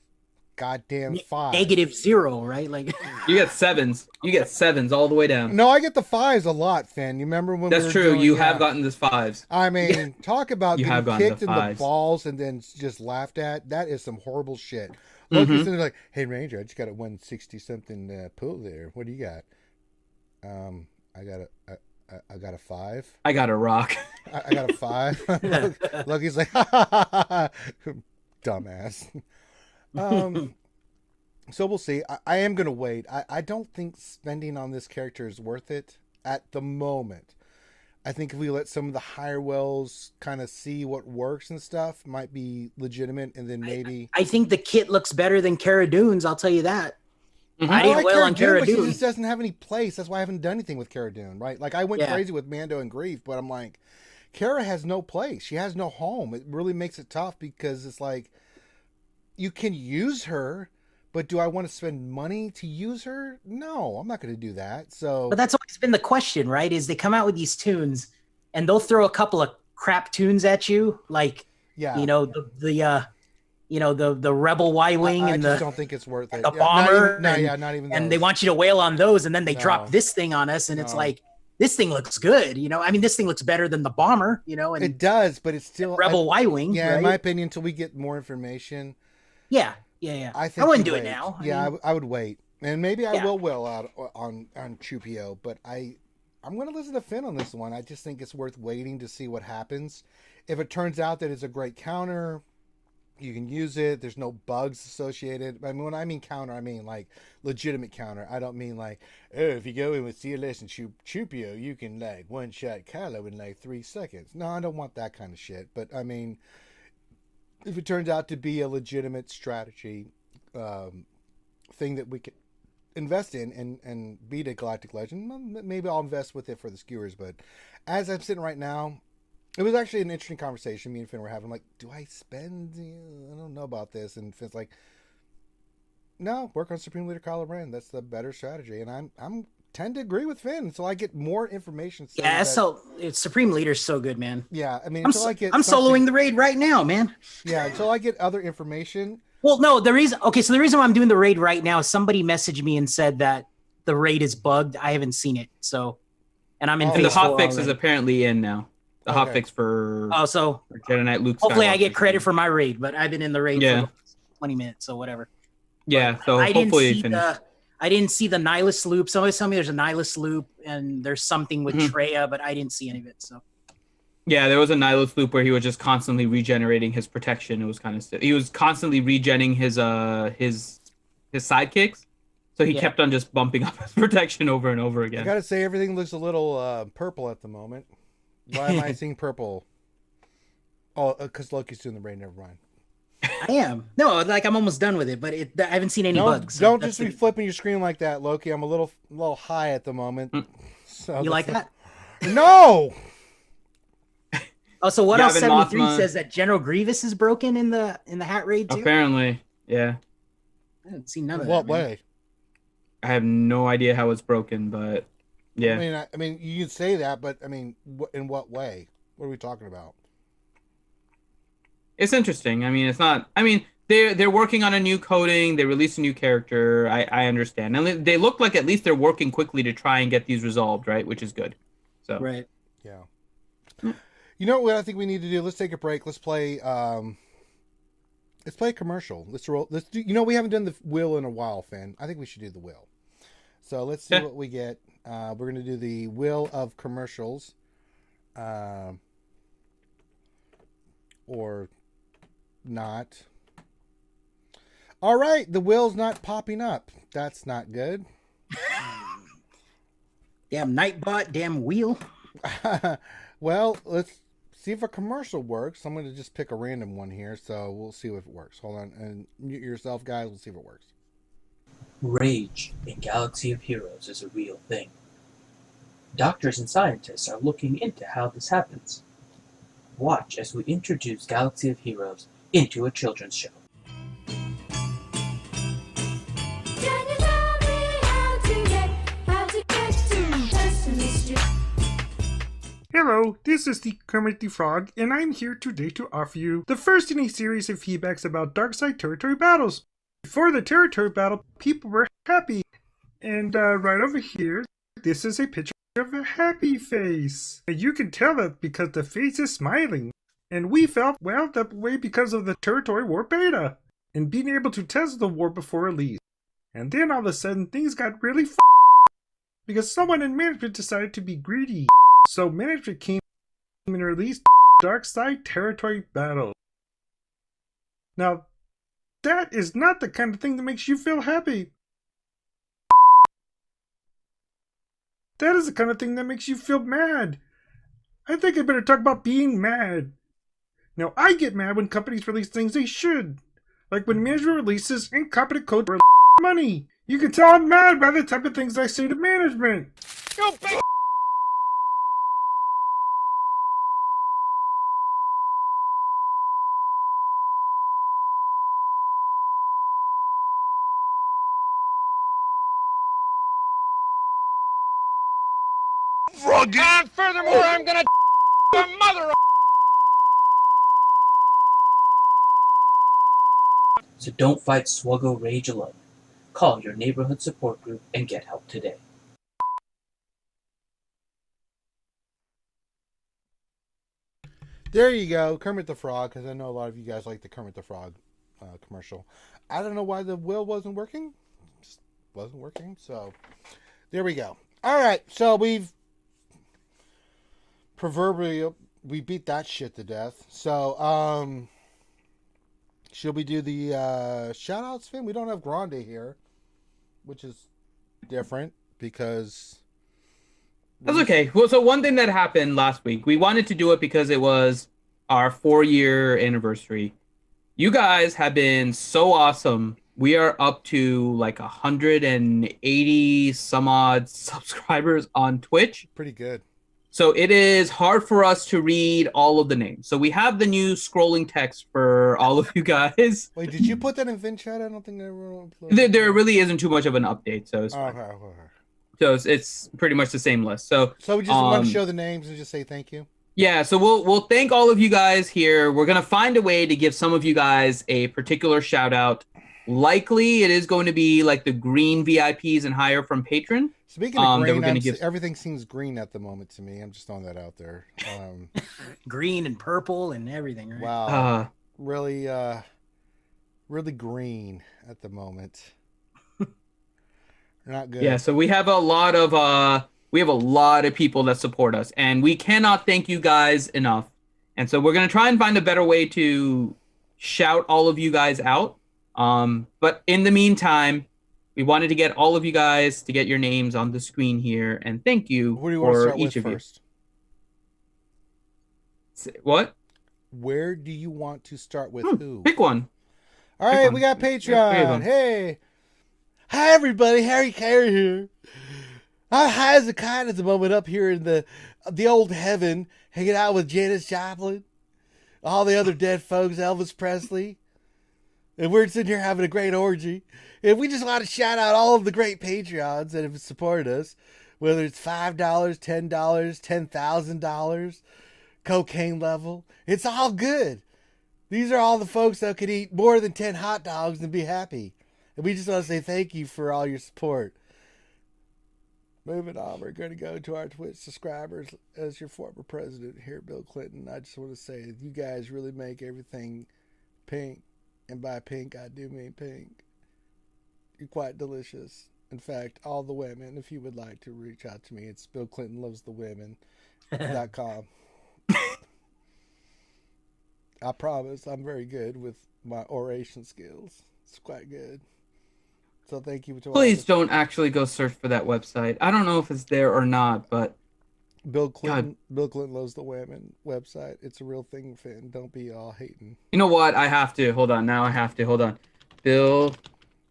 goddamn 5. -0, right? Like you get 7s. You get 7s all the way down. No, I get the 5s a lot, Finn. You remember when that's we were true. doing, You have gotten this 5s. I mean, talk about you getting kicked in the balls and then just laughed at. That is some horrible shit. Loki's sitting there like, "Hey Ranger, I just got a 160 something pull there. What do you got?" I got a 5. I got a rock. I got a 5. Loki's like, dumbass. So we'll see. I am going to wait. I don't think spending on this character is worth it at the moment. I think if we let some of the higher wells kind of see what works and stuff, might be legitimate, and then maybe... I think the kit looks better than Cara Dune's, I'll tell you that. I didn't well on Cara Dune, but she just doesn't have any place. That's why I haven't done anything with Cara Dune, right? Like, I went crazy with Mando and Grief, but I'm like, Cara has no place. She has no home. It really makes it tough because it's like, you can use her, but do I want to spend money to use her? No, I'm not going to do that. So, but that's always been the question, right? Is they come out with these tunes, and they'll throw a couple of crap tunes at you, like, you know, the Rebel Y-wing I and just don't think it's worth it. the bomber. Not even and those. they want you to wail on those, and then they drop this thing on us, and it's like, this thing looks good, you know. I mean, this thing looks better than the bomber, you know. And it does, but it's still Rebel Y-wing. Yeah, right? in my opinion, until we get more information. Yeah. I wouldn't do it now. I would wait, and maybe I will out on Chewpio, but I'm going to listen to Finn on this one. I just think it's worth waiting to see what happens. If it turns out that it's a great counter, you can use it. There's no bugs associated. I mean, when I mean counter, I mean like legitimate counter. I don't mean like, oh, if you go in with CLS and Chewpio, you can like one-shot Kylo in like 3 seconds. No, I don't want that kind of shit. But I mean, if it turns out to be a legitimate strategy thing that we could invest in and beat a Galactic Legend, maybe I'll invest with it for the skewers. But as I'm sitting right now, it was actually an interesting conversation me and Finn were having. I'm like, do I spend? I don't know about this. And Finn's like, no, work on Supreme Leader Kylo Ren. That's the better strategy. And I'm tend to agree with Finn until I get more information. Yeah, so it's Supreme Leader's so good, man. Yeah, I mean, I'm soloing the raid right now, man. Yeah, until I get other information. Well, no, the reason why I'm doing the raid right now is somebody messaged me and said that the raid is bugged. I haven't seen it, so, and I'm in. And the hotfix is apparently in now. The hotfix for so Jedi Knight Luke. Hopefully, I Skywalker. get credit for my raid, but I've been in the raid for 20 minutes, so whatever. Yeah, so hopefully I didn't see the Nihilus loop. Somebody told me there's a Nihilus loop and there's something with Traya, but I didn't see any of it. So yeah, there was a Nihilus loop where he was just constantly regenerating his protection. It was kind of he was constantly regenning his sidekicks, so he kept on just bumping up his protection over and over again. I gotta say, everything looks a little purple at the moment. Why am I seeing purple? Oh, because Loki's doing the raid. Never mind. I am. No, like I'm almost done with it, but I haven't seen any bugs. Don't just be flipping your screen like that, Loki. I'm a little high at the moment. So you like that? No. Oh, so what else? 73 says that General Grievous is broken in the hat raid too. Apparently, yeah. I haven't seen none of what that. What way? I have no idea how it's broken, but yeah. I mean, you can say that, but I mean, in what way? What are we talking about? It's interesting. I mean, it's not. I mean, they're working on a new coding. They released a new character. I understand, and they look like at least they're working quickly to try and get these resolved, right? Which is good. So right. Yeah. You know what I think we need to do? Let's take a break. Let's play. Let's play a commercial. Let's roll. Let's do. You know, we haven't done the wheel in a while, Finn. I think we should do the wheel. So let's see what we get. We're gonna do the wheel of commercials. Or not. All right, the wheel's not popping up. That's not good. Damn Nightbot, damn wheel. Well, let's see if a commercial works. I'm going to just pick a random one here, so we'll see if it works. Hold on, and mute yourself, guys. We'll see if it works. Rage in Galaxy of Heroes is a real thing. Doctors and scientists are looking into how this happens. Watch as we introduce Galaxy of Heroes into a children's show. Hello, this is the Kermit the Frog, and I'm here today to offer you the first in a series of feedbacks about Darkside Territory battles. Before the Territory battle, people were happy. And right over here, this is a picture of a happy face. And you can tell that because the face is smiling. And we felt, well, that way because of the Territory War beta. And being able to test the war before release. And then all of a sudden, things got really because someone in management decided to be greedy. So management came and released Darkside Territory Battle. Now, that is not the kind of thing that makes you feel happy. That is the kind of thing that makes you feel mad. I think I better talk about being mad. Now, I get mad when companies release things they should. Like when management releases incompetent code for money. You can tell I'm mad by the type of things I say to management. You big And furthermore, I'm gonna your mother. So don't fight SWGOH Rage alone. Call your neighborhood support group and get help today. There you go, Kermit the Frog, because I know a lot of you guys like the Kermit the Frog commercial. I don't know why the wheel wasn't working. Just wasn't working, so there we go. All right, so we've proverbially we beat that shit to death. So should we do the shout outs, Finn? We don't have Grande here, which is different because that's okay. Well, so one thing that happened last week, we wanted to do it because it was our 4-year anniversary. You guys have been so awesome. We are up to like 180 some odd subscribers on Twitch. Pretty good. So it is hard for us to read all of the names. So we have the new scrolling text for all of you guys. Wait, did you put that in Vin chat? I don't think I wrote. There really isn't too much of an update, so it's fine. Okay. So it's pretty much the same list. So we just want to show the names and just say thank you. Yeah, so we'll thank all of you guys here. We're gonna find a way to give some of you guys a particular shout out likely it is going to be like the green VIPs and higher from patron. Speaking of green, everything seems green at the moment to me. I'm just throwing that out there. Green and purple and everything, right? Wow. Really green at the moment. Not good. Yeah, so we have a lot of people that support us, and we cannot thank you guys enough. And so we're gonna try and find a better way to shout all of you guys out. But in the meantime, we wanted to get all of you guys to get your names on the screen here, and thank you for each of you. What? Where do you want to start with? Who? Pick one. All right, we got Patreon. Hey. Hi, everybody. Harry Carey here. I'm high as a kite at the moment up here in the old heaven, hanging out with Janis Joplin, all the other dead folks, Elvis Presley. And we're sitting here having a great orgy. And we just want to shout out all of the great Patreons that have supported us, whether it's $5, $10, $10,000, cocaine level. It's all good. These are all the folks that could eat more than 10 hot dogs and be happy. And we just want to say thank you for all your support. Moving on, we're going to go to our Twitch subscribers. As your former president here, Bill Clinton, I just want to say you guys really make everything pink. And by pink, I do mean pink. You're quite delicious. In fact, all the women, if you would like to reach out to me, it's BillClintonLovesTheWomen.com. I promise I'm very good with my oration skills. It's quite good. So thank you to Please don't actually go search for that website. I don't know if it's there or not, but Bill Clinton Loves the Women website. It's a real thing, Finn. Don't be all hating. You know what? I have to. Hold on. Now I have to. Hold on. Bill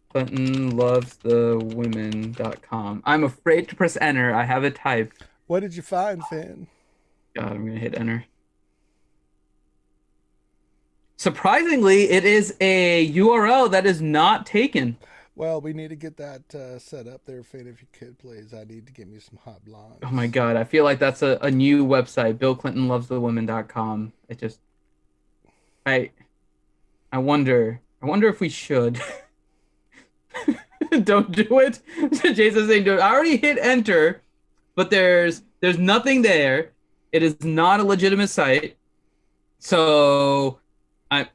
Clinton Loves the Women.com. I'm afraid to press enter. I have it typed. What did you find, Finn? God, I'm going to hit enter. Surprisingly, it is a URL that is not taken. Well, we need to get that set up there, Finn, if you could, please. I need to get me some hot blondes. Oh my God, I feel like that's a new website, BillClintonLovesTheWomen.com. It just, I wonder if we should. Don't do it. Jason's saying, I already hit enter, but there's nothing there. It is not a legitimate site. So, I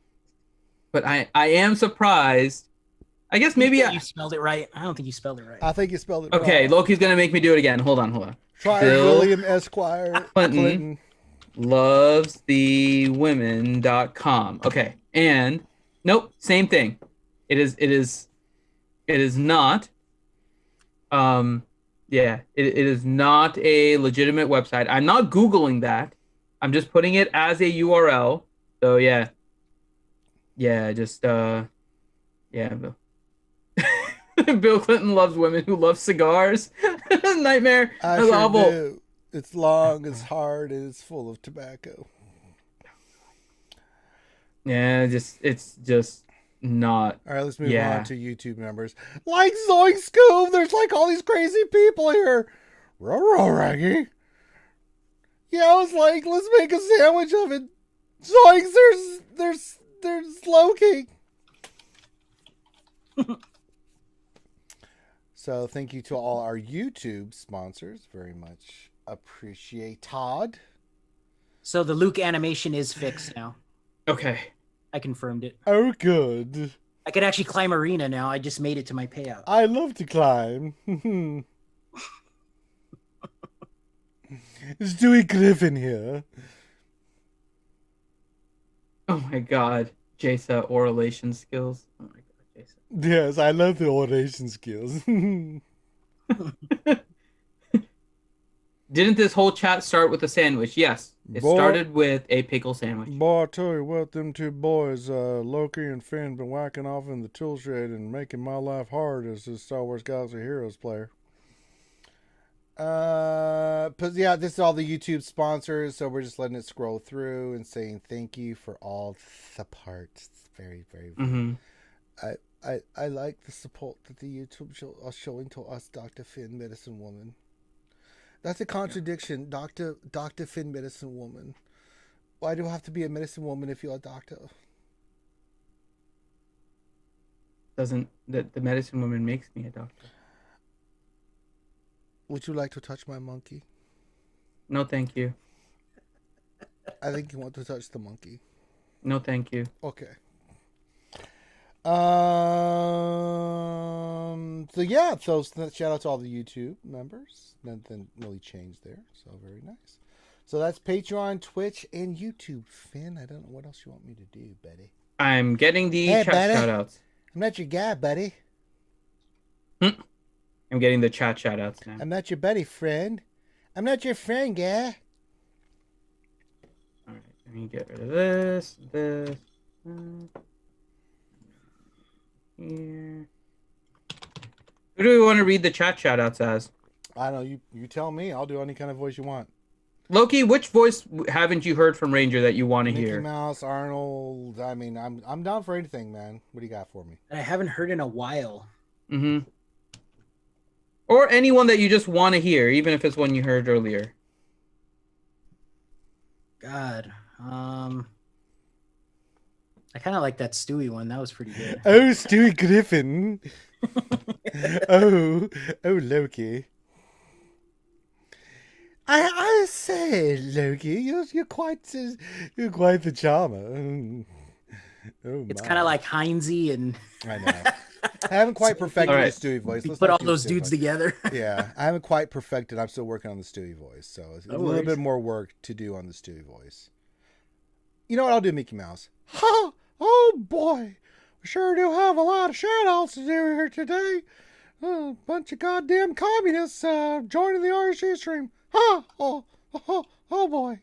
am surprised. I guess maybe you spelled it right. I don't think you spelled it right. I think you spelled it okay, wrong. Loki's gonna make me do it again. Hold on. Try William Esquire Clinton Loves the Women.com. Okay, and nope, same thing. It is not. It is not a legitimate website. I'm not Googling that. I'm just putting it as a URL. So yeah, Bill. Bill Clinton loves women who love cigars. Nightmare. I That's sure awful. do. It's long, it's hard, and it's full of tobacco. Yeah, it's just not. All right, let's move on to YouTube members. Like Zoink Scoob, there's like all these crazy people here. Ruh, Raggy. Yeah, I was like, let's make a sandwich of it. Zoinks, there's Loki. So thank you to all our YouTube sponsors. Very much appreciate Todd. So the Luke animation is fixed now. Okay. I confirmed it. Oh, good. I could actually climb arena now. I just made it to my payout. I love to climb. It's Dewey Griffin here. Oh my God, Jasa oration skills. Oh my God, Jasa. Yes, I love the oration skills. Didn't this whole chat start with a sandwich? Yes, it started with a pickle sandwich. Boy, I tell you what, them two boys, Loki and Finn, been whacking off in the tool shed and making my life hard as a Star Wars Galaxy Heroes player. But yeah, this is all the YouTube sponsors, so we're just letting it scroll through and saying thank you for all the parts. It's very, very, Mm-hmm. I like the support that the YouTube are showing to us, Dr. Finn, Medicine Woman. That's a contradiction, Dr. Finn, Medicine Woman. Why do I have to be a medicine woman if you're a doctor? doesn't the medicine woman makes me a doctor. Would you like to touch my monkey? No, thank you. I think you want to touch the monkey. No, thank you. Okay. So yeah, so shout out to all the YouTube members. Nothing really changed there, so very nice. So that's Patreon, Twitch, and YouTube. Finn, I don't know what else you want me to do, buddy. I'm getting the chat shout outs. I'm not your guy, buddy. I'm getting the chat shout outs now. I'm not your buddy, friend. I'm not your friend, guy. Alright, let me get rid of this. Here. Who do we want to read the chat shout outs as? I don't know, you tell me. I'll do any kind of voice you want. Loki, which voice haven't you heard from Ranger that you want to hear? Mickey Mouse, Arnold. I mean, I'm down for anything, man. What do you got for me? I haven't heard in a while. Mm-hmm. Or anyone that you just want to hear, even if it's one you heard earlier. God. I kind of like that Stewie one. That was pretty good. Oh, Stewie Griffin. oh, Loki. I say, Loki, you're quite the charmer. Oh, it's kind of like Heinzie and. I know. I haven't quite perfected the Stewie voice. Let's put all those dudes together. Yeah, I haven't quite perfected. I'm still working on the Stewie voice, so it's a little bit more work to do on the Stewie voice. You know what? I'll do Mickey Mouse. Ha! Oh boy, we sure do have a lot of shout-outs to do here today. A bunch of goddamn communists joining the RSG stream. Ha! Oh boy.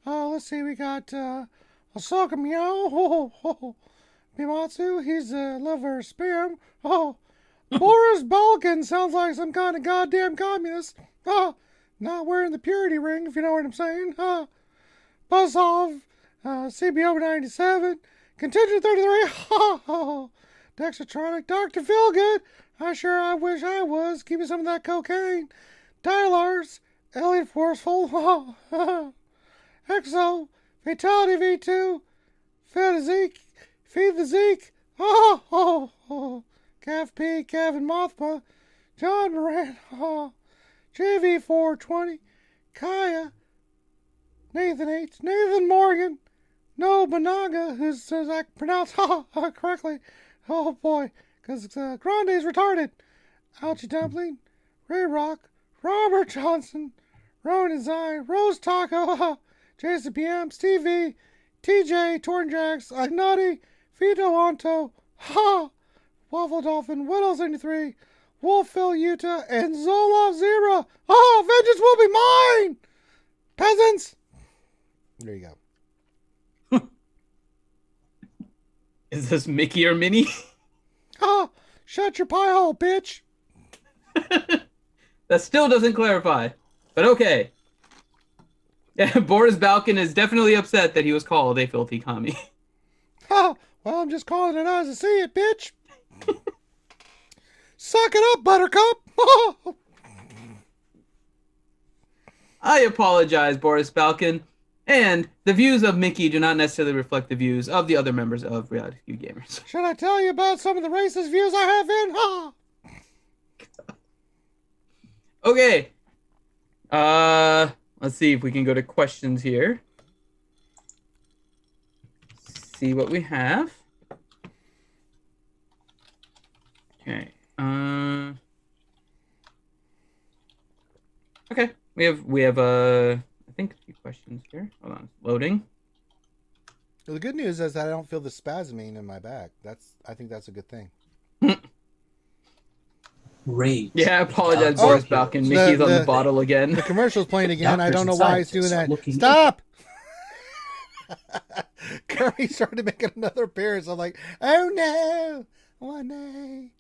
Let's see. We got Ahsoka Meow. Mimatsu, he's a lover of spam. Boris Balkan sounds like some kind of goddamn communist. Not wearing the purity ring, if you know what I'm saying. Buzzov, CBO 97, Contingent 33. Dexatronic, Dr. Feelgood. I wish I was. Give me some of that cocaine. Dialars, Elliot Forceful. Exo, Fatality V2, Feed the Zeke. Cav P, Kevin Mothma, John Moran, JV420, Kaya, Nathan H, Nathan Morgan, No Banaga, who's I can pronounce correctly. Oh boy, because Grande is retarded. Ouchie Dumpling, Ray Rock, Robert Johnson, Ronan Zine, Rose Taco, Jason PM, Steve V, TJ, Tornjax, Ignati, Vito Anto, Waffle Dolphin, Widow73, Wolf Phil Utah, and Zoloff Zero. Vengeance will be mine! Peasants! There you go. Is this Mickey or Minnie? Shut your pie hole, bitch! That still doesn't clarify. But okay. Yeah, Boris Balkan is definitely upset that he was called a filthy commie. Well, I'm just calling it as I see it, bitch. Suck it up, Buttercup. I apologize, Boris Balkan. And the views of Mickey do not necessarily reflect the views of the other members of Reality Skewed Gamers. Should I tell you about some of the racist views I have in? Okay. Let's see if we can go to questions here. See what we have. Okay. Okay. We have I think a few questions here. Hold on, it's loading. Well, the good news is that I don't feel the spasming in my back. I think that's a good thing. Rage. Yeah, I apologize, Boris Balkan. Mickey's on the bottle again. The commercial's playing again. I don't know why it's doing that. Stop! Kermit started making another appearance. I'm like, oh no! One A.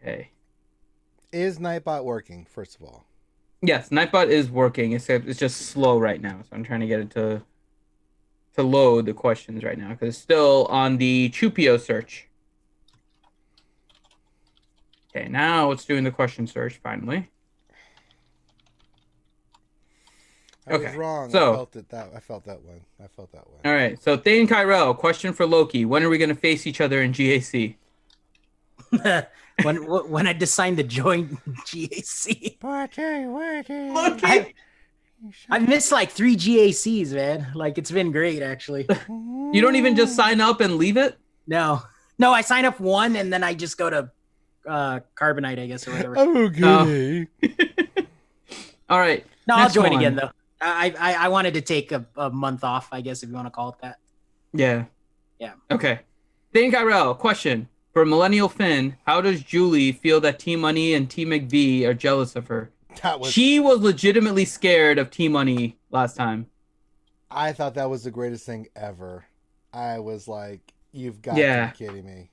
Okay. Is Nightbot working, first of all? Yes, Nightbot is working, except it's just slow right now. So I'm trying to get it to load the questions right now, because it's still on the Chewpio search. Okay, now it's doing the question search, finally. I was wrong. So, I felt that one. All right. So Thane Kyrell, question for Loki. When are we going to face each other in GAC? when I decide to join GAC. Loki. I missed like 3 GACs, man. Like, it's been great, actually. You don't even just sign up and leave it? No, I sign up one and then I just go to Carbonite, I guess, or whatever. Okay. All right. No, Next I'll join one. again, though. I wanted to take a month off, I guess, if you want to call it that. Yeah. Yeah. Okay. Thane Kyrell, question. For Millennial Finn, how does Julie feel that T Money and T McV are jealous of her? She was legitimately scared of T Money last time. I thought that was the greatest thing ever. I was like, you've got to be kidding me.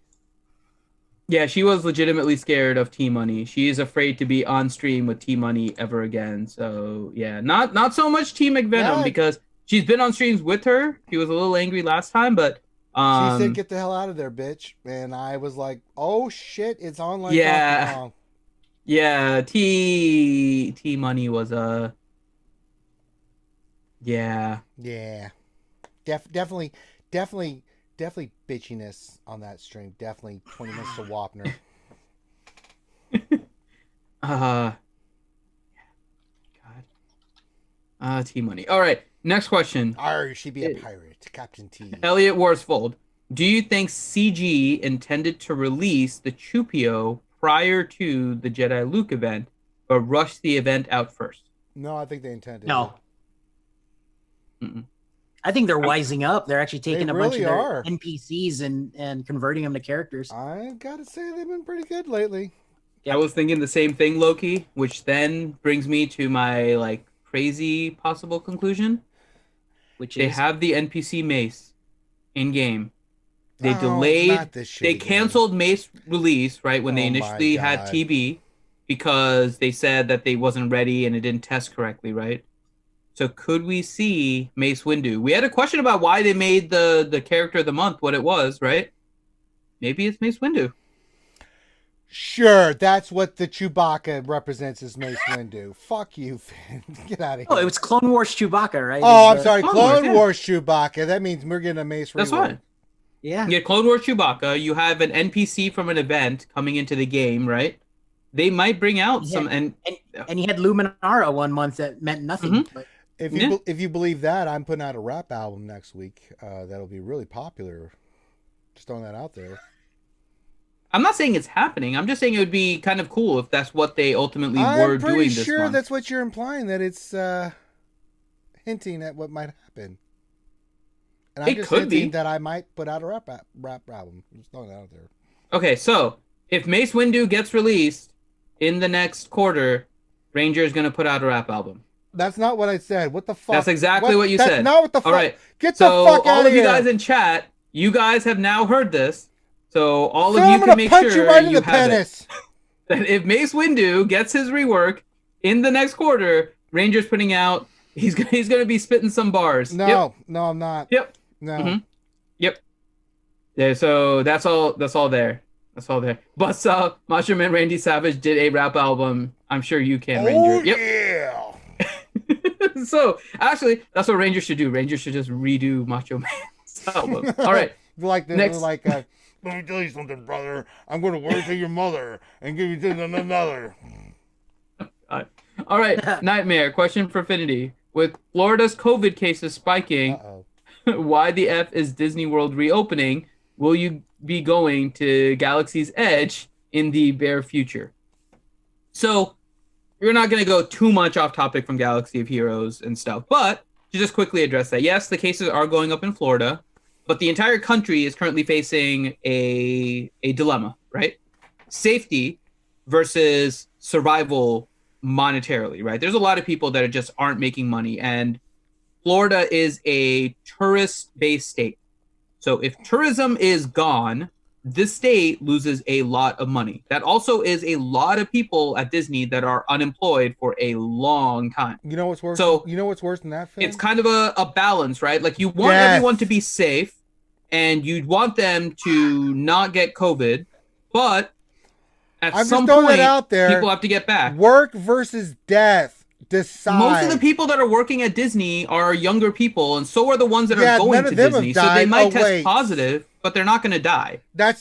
Yeah, she was legitimately scared of T Money. She is afraid to be on stream with T Money ever again. So yeah, not so much T McVenom because she's been on streams with her. She was a little angry last time, but she said, "Get the hell out of there, bitch!" And I was like, "Oh shit, it's on like yeah, Donkey Kong." Yeah. T Money was definitely bitchiness on that stream. Definitely 20 minutes to Wapner. T Money. All right, next question. She be a pirate, Captain T. Elliot Worsfold, do you think CG intended to release the Chewpio prior to the Jedi Luke event, but rushed the event out first? No, I think they intended. No. I think they're wising up. They're actually taking a bunch of their NPCs and converting them to characters. I gotta say, they've been pretty good lately. I was thinking the same thing, Loki, which then brings me to my crazy possible conclusion. Which they have the NPC Mace in game. They delayed. They canceled Mace release when they initially had TB because they said that they wasn't ready and it didn't test correctly, right? So could we see Mace Windu? We had a question about why they made the character of the month what it was, right? Maybe it's Mace Windu. Sure, that's what the Chewbacca represents as Mace Windu. Fuck you, Finn. Get out of here. Oh, it was Clone Wars Chewbacca, right? Oh, I'm sorry. Clone Wars Chewbacca. That means we're getting a Mace That's rework. right. Yeah. You get Clone Wars Chewbacca. You have an NPC from an event coming into the game, right? They might bring out some... And you had Luminara one month that meant nothing. But... If you believe that, I'm putting out a rap album next week. That'll be really popular. Just throwing that out there. I'm not saying it's happening. I'm just saying it would be kind of cool if that's what they ultimately were doing this month. I'm pretty sure that's what you're implying, that it's hinting at what might happen. And I'm just hinting that I might put out a rap album. I'm just throwing that out there. Okay, so if Mace Windu gets released in the next quarter, Ranger is going to put out a rap album. That's not what I said. What the fuck? That's exactly what you said. That's not what the fuck. All right. Get the fuck out of here. All of you guys in chat, you guys have now heard this. So all of Phil, you can make punch sure you right in you the have penis. That if Mace Windu gets his rework in the next quarter, Ranger's putting out. He's gonna be spitting some bars. No, I'm not. Yep. No. Mm-hmm. Yep. Yeah. So that's all there. That's all there. But Macho Man Randy Savage did a rap album. I'm sure you can, Ranger. Yep. Yeah. So actually, that's what Ranger should do. Ranger should just redo Macho Man's album. All right. Let me tell you something, brother. I'm going to word to your mother and give you to another. All right. Nightmare. Question for Finity. With Florida's COVID cases spiking, why the F is Disney World reopening? Will you be going to Galaxy's Edge in the bare future? So we're not going to go too much off topic from Galaxy of Heroes and stuff, but to just quickly address that, yes, the cases are going up in Florida, but the entire country is currently facing a dilemma, right? Safety versus survival monetarily, right? There's a lot of people that just aren't making money, and Florida is a tourist-based state. So if tourism is gone, this state loses a lot of money. That also is a lot of people at Disney that are unemployed for a long time. You know what's worse? You know what's worse than that, Finn? It's kind of a balance, right? Like you want everyone to be safe, and you want them to not get COVID, but at some point, out there, people have to get back. Work versus death. decide. Most of the people that are working at Disney are younger people, and so are the ones that are going to Disney. So they might test positive, but they're not going to die. That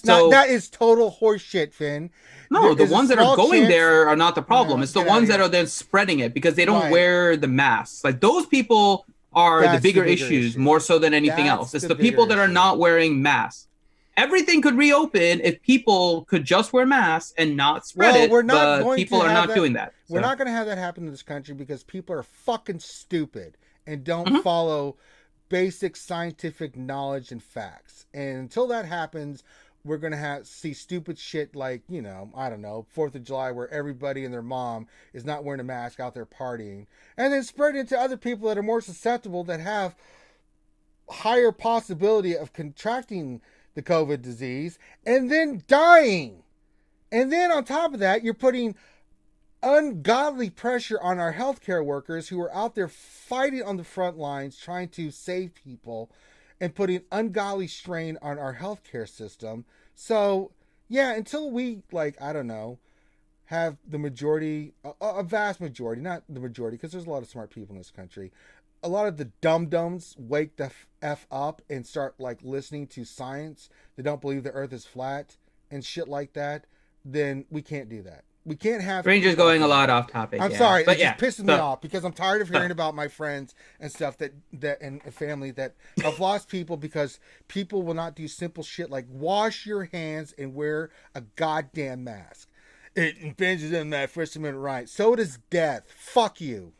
is total horseshit, Finn. No, the ones that are going there are not the problem. It's the ones that are then spreading it because they don't wear the masks. Like those people are the bigger issues more so than anything else. It's the people that are not wearing masks. Everything could reopen if people could just wear masks and not spread it. But people are not doing that. We're not going to have that happen in this country because people are fucking stupid and don't follow basic scientific knowledge and facts. And until that happens, we're going to see stupid shit like, you know, I don't know, 4th of July where everybody and their mom is not wearing a mask out there partying. And then spread it to other people that are more susceptible, that have higher possibility of contracting the COVID disease and then dying. And then on top of that, you're putting ungodly pressure on our healthcare workers who are out there fighting on the front lines, trying to save people, and putting ungodly strain on our healthcare system. So, yeah, until we, like, I don't know, have the majority, a vast majority, not the majority, because there's a lot of smart people in this country, a lot of the dum-dums wake the F up and start, like, listening to science. They don't believe the earth is flat and shit like that. Then we can't do that. We can't have... Ranger's going a lot off topic. I'm sorry. It just pisses me off because I'm tired of hearing about my friends and stuff that and family that have lost people because people will not do simple shit like wash your hands and wear a goddamn mask. It infringes on that First Amendment right. So does death. Fuck you.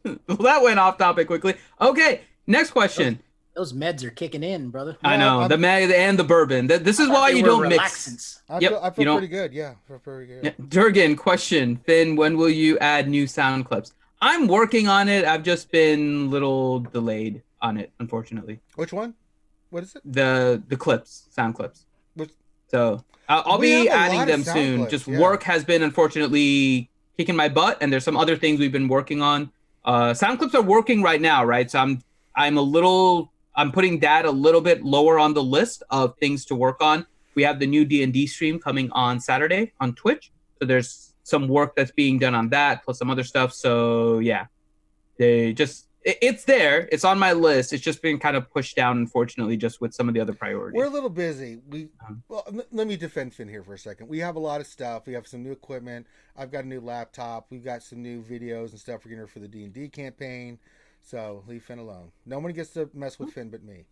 Well, that went off topic quickly. Okay, next question. Those meds are kicking in, brother. I know, the med and the bourbon. This is why you don't mix. I feel pretty good. Yeah, I feel pretty good. Yeah. Durgan, question. Finn, when will you add new sound clips? I'm working on it. I've just been a little delayed on it, unfortunately. Which one? What is it? The clips, sound clips. So I'll be adding them soon. Clips, just work has been, unfortunately, kicking my butt, and there's some other things we've been working on. Sound clips are working right now, right? So I'm putting that a little bit lower on the list of things to work on. We have the new D&D stream coming on Saturday on Twitch. So there's some work that's being done on that, plus some other stuff. So yeah, it's there. It's on my list. It's just been kind of pushed down, unfortunately, just with some of the other priorities. We're a little busy. Let me defend Finn here for a second. We have a lot of stuff. We have some new equipment. I've got a new laptop. We've got some new videos and stuff we're getting for the D&D campaign. So leave Finn alone. No one gets to mess with Finn but me.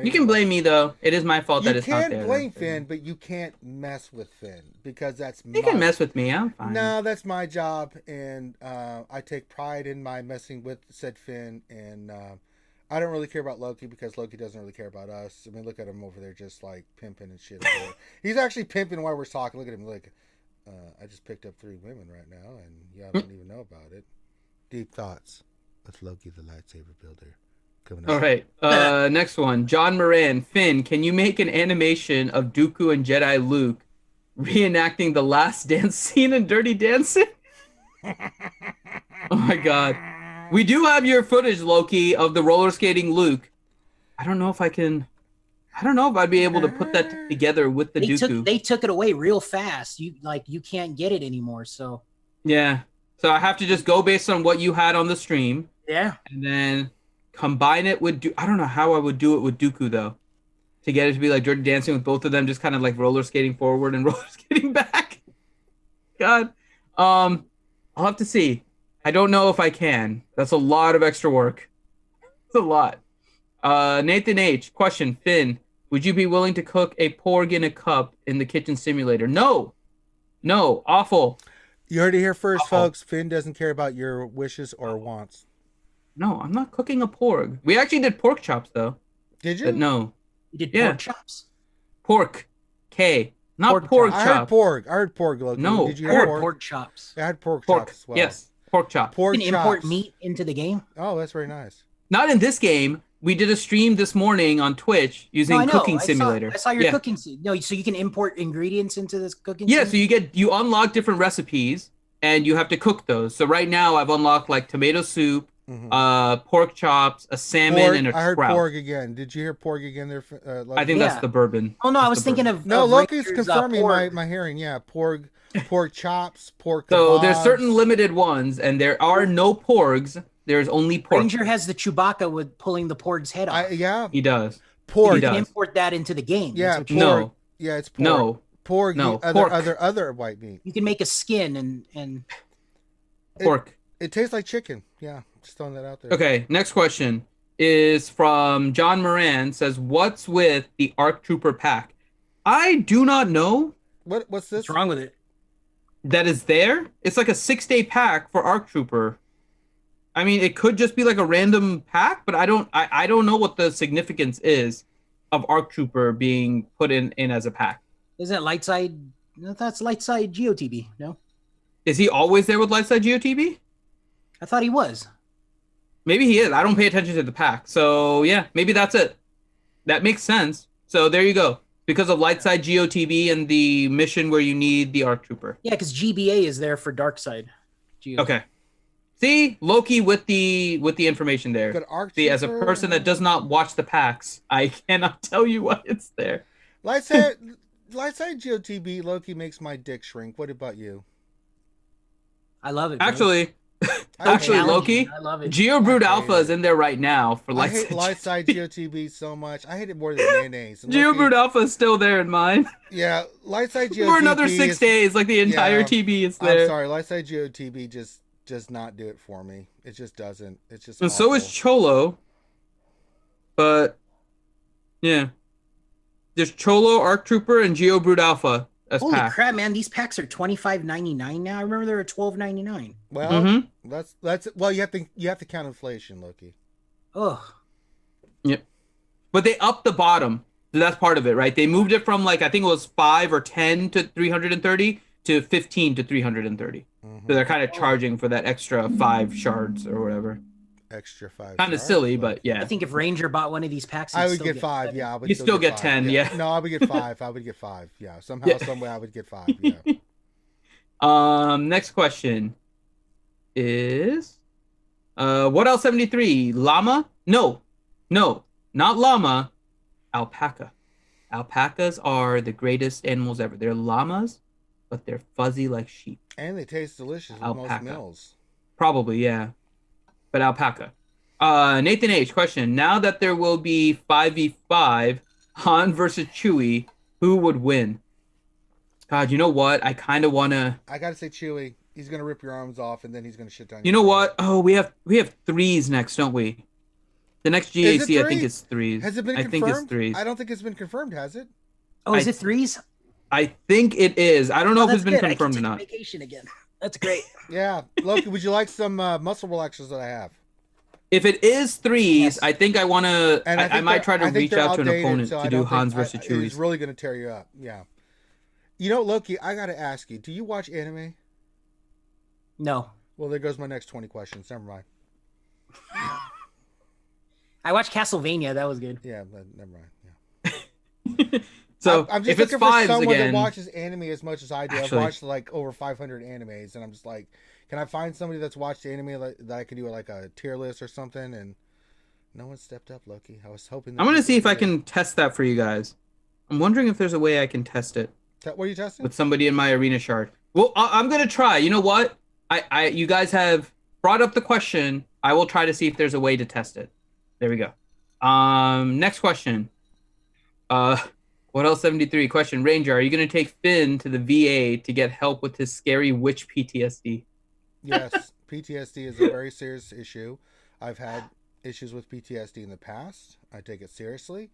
You can blame me though. It is my fault that it's not there. You can blame Finn, but you can't mess with Finn because that's You can mess with me. I'm fine. No, that's my job, and I take pride in my messing with said Finn. And I don't really care about Loki because Loki doesn't really care about us. I mean, look at him over there, just like pimping and shit. He's actually pimping while we're talking. Look at him, like I just picked up 3 women right now, and y'all don't even know about it. Deep thoughts with Loki, the lightsaber builder. All right. Next one. John Moran. Finn, can you make an animation of Dooku and Jedi Luke reenacting the last dance scene in Dirty Dancing? Oh my god. We do have your footage, Loki, of the roller skating Luke. I don't know if I'd be able to put that together with the Dooku. They took it away real fast. You can't get it anymore, so. Yeah. So I have to just go based on what you had on the stream. Yeah. And then combine it with I don't know how I would do it with Dooku though, to get it to be like Dirty Dancing with both of them just kind of like roller skating forward and roller skating back. God, I'll have to see. I don't know if I can. That's a lot of extra work. It's a lot. Nathan H. Question. Finn, would you be willing to cook a porg in a cup in the kitchen simulator? No, awful. You heard it here first, folks. Finn doesn't care about your wishes or wants. No, I'm not cooking a porg. We actually did pork chops, though. Did you? But no. You did pork chops? Pork. K. Not pork chop. I heard porg. Loki. No, did you have pork chops? I had pork chops as well. Yes, pork chop. You can import meat into the game? Oh, that's very nice. Not in this game. We did a stream this morning on Twitch using Cooking Simulator. I saw your cooking. No, so you can import ingredients into this cooking. Yeah, so you unlock different recipes and you have to cook those. So right now I've unlocked like tomato soup, pork chops, a salmon, and a I heard trout. pork again. Did you hear pork again there? I think that's the bourbon. Oh no, That's I was the thinking bourbon. of No, Loki's Rangers, confirming pork. my hearing. Yeah, pork chops, pork. So kebabs. there's certain limited ones, and there are no porgs. There's only pork. Ranger has the Chewbacca with pulling the porg's head off. Yeah, He does. pork. You can import that into the game. Yeah, That's pork. what No. Yeah, it's pork. No. Pork. No, Other pork. white meat. you can make a skin and Pork. It tastes like chicken. Yeah, just throwing that out there. Okay, next question is from John Moran. Says, "What's with the ARC Trooper pack?" I do not know. What's this? what's wrong with it? That is there. It's like a 6-day pack for ARC Trooper. I mean, it could just be like a random pack, but I don't know what the significance is of ARC Trooper being put in as a pack. Isn't it light side? No, that's light side GOTB. No, Is he always there with Lightside GOTB? I thought he was. Maybe he is. I don't pay attention to the pack. So yeah, maybe that's it. That makes sense. So there you go. Because of Lightside GOTB and the mission where you need the ARC Trooper. Yeah, because GBA is there for dark side. Okay. See, Loki with the information there. But ARC See, as a Trooper- person that does not watch the packs, I cannot tell you why it's there. Lightside GOTB Loki makes my dick shrink. What about you? I love it. man. Actually, Challenging. Loki, I love it. GeoBrood Alpha is in there right now for I hate Lightside. Lightside GOTB so much. I hate it more than mayonnaise. And GeoBrood Alpha is still there in mine. Yeah, Lightside GOTB For another 6 days, like the entire TB is there. I'm sorry, Lightside GOTB just does not do it for me. It just doesn't. It's just. And so is Cholo. But yeah, there's Cholo, ARC Trooper, and GeoBrood Alpha as Holy pack. crap, man! These packs are $25.99 now. I remember they were $12.99. Well, that's well. You have to count inflation, Loki. Ugh. Yep. But they upped the bottom. So that's part of it, right? They moved it from like I think it was 5 or 10 to 330 to 15 to 330. So they're kind of charging for that extra 5 shards or whatever. Extra 5. Kind of silly, but yeah. I think if Ranger bought one of these packs, I he'd would still get 5. Yeah, I would You'd still get 10. Yeah. No, I would get 5. I would get 5. Yeah, somehow, some way, I would get 5. Yeah. Next question is, what else? 73 llama? No, not llama. Alpaca. Alpacas are the greatest animals ever. They're llamas, but they're fuzzy like sheep. And they taste delicious with Alpaca. most meals. Probably, yeah. But alpaca. Nathan H. Question. Now that there will be 5v5, Han versus Chewie, who would win? God, you know what? I kind of want to... I got to say Chewie. He's going to rip your arms off, and then he's going to shit down You know what? Oh, we have 3s next, don't we? The next GAC, I think, is 3s. Has it been I confirmed? think it's 3s. I don't think it's been confirmed, has it? Oh, is it 3s? I think it is. I don't know if that's it's been good. confirmed I or can not. take vacation again. That's great. Yeah. Loki, would you like some muscle relaxers that I have? If it is 3s, I think I want to... I might try to reach out to an opponent to do Hans versus Chewie. It's really going to tear you up. Yeah. You know, Loki, I got to ask you, do you watch anime? No. Well, there goes my next 20 questions. Never mind. I watched Castlevania. That was good. Yeah, but never mind. Yeah. So I'm just if it's looking for 5s someone again... that watches anime as much as I do. Actually- I've watched like over 500 animes, and I'm just like, can I find somebody that's watched anime that I can do like a tier list or something? And no one stepped up, Loki. I was hoping. I'm going to see if I can test that for you guys. I'm wondering if there's a way I can test it. What are you testing? With somebody in my arena shard. Well, I'm going to try. You know what? You guys have brought up the question. I will try to see if there's a way to test it. There we go. Next question. What else? 73 question. Ranger, are you going to take Finn to the VA to get help with his scary witch PTSD? Yes, PTSD is a very serious issue. I've had issues with PTSD in the past. I take it seriously.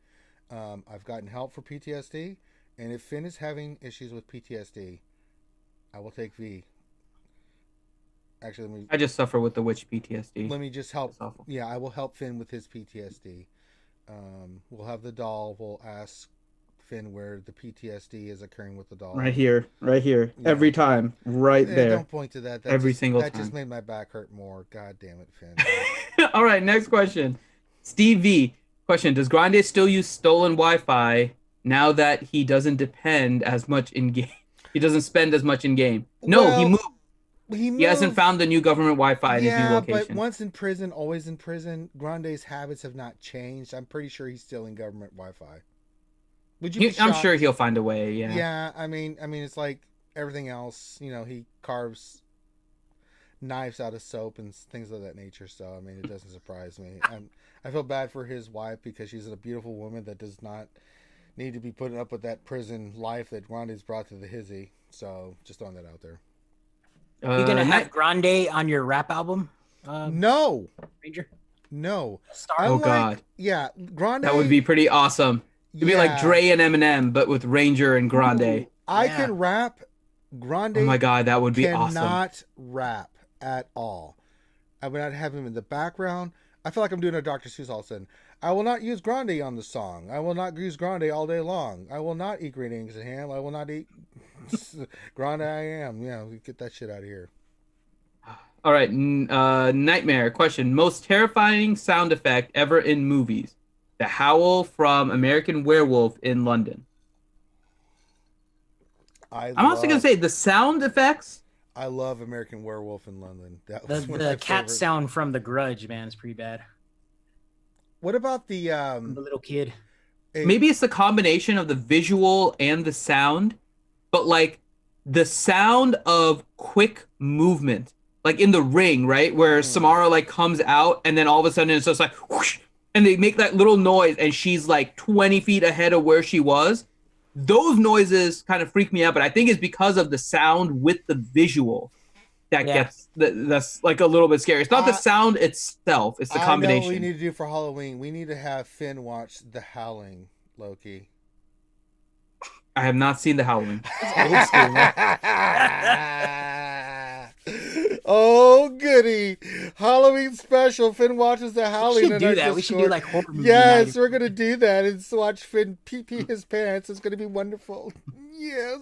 I've gotten help for PTSD, and if Finn is having issues with PTSD, I will take V. Actually, I just suffer with the witch PTSD. Let me just help. Yeah, I will help Finn with his PTSD. We'll have the doll. We'll ask Finn where the PTSD is occurring with the doll. Right here. Yeah. Every time. Right there. Don't point to that. Single time. That just made my back hurt more. God damn it, Finn. All right, next question. Steve V. Question. Does Grande still use stolen Wi-Fi now that he doesn't depend as much in game? He doesn't spend as much in game. No, he moved. He hasn't found the new government Wi-Fi in his new location. Yeah, but once in prison, always in prison. Grande's habits have not changed. I'm pretty sure he's still in government Wi-Fi. Would you? I'm sure he'll find a way. Yeah. Yeah, I mean, it's like everything else. You know, he carves knives out of soap and things of that nature. So, I mean, it doesn't surprise me. I feel bad for his wife because she's a beautiful woman that does not need to be putting up with that prison life that Grande's brought to the hizzy. So, just throwing that out there. You gonna have Grande on your rap album? No, Ranger. No. Oh God. Yeah, Grande. That would be pretty awesome. It'd be like Dre and Eminem, but with Ranger and Grande. I can rap. Grande. Oh my God, that would be awesome. Cannot rap at all. I would not have him in the background. I feel like I'm doing a Dr. Seuss all of a sudden. I will not use Grande on the song. I will not use Grande all day long. I will not eat green eggs and ham. I will not eat Grande. I am. Yeah, get that shit out of here. All right, Nightmare question. Most terrifying sound effect ever in movies? The howl from American Werewolf in London. I'm also going to say the sound effects. I love American Werewolf in London. That was the cat sound from The Grudge, man, is pretty bad. What about the little kid? Maybe it's the combination of the visual and the sound, but like the sound of quick movement, like in the ring, right? Where Samara like comes out and then all of a sudden it's just like whoosh, and they make that little noise and she's like 20 feet ahead of where she was. Those noises kind of freak me out, but I think it's because of the sound with the visual that gets that's like a little bit scary. It's not the sound itself; it's the combination. I know what we need to do for Halloween. We need to have Finn watch The Howling, Loki. I have not seen The Howling. Oh goody! Halloween special. Finn watches The Howling. We should do that. We should do like horror movie. Yes, we're gonna do that and watch Finn pee his pants. It's gonna be wonderful. Yes.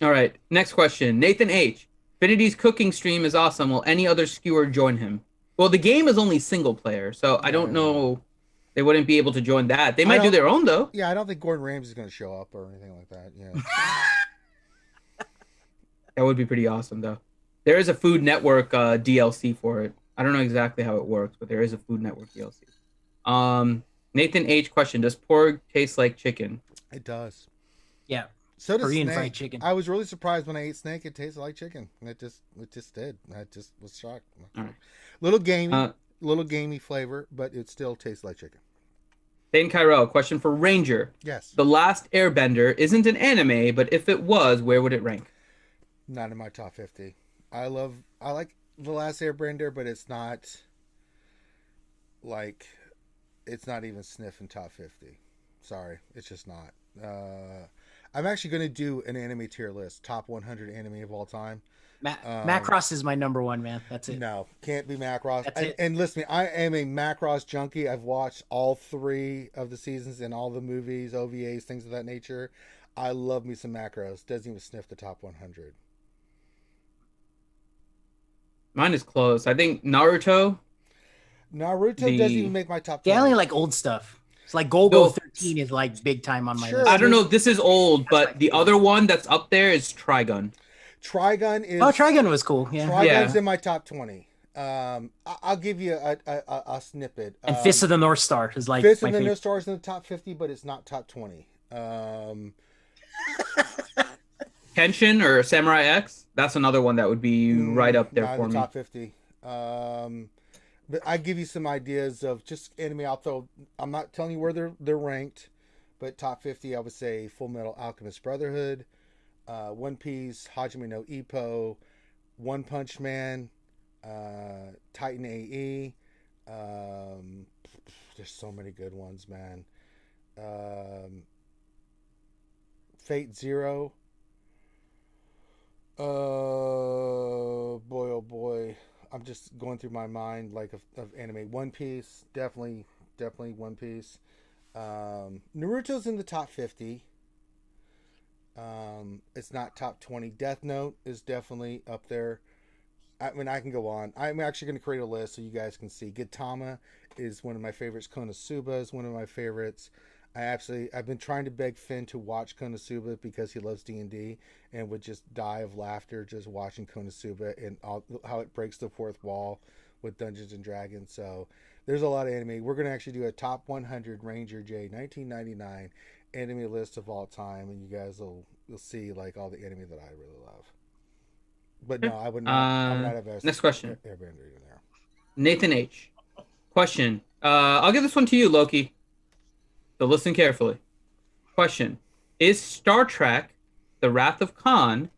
All right. Next question. Nathan H. Finity's cooking stream is awesome. Will any other skewer join him? Well, the game is only single player, so I don't know. They wouldn't be able to join that. They might do their own though. Yeah, I don't think Gordon Ramsay's gonna show up or anything like that. Yeah. That would be pretty awesome, though. There is a Food Network DLC for it. I don't know exactly how it works, but there is a Food Network DLC. Nathan H. question: does pork taste like chicken? It does. Yeah. So does Korean snake. fried chicken. I was really surprised when I ate snake. It tasted like chicken. It just did. I just was shocked. All right. Little gamey flavor, but it still tastes like chicken. Thane Kyrell, question for Ranger. Yes. The Last Airbender isn't an anime, but if it was, where would it rank? Not in my top 50. I like The Last Airbender, but it's not even sniffing top 50. Sorry, it's just not. I'm actually going to do an anime tier list, top 100 anime of all time. Macross is my number one, man. That's it. No, can't be Macross. That's it. And listen, I am a Macross junkie. I've watched all 3 of the seasons and all the movies, OVAs, things of that nature. I love me some Macross. Doesn't even sniff the top 100. Mine is close. I think Naruto doesn't even make my top 20. Yeah, I only like old stuff. It's like Golgo 13 is like big time on my list. I don't know if this is old, but the other one that's up there is Trigun. Trigun was cool. Yeah. Trigun's in my top 20. I'll give you a snippet. And Fist of the North Star is like Fist of the North Star is in the top 50, but it's not top 20. Kenshin or Samurai X, that's another one that would be right up there for me. Top 50. But I give you some ideas of just anime. I'm not telling you where they're ranked, but top 50, I would say Full Metal Alchemist Brotherhood, One Piece, Hajime no Ippo, One Punch Man, Titan AE. There's so many good ones, man. Fate Zero. Boy, oh boy. I'm just going through my mind like of anime. One Piece, definitely One Piece. Naruto's in the top 50. It's not top 20. Death Note is definitely up there. I mean, I can go on. I'm actually going to create a list so you guys can see. Gintama is one of my favorites. Konosuba is one of my favorites. I've been trying to beg Finn to watch Konosuba because he loves D&D and would just die of laughter just watching Konosuba and how it breaks the fourth wall with Dungeons and Dragons. So there's a lot of anime. We're going to actually do a top 100 Ranger J 1999 anime list of all time, and you guys you'll see like all the anime that I really love. But no, I would not have next question. Airbender in there. Nathan H. Question. I'll give this one to you, Loki. So listen carefully. Question. Is Star Trek The Wrath of Khan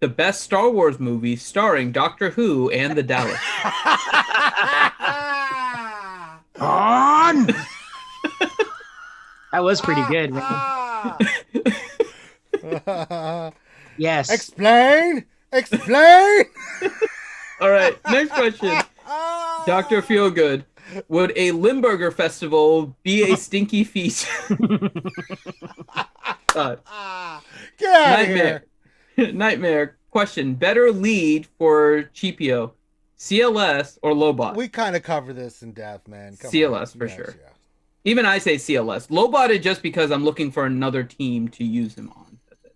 the best Star Wars movie starring Doctor Who and the Daleks? On! That was pretty good, man. Yes. Explain! All right, next question. Dr. Feelgood. Would a Limburger festival be a stinky feast? Get out of here. Nightmare. Question. Better lead for Chewpio, CLS or Lobot? We kind of cover this in depth, man. Come CLS on. for Yes, sure. yeah. Even I say CLS. Lobot is just because I'm looking for another team to use him on. That's it.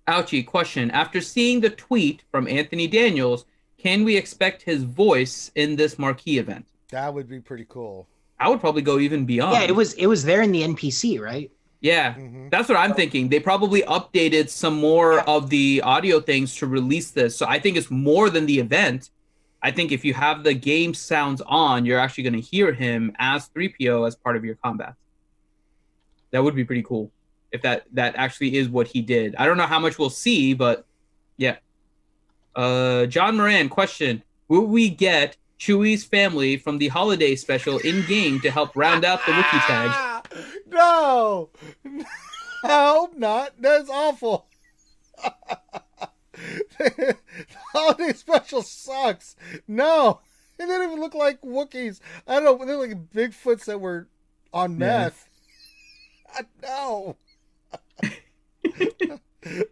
Ouchie. Question. After seeing the tweet from Anthony Daniels, can we expect his voice in this marquee event? That would be pretty cool. I would probably go even beyond. Yeah, it was there in the NPC, right? Yeah, that's what I'm thinking. They probably updated some more of the audio things to release this. So I think it's more than the event. I think if you have the game sounds on, you're actually going to hear him as Threepio as part of your combat. That would be pretty cool if that actually is what he did. I don't know how much we'll see, but yeah. John Moran, question. Will we get Chewie's family from the holiday special in-game to help round out the Wookiee tag? No! I hope not. That's awful. The holiday special sucks. No. They didn't even look like Wookiees. I don't know. They're like Bigfoots that were on meth. No.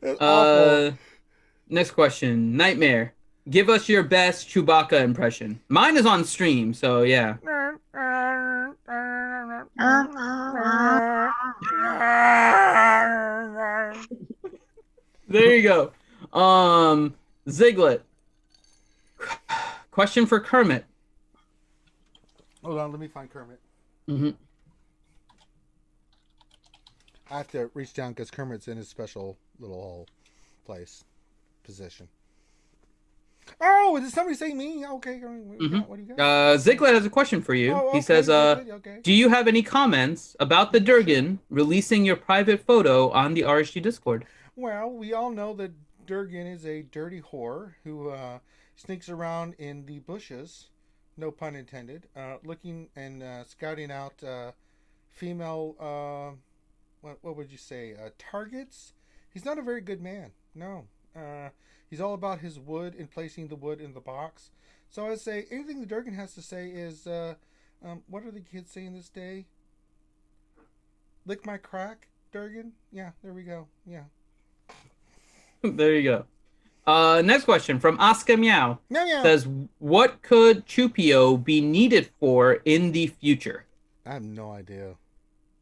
That's awful. Next question. Nightmare. Give us your best Chewbacca impression. Mine is on stream, so yeah. There you go. Ziglet. Question for Kermit. Hold on, let me find Kermit. Mm-hmm. I have to reach down because Kermit's in his special little place position. Oh, did somebody say me? Okay. What do you got? Ziglet has a question for you. He says, do you have any comments about the Durgan releasing your private photo on the RSG Discord? Well, we all know that Durgan is a dirty whore who sneaks around in the bushes, no pun intended, looking and scouting out female, what would you say, targets? He's not a very good man, no. He's all about his wood and placing the wood in the box. So I say anything the Durgan has to say is, what are the kids saying this day? Lick my crack, Durgan? Yeah, there we go. Yeah. There you go. Next question from Oscar Meow. Meow meow. Says, what could Chewpio be needed for in the future? I have no idea.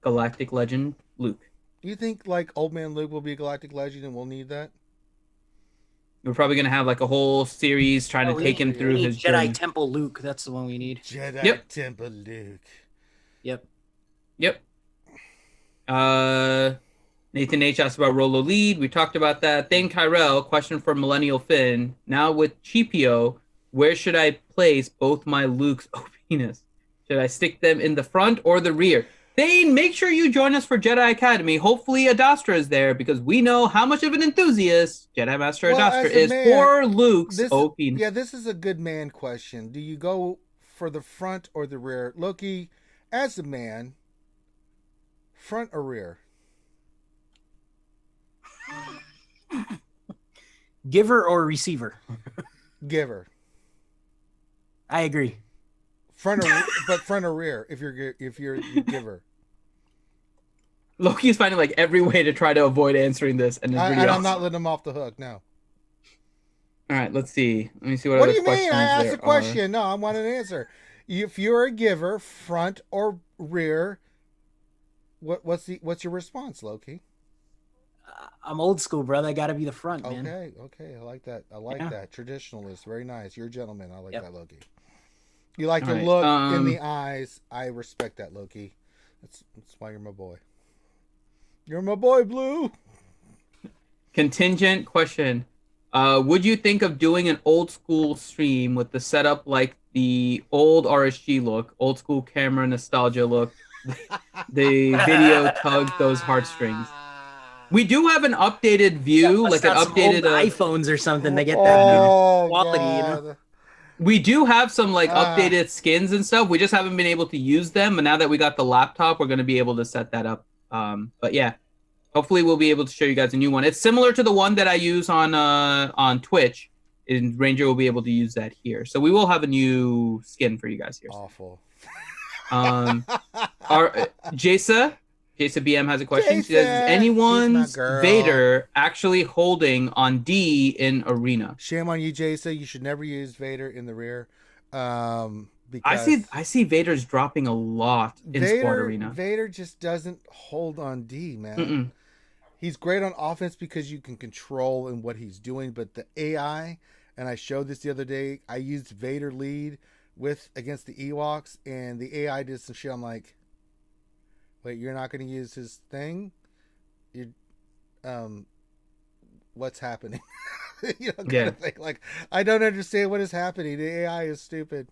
Galactic Legend Luke. Do you think like Old Man Luke will be a Galactic Legend and we'll need that? We're probably going to have like a whole series trying to take him through his Jedi journey. Temple Luke. That's the one we need. Jedi Temple Luke. Yep. Nathan H. asked about Rolo Lead. We talked about that. Thane Kyrell, question for Millennial Finn. Now with Chewpio, where should I place both my Luke's penis? Should I stick them in the front or the rear? Thane, make sure you join us for Jedi Academy. Hopefully Adastra is there because we know how much of an enthusiast Jedi Master Adastra is for Luke's penis. Yeah, this is a good man question. Do you go for the front or the rear? Loki, as a man, front or rear? Giver or receiver? Giver. I agree. Front or rear if you're the giver. Loki's finding like every way to try to avoid answering this, and it's really I'm not letting him off the hook. No. All right, let's see. Let me see what. What other do you mean? questions I asked there a question. No, I want an answer. If you're a giver, front or rear, what's your response, Loki? I'm old school, brother. I got to be the front, man. Okay. I like that. That. Traditionalist. Very nice. You're a gentleman. I like that, Loki. You like to look in the eyes. I respect that, Loki. That's why you're my boy. You're my boy, Blue. Contingent question. Would you think of doing an old school stream with the setup like the old RSG look, old school camera nostalgia look, the video tugged those heartstrings? We do have an updated view, like an updated iPhones or something. They get that quality, you know. We do have some like updated skins and stuff. We just haven't been able to use them. But now that we got the laptop, we're going to be able to set that up. But yeah, hopefully we'll be able to show you guys a new one. It's similar to the one that I use on Twitch, and Ranger will be able to use that here. So we will have a new skin for you guys here. Awful. Jasa BM has a question. She says, is anyone's Vader actually holding on D in Arena? Shame on you, Jasa. You should never use Vader in the rear. Because I see Vader's dropping a lot in Sport Arena. Vader just doesn't hold on D, man. He's great on offense because you can control in what he's doing, but the AI, and I showed this the other day, I used Vader lead against the Ewoks, and the AI did some shit. I'm like, wait, you're not going to use his thing? What's happening? Kind of thing. Like, I don't understand what is happening. The AI is stupid.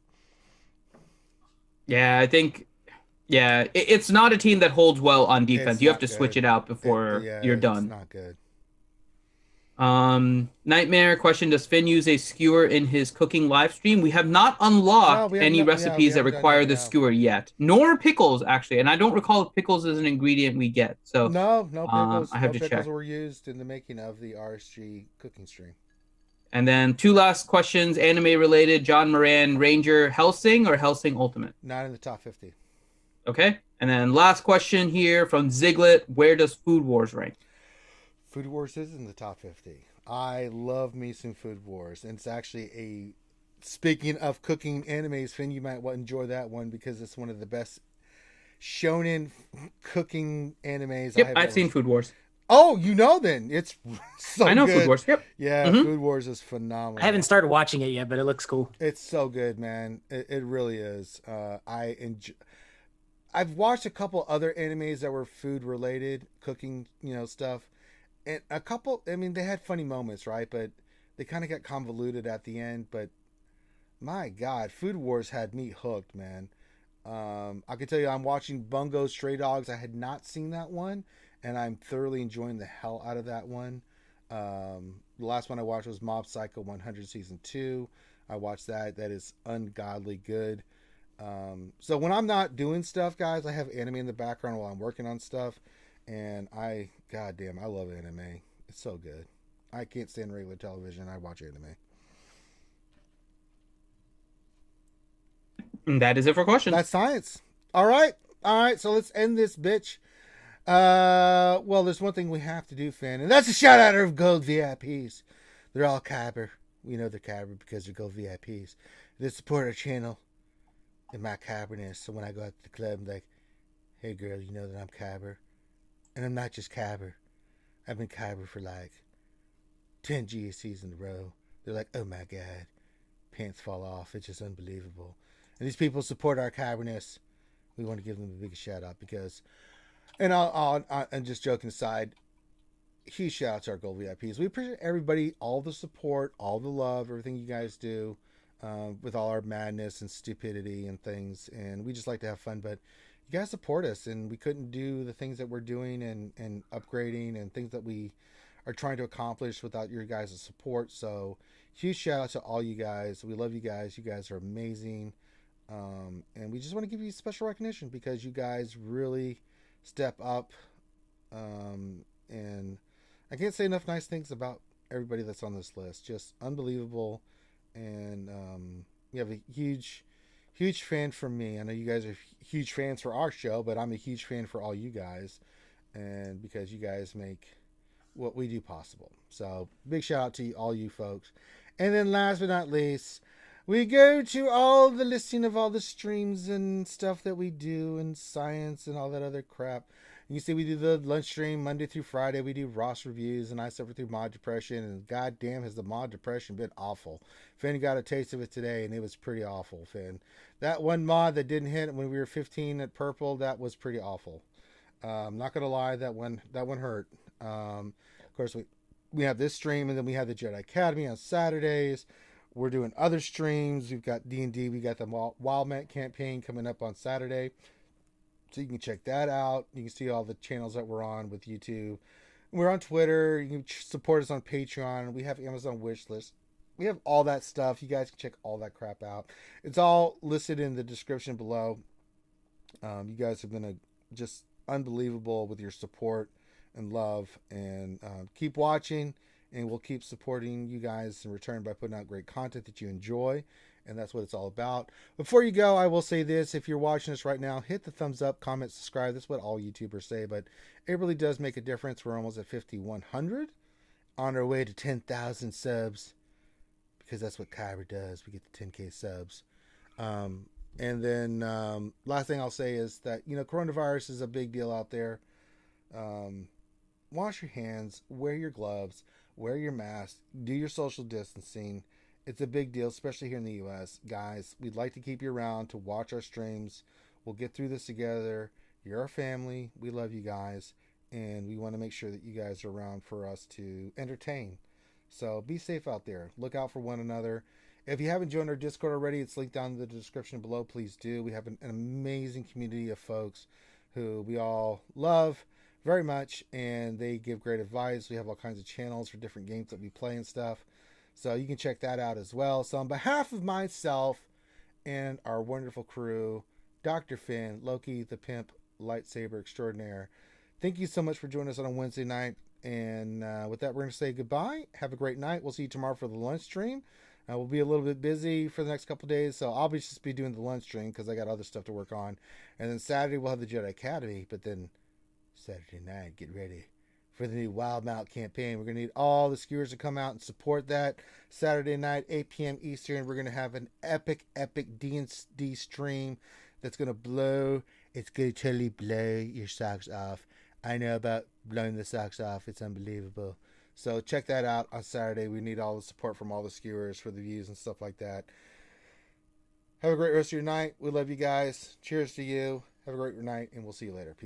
Yeah, I think, it's not a team that holds well on defense. You have to switch it out before you're done. It's not good. Nightmare question: does Finn use a skewer in his cooking live stream? We have not unlocked any recipes that require the skewer yet, nor pickles actually. And I don't recall if pickles is an ingredient we get. So no pickles. I have to pickles check. Were used in the making of the RSG cooking stream. And then 2 last questions, anime related: John Moran, Ranger, Helsing, or Helsing Ultimate? Not in the top 50. Okay. And then last question here from Ziglet: where does Food Wars rank? Food Wars is in the top 50. I love me some Food Wars. And it's actually speaking of cooking animes, Finn, you might enjoy that one because it's one of the best shonen cooking animes. Yep, I've seen Food Wars. Oh, you know then. It's so good. I know Food Wars, yep. Yeah, Food Wars is phenomenal. I haven't started watching it yet, but it looks cool. It's so good, man. It really is. I've watched a couple other animes that were food related, cooking, stuff. And a couple, they had funny moments, right? But they kind of got convoluted at the end. But my God, Food Wars had me hooked, man. I can tell you, I'm watching Bungo Stray Dogs. I had not seen that one, and I'm thoroughly enjoying the hell out of that one. The last one I watched was Mob Psycho 100 Season 2. I watched that. That is ungodly good. So when I'm not doing stuff, guys, I have anime in the background while I'm working on stuff. And goddamn, I love anime. It's so good. I can't stand regular television. I watch anime. And that is it for questions. That's science. All right. So let's end this bitch. Well, there's one thing we have to do, Finn, and that's a shout out of gold VIPs. They're all Kyber. We know they're Kyber because they're gold VIPs. They support our channel and my Kyberness. So when I go out to the club, I'm like, hey girl, you know that I'm Kyber. And I'm not just Kyber. I've been Kyber for like 10 GSCs in a row. They're like, oh my God, pants fall off. It's just unbelievable. And these people support our Kyberness. We want to give them the biggest shout out because, and I'm just joking aside, huge shout out to our gold VIPs. We appreciate everybody, all the support, all the love, everything you guys do with all our madness and stupidity and things. And we just like to have fun, but you guys support us, and we couldn't do the things that we're doing and upgrading and things that we are trying to accomplish without your guys' support. So huge shout out to all you guys. We love you guys. You guys are amazing. And we just want to give you special recognition because you guys really step up. And I can't say enough nice things about everybody that's on this list. Just unbelievable. And we have a huge fan from me. I know you guys are huge fans for our show, but I'm a huge fan for all you guys, and because you guys make what we do possible. So big shout out to all you folks. And then last but not least, we go to all the listing of all the streams and stuff that we do and science and all that other crap. You can see we do the lunch stream Monday through Friday. We do Ross reviews, and I suffer through mod depression. And goddamn, has the mod depression been awful. Finn got a taste of it today, and it was pretty awful. Finn, that one mod that didn't hit when we were 15 at purple, that was pretty awful. I'm not gonna lie, that one hurt. Of course, we have this stream, and then we have the Jedi Academy on Saturdays. We're doing other streams. We've got D&D. We got the Wildmat campaign coming up on Saturday. So you can check that out. You can see all the channels that we're on with YouTube. We're on Twitter. You can support us on Patreon. We have Amazon wishlist. We have all that stuff. You guys can check all that crap out. It's all listed in the description below. You guys have been just unbelievable with your support and love. And keep watching. And we'll keep supporting you guys in return by putting out great content that you enjoy. And that's what it's all about. Before you go, I will say this. If you're watching this right now, hit the thumbs up, comment, subscribe. That's what all YouTubers say. But it really does make a difference. We're almost at 5,100. On our way to 10,000 subs. Because that's what Kyber does. We get to 10K subs. And then last thing I'll say is that, coronavirus is a big deal out there. Wash your hands. Wear your gloves. Wear your mask. Do your social distancing. It's a big deal, especially here in the U.S. Guys, we'd like to keep you around to watch our streams. We'll get through this together. You're our family. We love you guys. And we want to make sure that you guys are around for us to entertain. So be safe out there. Look out for one another. If you haven't joined our Discord already, it's linked down in the description below. Please do. We have an amazing community of folks who we all love very much. And they give great advice. We have all kinds of channels for different games that we play and stuff. So you can check that out as well. So on behalf of myself and our wonderful crew, Dr. Finn, Loki, the Pimp, Lightsaber Extraordinaire, thank you so much for joining us on a Wednesday night. And with that, we're going to say goodbye. Have a great night. We'll see you tomorrow for the lunch stream. We'll be a little bit busy for the next couple days, so I'll just be doing the lunch stream because I got other stuff to work on. And then Saturday, we'll have the Jedi Academy. But then Saturday night, get ready for the new Wild Mount campaign. We're going to need all the skewers to come out and support that. Saturday night, 8 p.m. Eastern, we're going to have an epic D&D stream that's going to blow. It's going to totally blow your socks off. I know about blowing the socks off. It's unbelievable. So check that out on Saturday. We need all the support from all the skewers for the views and stuff like that. Have a great rest of your night. We love you guys. Cheers to you. Have a great night, and we'll see you later. Peace.